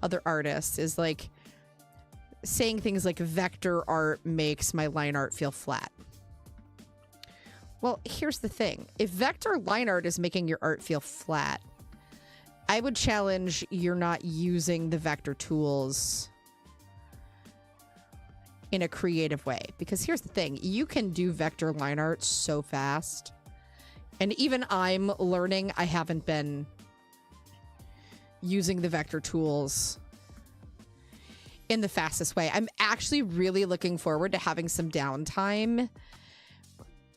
other artists, is like saying things like vector art makes my line art feel flat. Well, here's the thing. If vector line art is making your art feel flat, I would challenge you're not using the vector tools in a creative way. Because here's the thing. You can do vector line art so fast. And even I'm learning, I haven't been using the vector tools in the fastest way. I'm actually really looking forward to having some downtime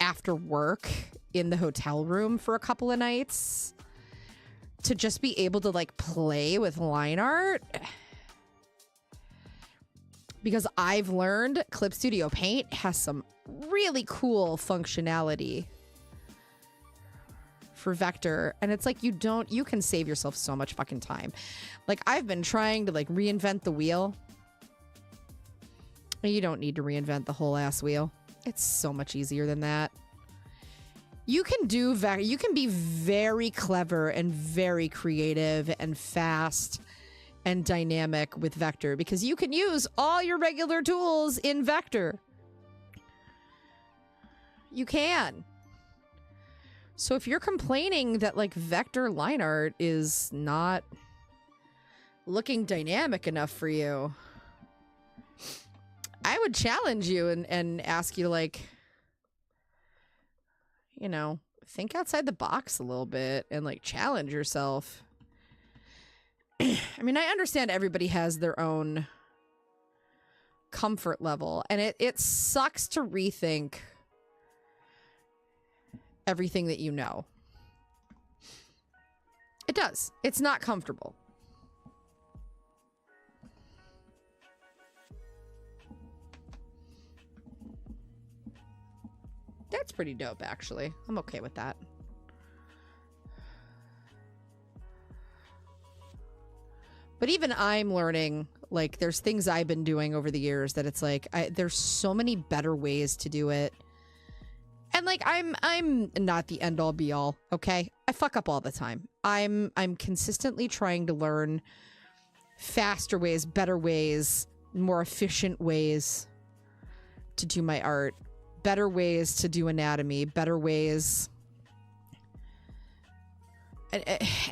after work in the hotel room for a couple of nights to just be able to like play with line art, because I've learned Clip Studio Paint has some really cool functionality for vector, and it's like you can save yourself so much fucking time. Like, I've been trying to like reinvent the wheel. You don't need to reinvent the whole ass wheel. It's so much easier than that. You can do you can be very clever and very creative and fast and dynamic with vector, because you can use all your regular tools in vector. You can. So if you're complaining that like vector line art is not looking dynamic enough for you, I would challenge you and ask you to, like, you know, think outside the box a little bit and like challenge yourself. I mean, I understand everybody has their own comfort level, and it sucks to rethink everything that you know. It does. It's not comfortable. That's pretty dope, actually. I'm okay with that. But even I'm learning, like, there's things I've been doing over the years that it's like, there's so many better ways to do it. And like, I'm not the end all be all, okay? I fuck up all the time. I'm consistently trying to learn faster ways, better ways, more efficient ways to do my art, better ways to do anatomy, better ways.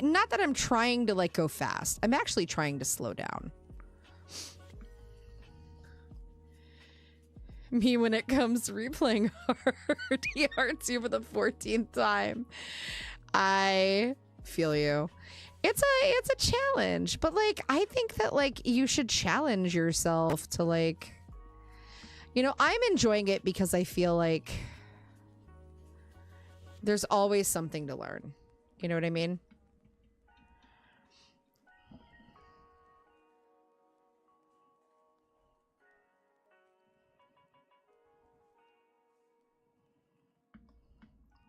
Not that I'm trying to like go fast. I'm actually trying to slow down. Me, when it comes to replaying DR2 for the 14th time, I feel you. it's a challenge, but like I think that like you should challenge yourself to like, you know, I'm enjoying it because I feel like there's always something to learn. You know what I mean?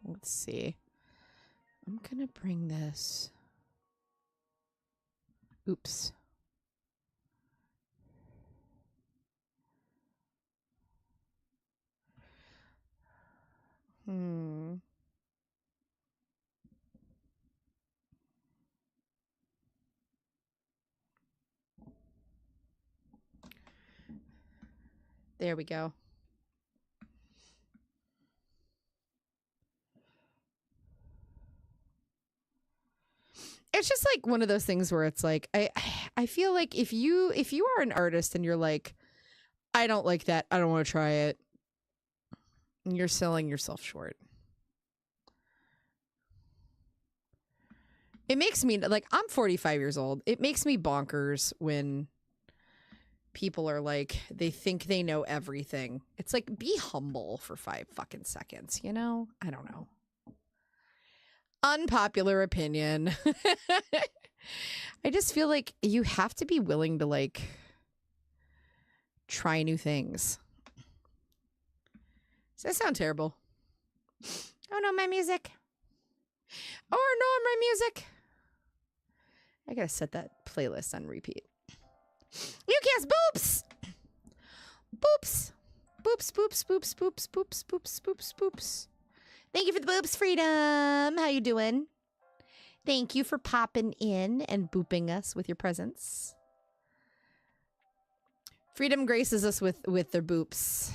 Let's see. I'm gonna bring this. Oops. There we go. It's just like one of those things where it's like I feel like if you are an artist and you're like, I don't like that, I don't want to try it, you're selling yourself short. It makes me like, I'm 45 years old. It makes me bonkers when people are like, they think they know everything. It's like, be humble for 5 fucking seconds, you know? I don't know. Unpopular opinion. I just feel like you have to be willing to like try new things. Does that sound terrible? Oh no, my music. Oh no, my music. I gotta set that playlist on repeat. You guess boops. Boops. Boops, boops, boops, boops, boops, boops, boops, boops. Thank you for the boops, Freedom. How you doing? Thank you for popping in and booping us with your presence. Freedom graces us with their boops.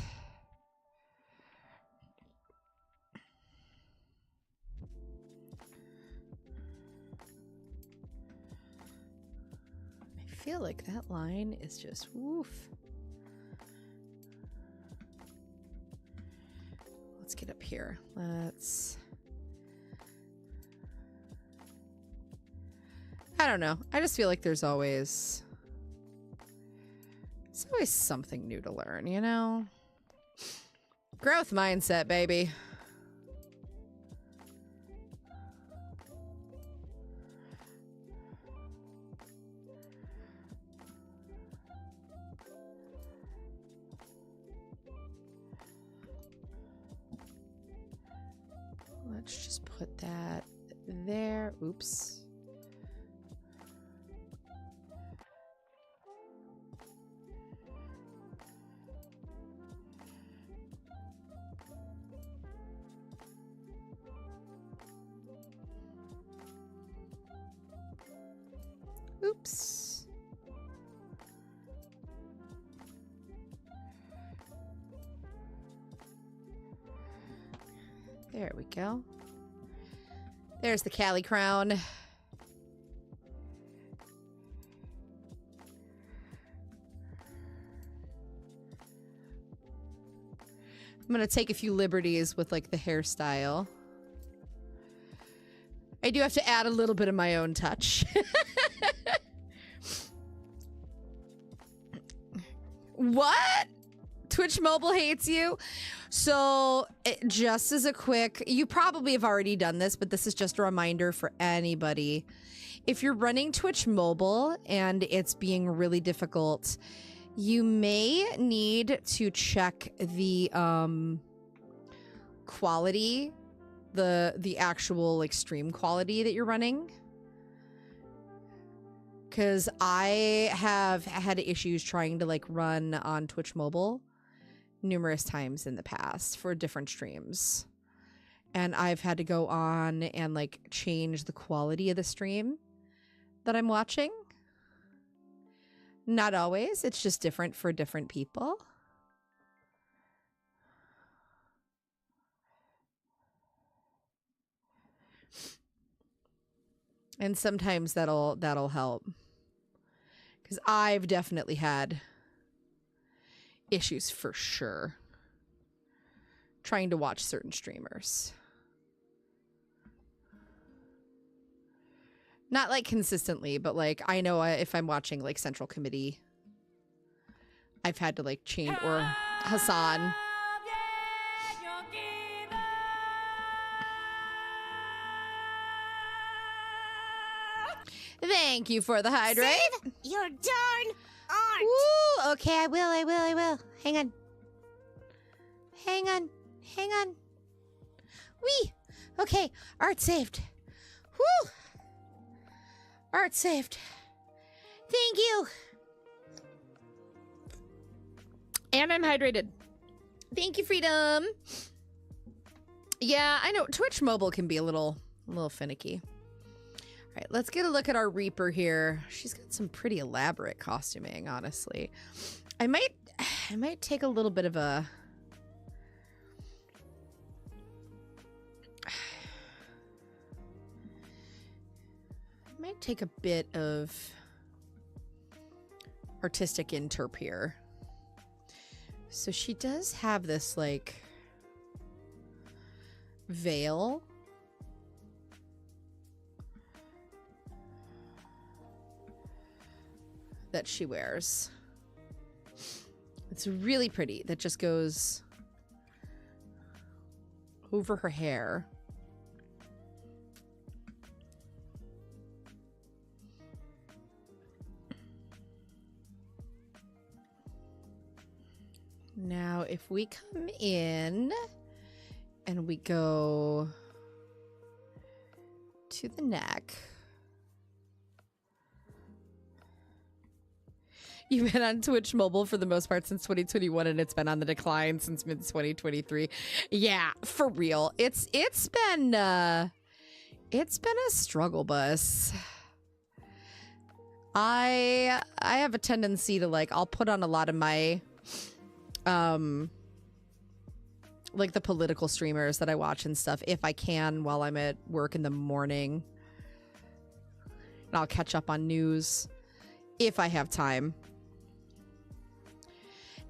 I feel like that line is just woof. Let's get up here. I don't know. I just feel like there's always something new to learn, you know? Growth mindset, baby. Let's just put that there. Oops. Oops. There we go. There's the Callie crown. I'm gonna take a few liberties with like the hairstyle. I do have to add a little bit of my own touch. What? Twitch Mobile hates you? So, just as a quick, you probably have already done this, but this is just a reminder for anybody. If you're running Twitch Mobile and it's being really difficult, you may need to check the quality, the actual like stream quality that you're running. Because I have had issues trying to like run on Twitch Mobile numerous times in the past for different streams. And I've had to go on and like change the quality of the stream that I'm watching. Not always. It's just different for different people. And sometimes that'll help. Because I've definitely had issues for sure trying to watch certain streamers. Not like consistently, but like I know if I'm watching like Central Committee, I've had to like change, or Hassan. Thank you for the hydrate. Save your darn art. Ooh, okay, I will. Hang on. Wee. Okay, art saved. Woo. Art saved. Thank you. And I'm hydrated. Thank you, Freedom. Yeah, I know Twitch mobile can be a little finicky. All right, let's get a look at our Reaper here. She's got some pretty elaborate costuming, honestly. I might take a little bit of a artistic interp here. So she does have this like veil that she wears. It's really pretty. That just goes over her hair. Now, if we come in and we go to the neck. You've been on Twitch mobile for the most part since 2021, and it's been on the decline since mid 2023. Yeah, for real. It's been a struggle bus. I have a tendency to like, I'll put on a lot of my like the political streamers that I watch and stuff if I can while I'm at work in the morning. And I'll catch up on news if I have time.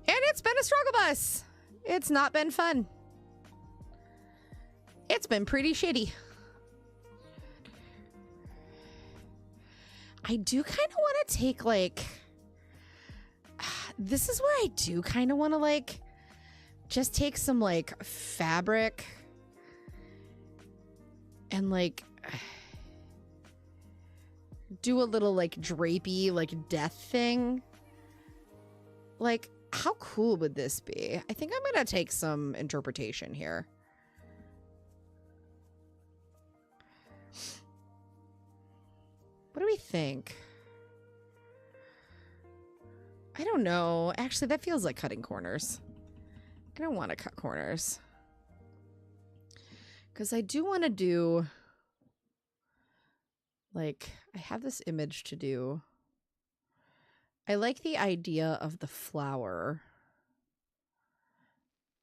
And it's been a struggle bus. It's not been fun. It's been pretty shitty. I do kind of want to take like, this is where I do kind of want to like just take some like fabric and like do a little like drapey like death thing. Like, how cool would this be? I think I'm gonna take some interpretation here. What do we think? I don't know. Actually, that feels like cutting corners. I don't want to cut corners. Because I do want to do... Like, I have this image to do. I like the idea of the flower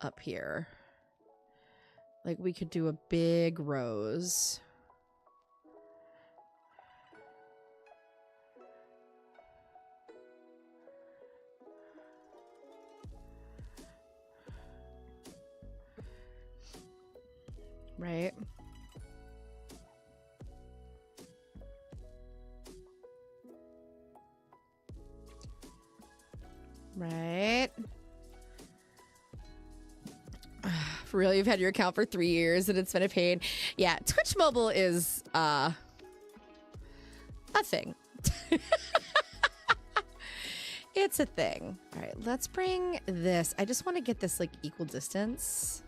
up here. Like, we could do a big rose. Right? Right? For real, you've had your account for 3 years and it's been a pain. Yeah, Twitch mobile is a thing. It's a thing. All right, let's bring this. I just want to get this like equal distance.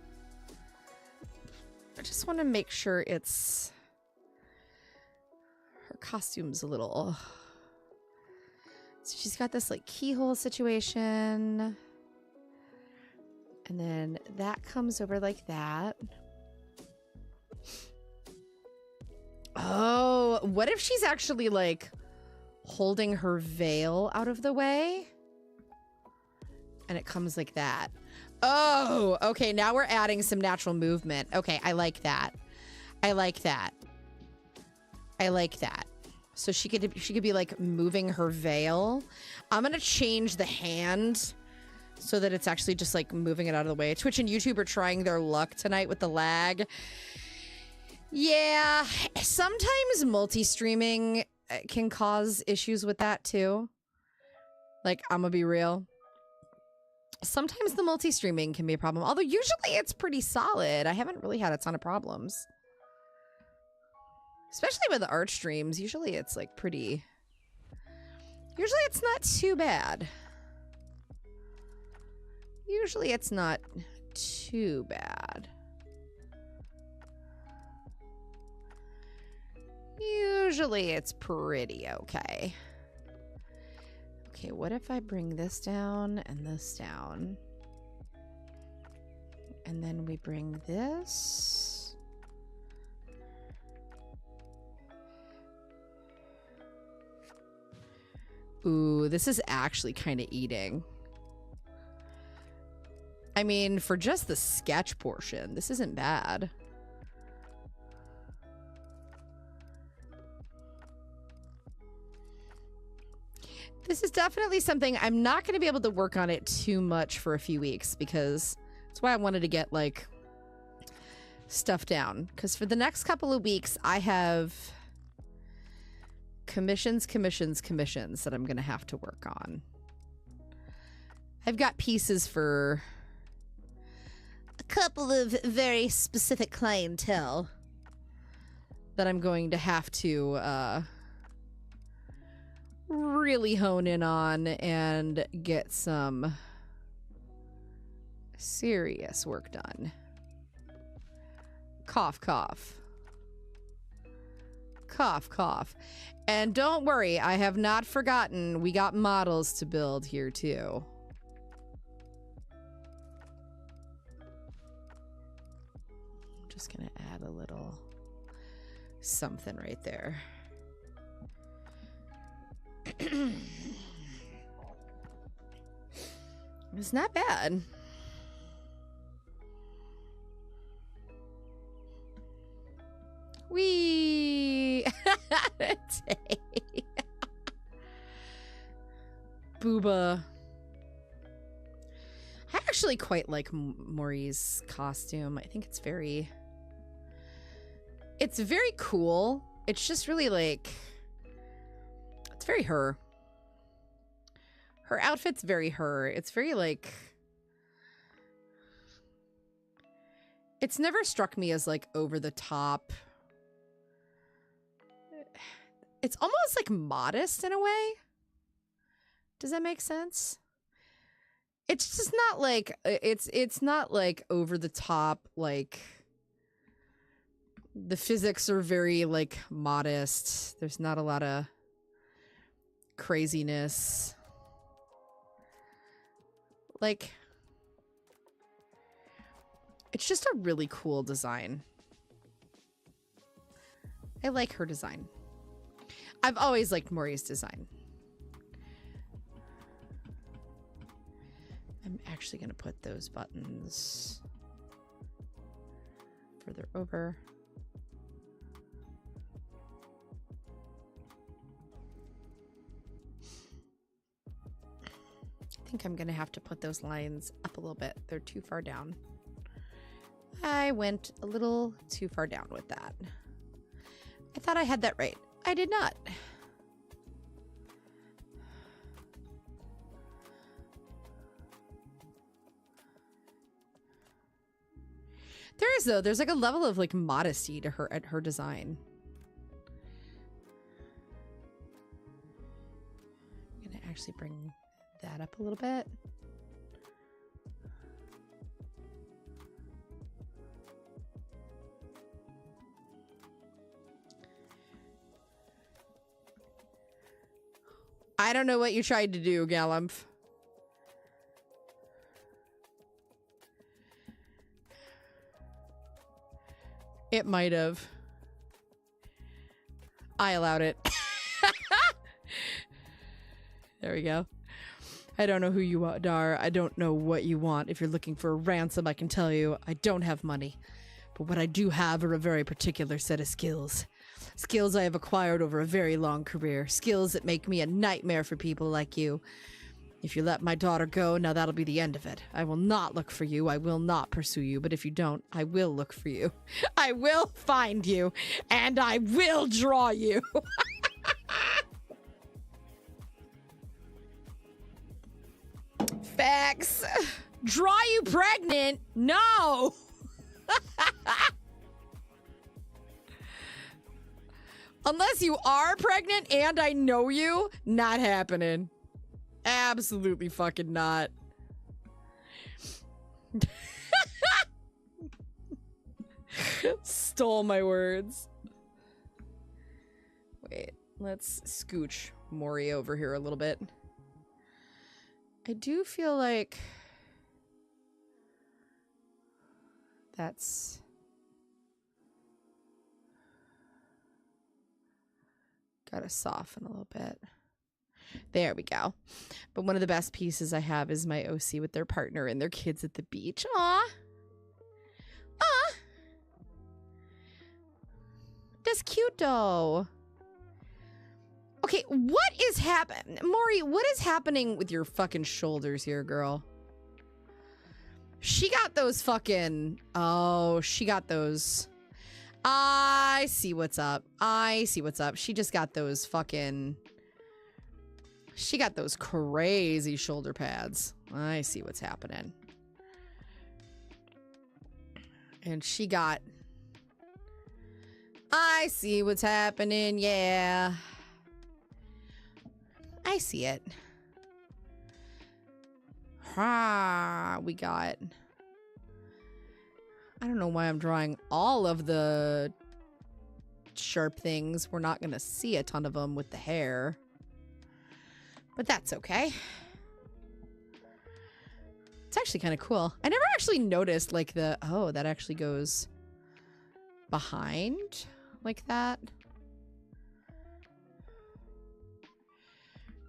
I just want to make sure it's... Her costume's a little... So she's got this like keyhole situation. And then that comes over like that. Oh, what if she's actually like holding her veil out of the way? And it comes like that. Oh, okay. Now we're adding some natural movement. Okay, I like that. I like that. I like that. So she could be like moving her veil. I'm gonna change the hand so that it's actually just like moving it out of the way. Twitch and YouTube are trying their luck tonight with the lag. Yeah, sometimes multi-streaming can cause issues with that too. Like, I'm gonna be real. Sometimes the multi-streaming can be a problem, although usually it's pretty solid. I haven't really had a ton of problems. Especially with the art streams, usually it's like pretty... Usually it's not too bad. Usually it's not too bad. Usually it's pretty okay. Okay, what if I bring this down and this down? And then we bring this. Ooh, this is actually kind of eating. I mean, for just the sketch portion, this isn't bad. This is definitely something I'm not going to be able to work on it too much for a few weeks, because that's why I wanted to get like stuff down. Because for the next couple of weeks, I have commissions that I'm going to have to work on. I've got pieces for a couple of very specific clientele that I'm going to have to really hone in on and get some serious work done. Cough, cough. Cough, cough. And don't worry, I have not forgotten we got models to build here too. I'm just gonna add a little something right there. It's not bad. Wee. Booba. I actually quite like Maury's costume. I think it's very cool. It's just really like, it's very her. Her outfit's very her. It's very like, it's never struck me as like over the top. It's almost like modest in a way. Does that make sense? It's just not like, it's not like over the top, like the physics are very like modest. There's not a lot of craziness. Like, it's just a really cool design. I like her design. I've always liked Maury's design. I'm actually going to put those buttons further over. I think I'm going to have to put those lines up a little bit. They're too far down. I went a little too far down with that. I thought I had that right. I did not. There is, though. There's like a level of like modesty to her at her design. I'm gonna actually bring that up a little bit. I don't know what you tried to do, Gallup. It might have. I allowed it. There we go. I don't know who you are. I don't know what you want. If you're looking for a ransom, I can tell you I don't have money. But what I do have are a very particular set of skills. Skills I have acquired over a very long career. Skills that make me a nightmare for people like you. If you let my daughter go, now that'll be the end of it. I will not look for you. I will not pursue you. But if you don't, I will look for you. I will find you. And I will draw you. Facts. Draw you pregnant? No. Unless you are pregnant and I know you, not happening. Absolutely fucking not. Stole my words. Wait, let's scooch Maury over here a little bit. I do feel like that's gotta soften a little bit. There we go. But one of the best pieces I have is my OC with their partner and their kids at the beach. Aw. Aw. That's cute though. Okay, what is happening? Maury, what is happening with your fucking shoulders here, girl? She got those fucking... Oh, she got those... I see what's up. I see what's up. She just got those fucking... She got those crazy shoulder pads. I see what's happening. And she got... I see what's happening, yeah. I see it. Ha, we got... I don't know why I'm drawing all of the sharp things. We're not going to see a ton of them with the hair. But that's okay. It's actually kind of cool. I never actually noticed like the... Oh, that actually goes behind like that.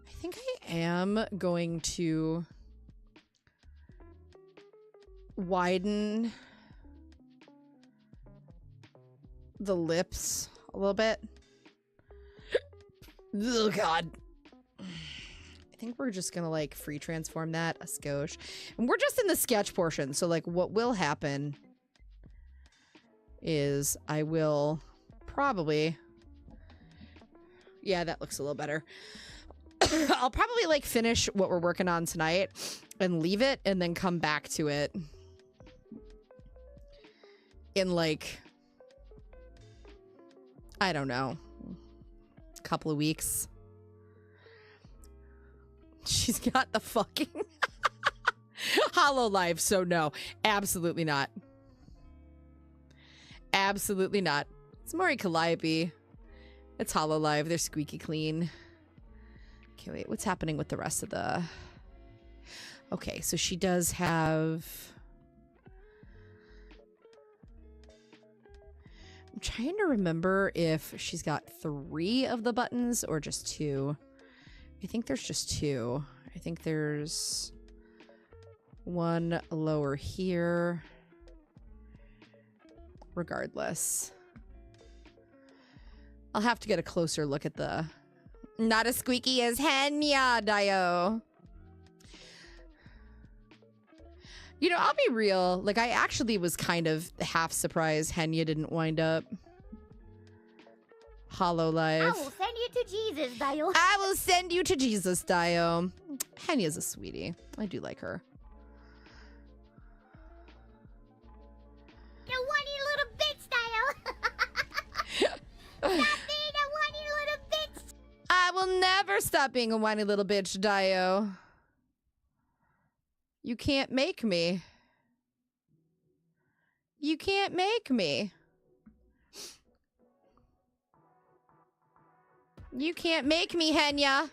I think I am going to widen the lips a little bit. Oh, God. I think we're just gonna like free transform that a skosh. And we're just in the sketch portion. So like what will happen is I will probably... Yeah, that looks a little better. I'll probably like finish what we're working on tonight and leave it and then come back to it in like, I don't know, a couple of weeks. She's got the fucking Hollow Live, so no, absolutely not. Absolutely not. It's Maury Calliope. It's Hollow Live. They're squeaky clean. Okay, wait, what's happening with the rest of the... Okay, so she does have... I'm trying to remember if she's got 3 of the buttons or just 2. I think there's just 2. I think there's 1 lower here. Regardless. I'll have to get a closer look at the... Not as squeaky as Henya, Dio. You know, I'll be real. Like, I actually was kind of half surprised Henya didn't wind up Hollow Live. I will send you to Jesus, Dio. I will send you to Jesus, Dio. Henya's a sweetie. I do like her. You whiny little bitch, Dio. Stop being a whiny little bitch. I will never stop being a whiny little bitch, Dio. You can't make me. You can't make me. You can't make me, Henya.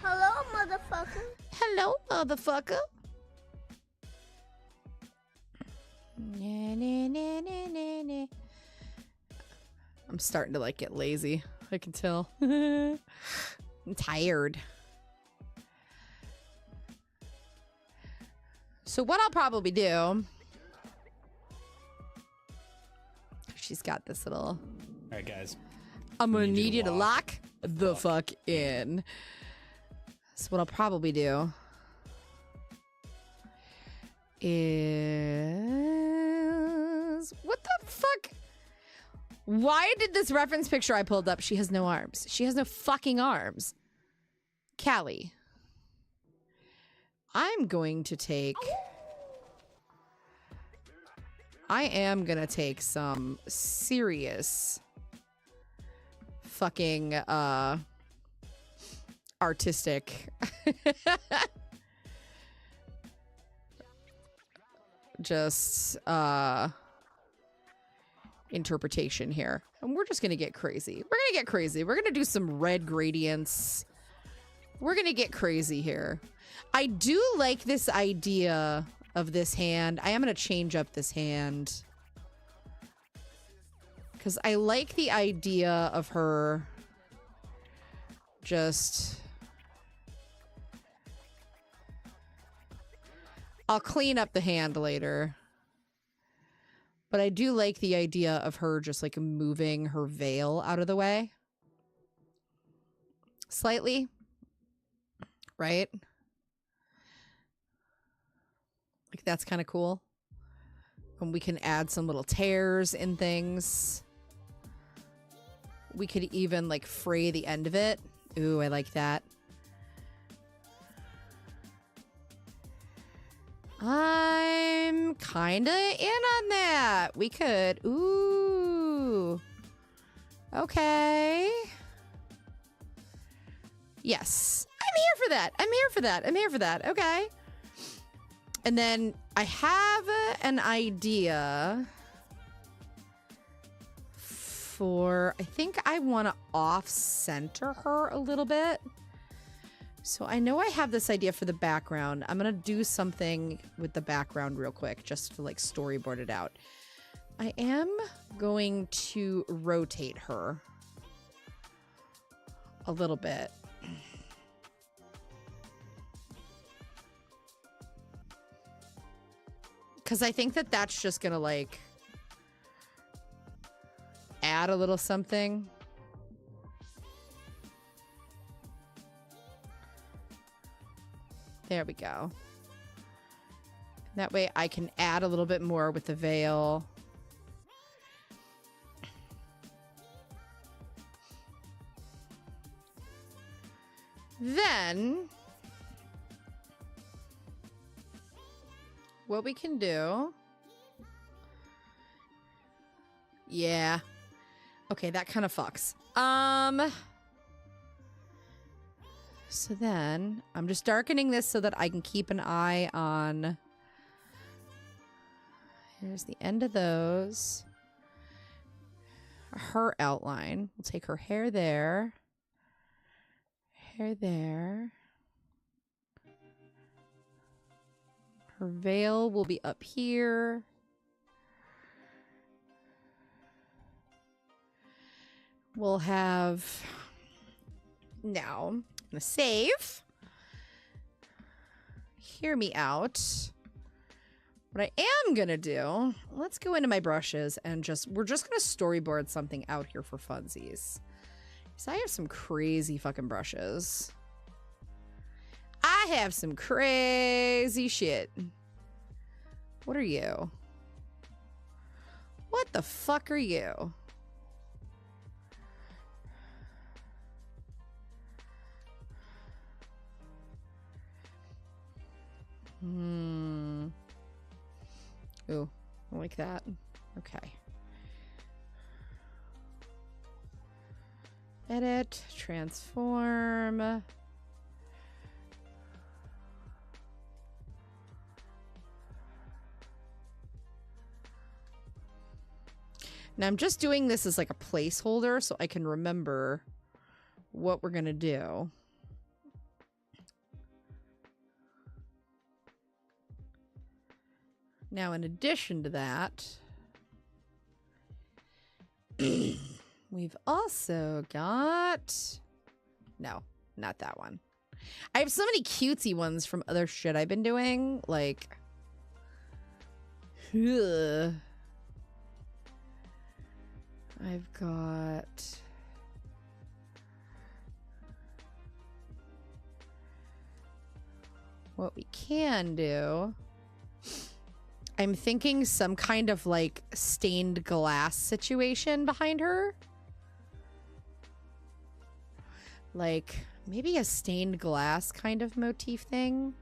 Hello, motherfucker. Hello, motherfucker. I'm starting to like get lazy. I can tell. I'm tired. So what I'll probably do... She's got this little... All right, guys. I'm gonna need you to lock the fuck in. So what I'll probably do is... What the fuck? Why did this reference picture I pulled up? She has no arms. She has no fucking arms. Callie. I'm going to take... I am gonna take some serious fucking artistic just interpretation here. And we're just gonna get crazy. We're gonna get crazy. We're gonna do some red gradients. We're gonna get crazy here. I do like this idea of this hand. I am going to change up this hand because I like the idea of her just... I'll clean up the hand later. But I do like the idea of her just like moving her veil out of the way. Slightly. Right? Like, that's kind of cool. And we can add some little tears in things. We could even, like, fray the end of it. Ooh, I like that. I'm kind of in on that. We could. Ooh. Okay. Yes. I'm here for that. I'm here for that. I'm here for that. Okay. And then I have an idea for, I think I want to off-center her a little bit. So I know I have this idea for the background. I'm going to do something with the background real quick just to like storyboard it out. I am going to rotate her a little bit. Because I think that that's just going to, like, add a little something. There we go. That way I can add a little bit more with the veil. Then... what we can do... yeah. Okay, that kind of fucks. So then, I'm just darkening this so that I can keep an eye on... here's the end of those. Her outline. We'll take her hair there. Hair there. Her veil will be up here. We'll have... now, I'm gonna save. Hear me out. What I am gonna do, let's go into my brushes and we're just gonna storyboard something out here for funsies. So I have some crazy fucking brushes. I have some crazy shit. What are you? What the fuck are you? Ooh, I like that. Okay. Edit, transform. Now I'm just doing this as like a placeholder so I can remember what we're gonna do. Now, in addition to that, we've also got... no, not that one. I have so many cutesy ones from other shit I've been doing. Like... ugh. I've got... what we can do... I'm thinking some kind of like stained glass situation behind her. Like maybe a stained glass kind of motif thing.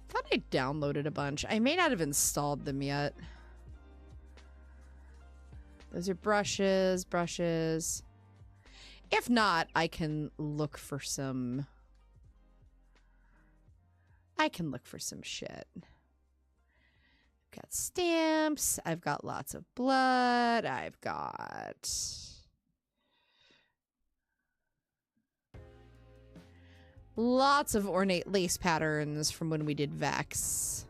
Thought I downloaded a bunch. I may not have installed them yet. Those are brushes. If not, I can look for some... shit. I've got stamps. I've got lots of blood. I've got... lots of ornate lace patterns from when we did Vex.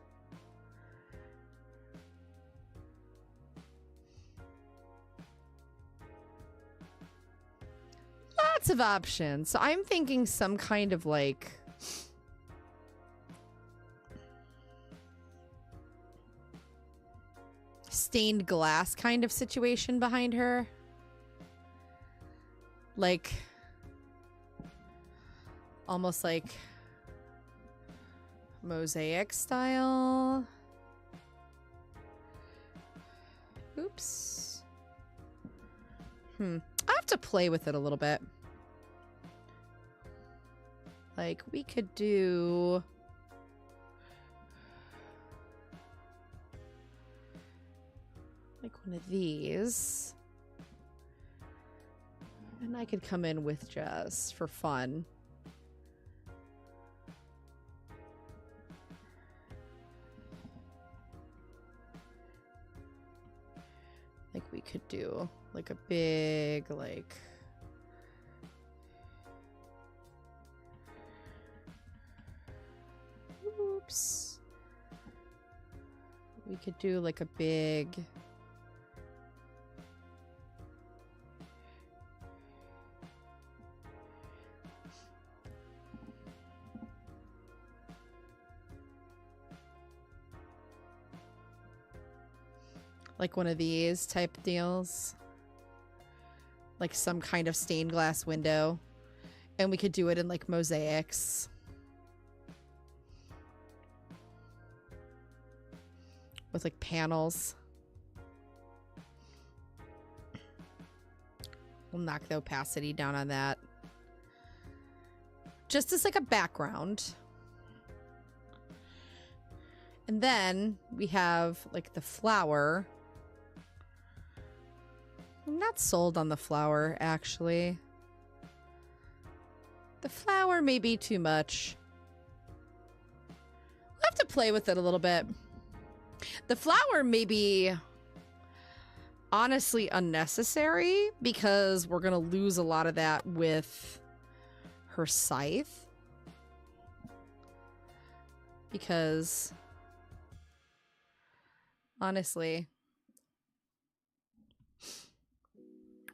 Lots of options. So I'm thinking some kind of like... stained glass kind of situation behind her. Like... almost like mosaic style. Oops. I have to play with it a little bit. Like we could do like one of these. And I could come in with just for fun. Like we could do like a big like oops. We could do like a big like one of these type deals. Like some kind of stained glass window. And we could do it in like mosaics. With like panels. We'll knock the opacity down on that. Just as like a background. And then we have like the flower. I'm not sold on the flower, actually. The flower may be too much. We'll have to play with it a little bit. The flower may be honestly unnecessary because we're going to lose a lot of that with her scythe. Because honestly,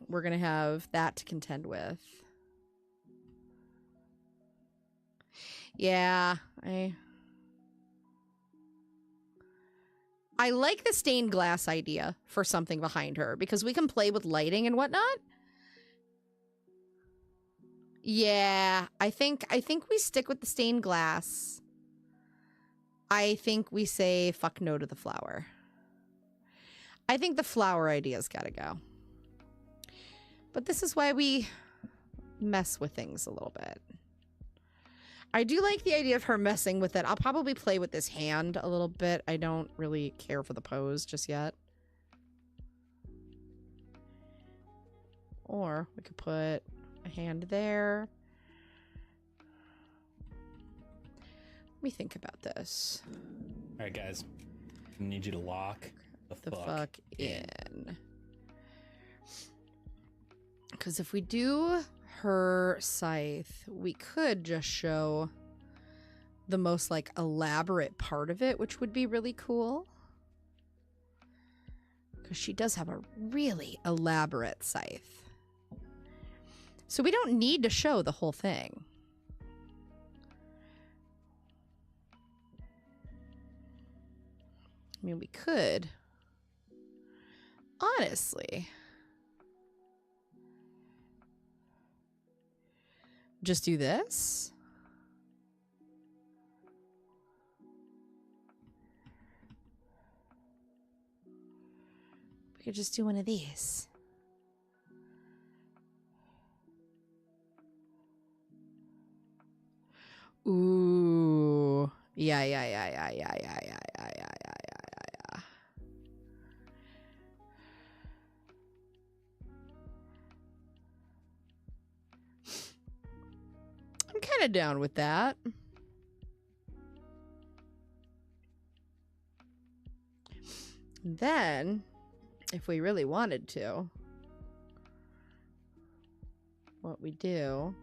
we're going to have that to contend with. Yeah, I like the stained glass idea for something behind her because we can play with lighting and whatnot. Yeah, I think we stick with the stained glass. I think we say fuck no to the flower. I think the flower idea's got to go. But this is why we mess with things a little bit. I do like the idea of her messing with it. I'll probably play with this hand a little bit. I don't really care for the pose just yet. Or we could put a hand there. Let me think about this. All right, guys. I need you to lock the fuck in. Because if we do her scythe, we could just show the most like elaborate part of it, which would be really cool. Because she does have a really elaborate scythe. So we don't need to show the whole thing. I mean, we could. Honestly. Just do this. We could just do one of these. Ooh. Yeah. I'm kind of down with that. Then, if we really wanted to, what we do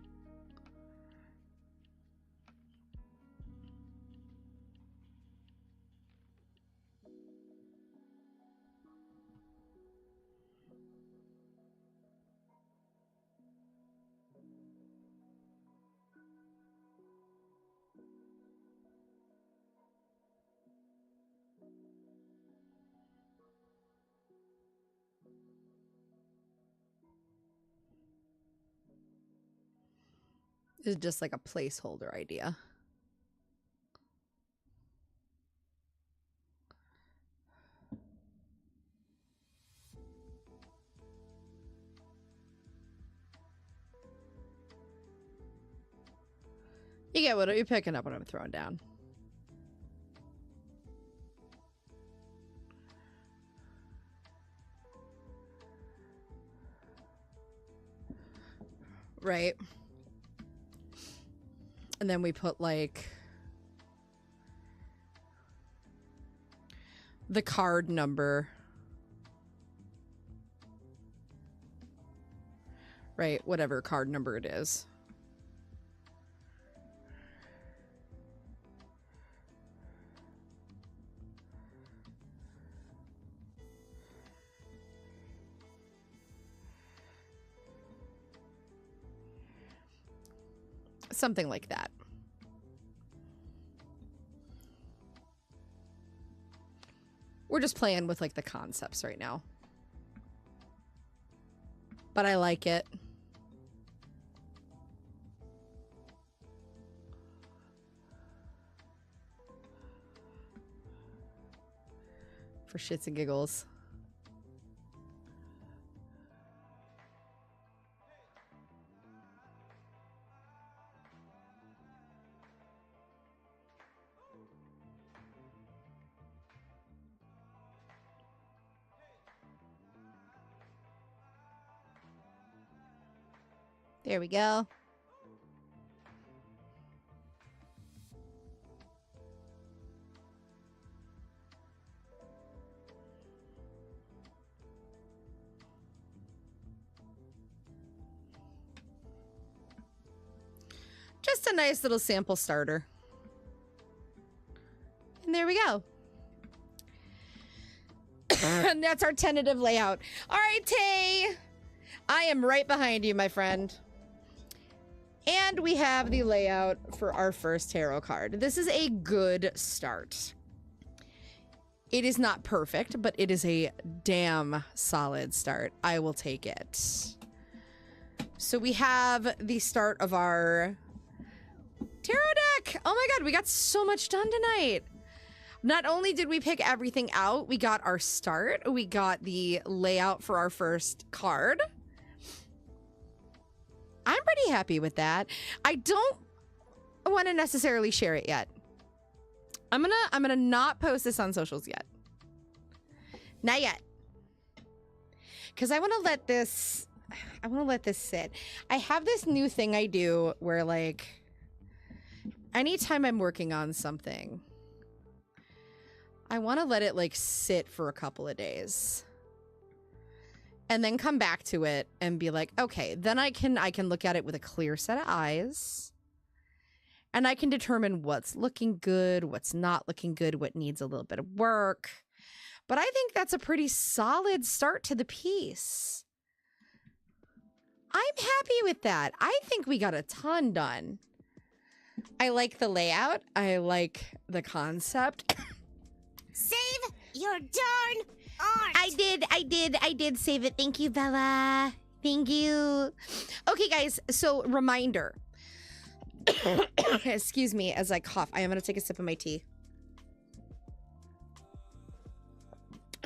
is just like a placeholder idea. You get what you're picking up what I'm throwing down. Right. And then we put like the card number. Right, whatever card number it is. Something like that. We're just playing with like the concepts right now. But I like it. For shits and giggles. There we go. Just a nice little sample starter. And there we go. And that's our tentative layout. All right, Tay. I am right behind you, my friend. And we have the layout for our first tarot card. This is a good start. It is not perfect, but it is a damn solid start. I will take it. So we have the start of our tarot deck. Oh my god, we got so much done tonight. Not only did we pick everything out, we got our start. We got the layout for our first card. I'm pretty happy with that. I don't want to necessarily share it yet. I'm gonna not post this on socials yet. Not yet. Cause I wanna let this sit. I have this new thing I do where like anytime I'm working on something, I wanna let it like sit for a couple of days. And then come back to it and be like, okay, then I can look at it with a clear set of eyes. And I can determine what's looking good, what's not looking good, what needs a little bit of work. But I think that's a pretty solid start to the piece. I'm happy with that. I think we got a ton done. I like the layout. I like the concept. Save your darn art. I did save it. Thank you, Bella. Thank you. Okay, guys, so reminder. Excuse me as I cough. I am going to take a sip of my tea.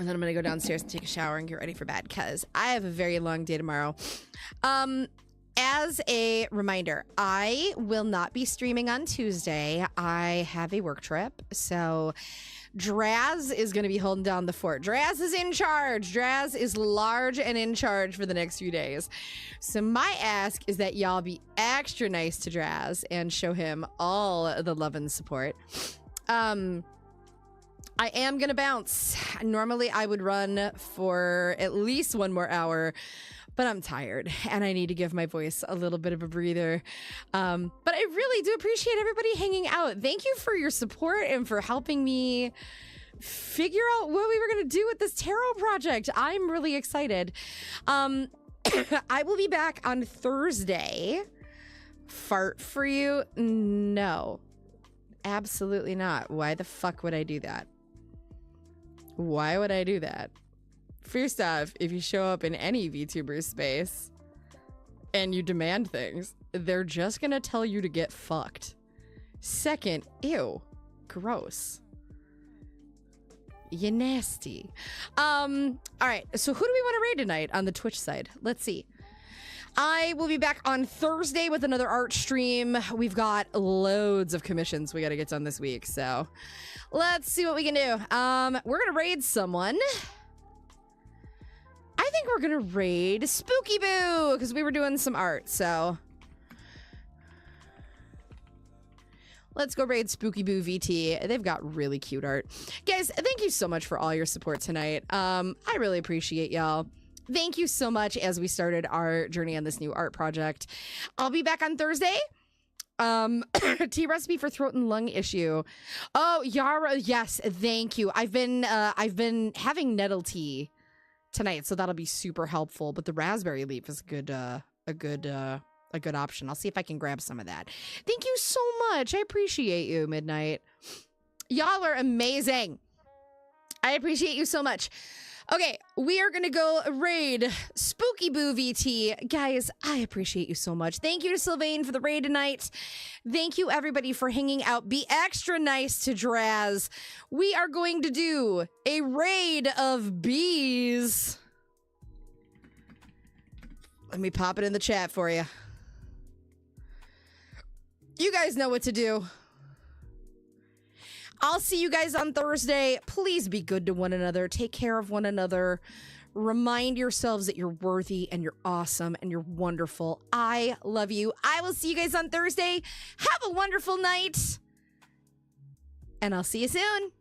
And then I'm going to go downstairs and take a shower and get ready for bed because I have a very long day tomorrow. As a reminder, I will not be streaming on Tuesday. I have a work trip. So Draz is going to be holding down the fort. Draz is in charge. Draz is large and in charge for the next few days. So my ask is that y'all be extra nice to Draz and show him all the love and support. I am going to bounce. Normally I would run for at least one more hour, but I'm tired and I need to give my voice a little bit of a breather. But I really do appreciate everybody hanging out. Thank you for your support and for helping me figure out what we were going to do with this tarot project. I'm really excited. I will be back on Thursday. Fart for you? No, absolutely not. Why the fuck would I do that? Why would I do that? First off, if you show up in any VTuber space and you demand things, they're just gonna tell you to get fucked. Second, ew, gross. You nasty. All right, so who do we want to raid tonight on the Twitch side? Let's see. I will be back on Thursday with another art stream. We've got loads of commissions we got to get done this week, so let's see what we can do. We're gonna raid someone. I think we're gonna raid Spooky Boo because we were doing some art, so let's go raid Spooky Boo VT. They've got really cute art. Guys, thank you so much for all your support tonight. I really appreciate y'all. Thank you so much as we started our journey on this new art project. I'll be back on Thursday. Tea recipe for throat and lung issue. Oh, Yara, yes, thank you. I've been having nettle tea tonight, so that'll be super helpful. But the raspberry leaf is a good option. I'll see if I can grab some of that. Thank you so much. I appreciate you, Midnight. Y'all are amazing. I appreciate you so much. Okay, we are going to go raid Spooky Boo VT. Guys, I appreciate you so much. Thank you to Sylvain for the raid tonight. Thank you, everybody, for hanging out. Be extra nice to Draz. We are going to do a raid of bees. Let me pop it in the chat for you. You guys know what to do. I'll see you guys on Thursday. Please be good to one another. Take care of one another. Remind yourselves that you're worthy and you're awesome and you're wonderful. I love you. I will see you guys on Thursday. Have a wonderful night. And I'll see you soon.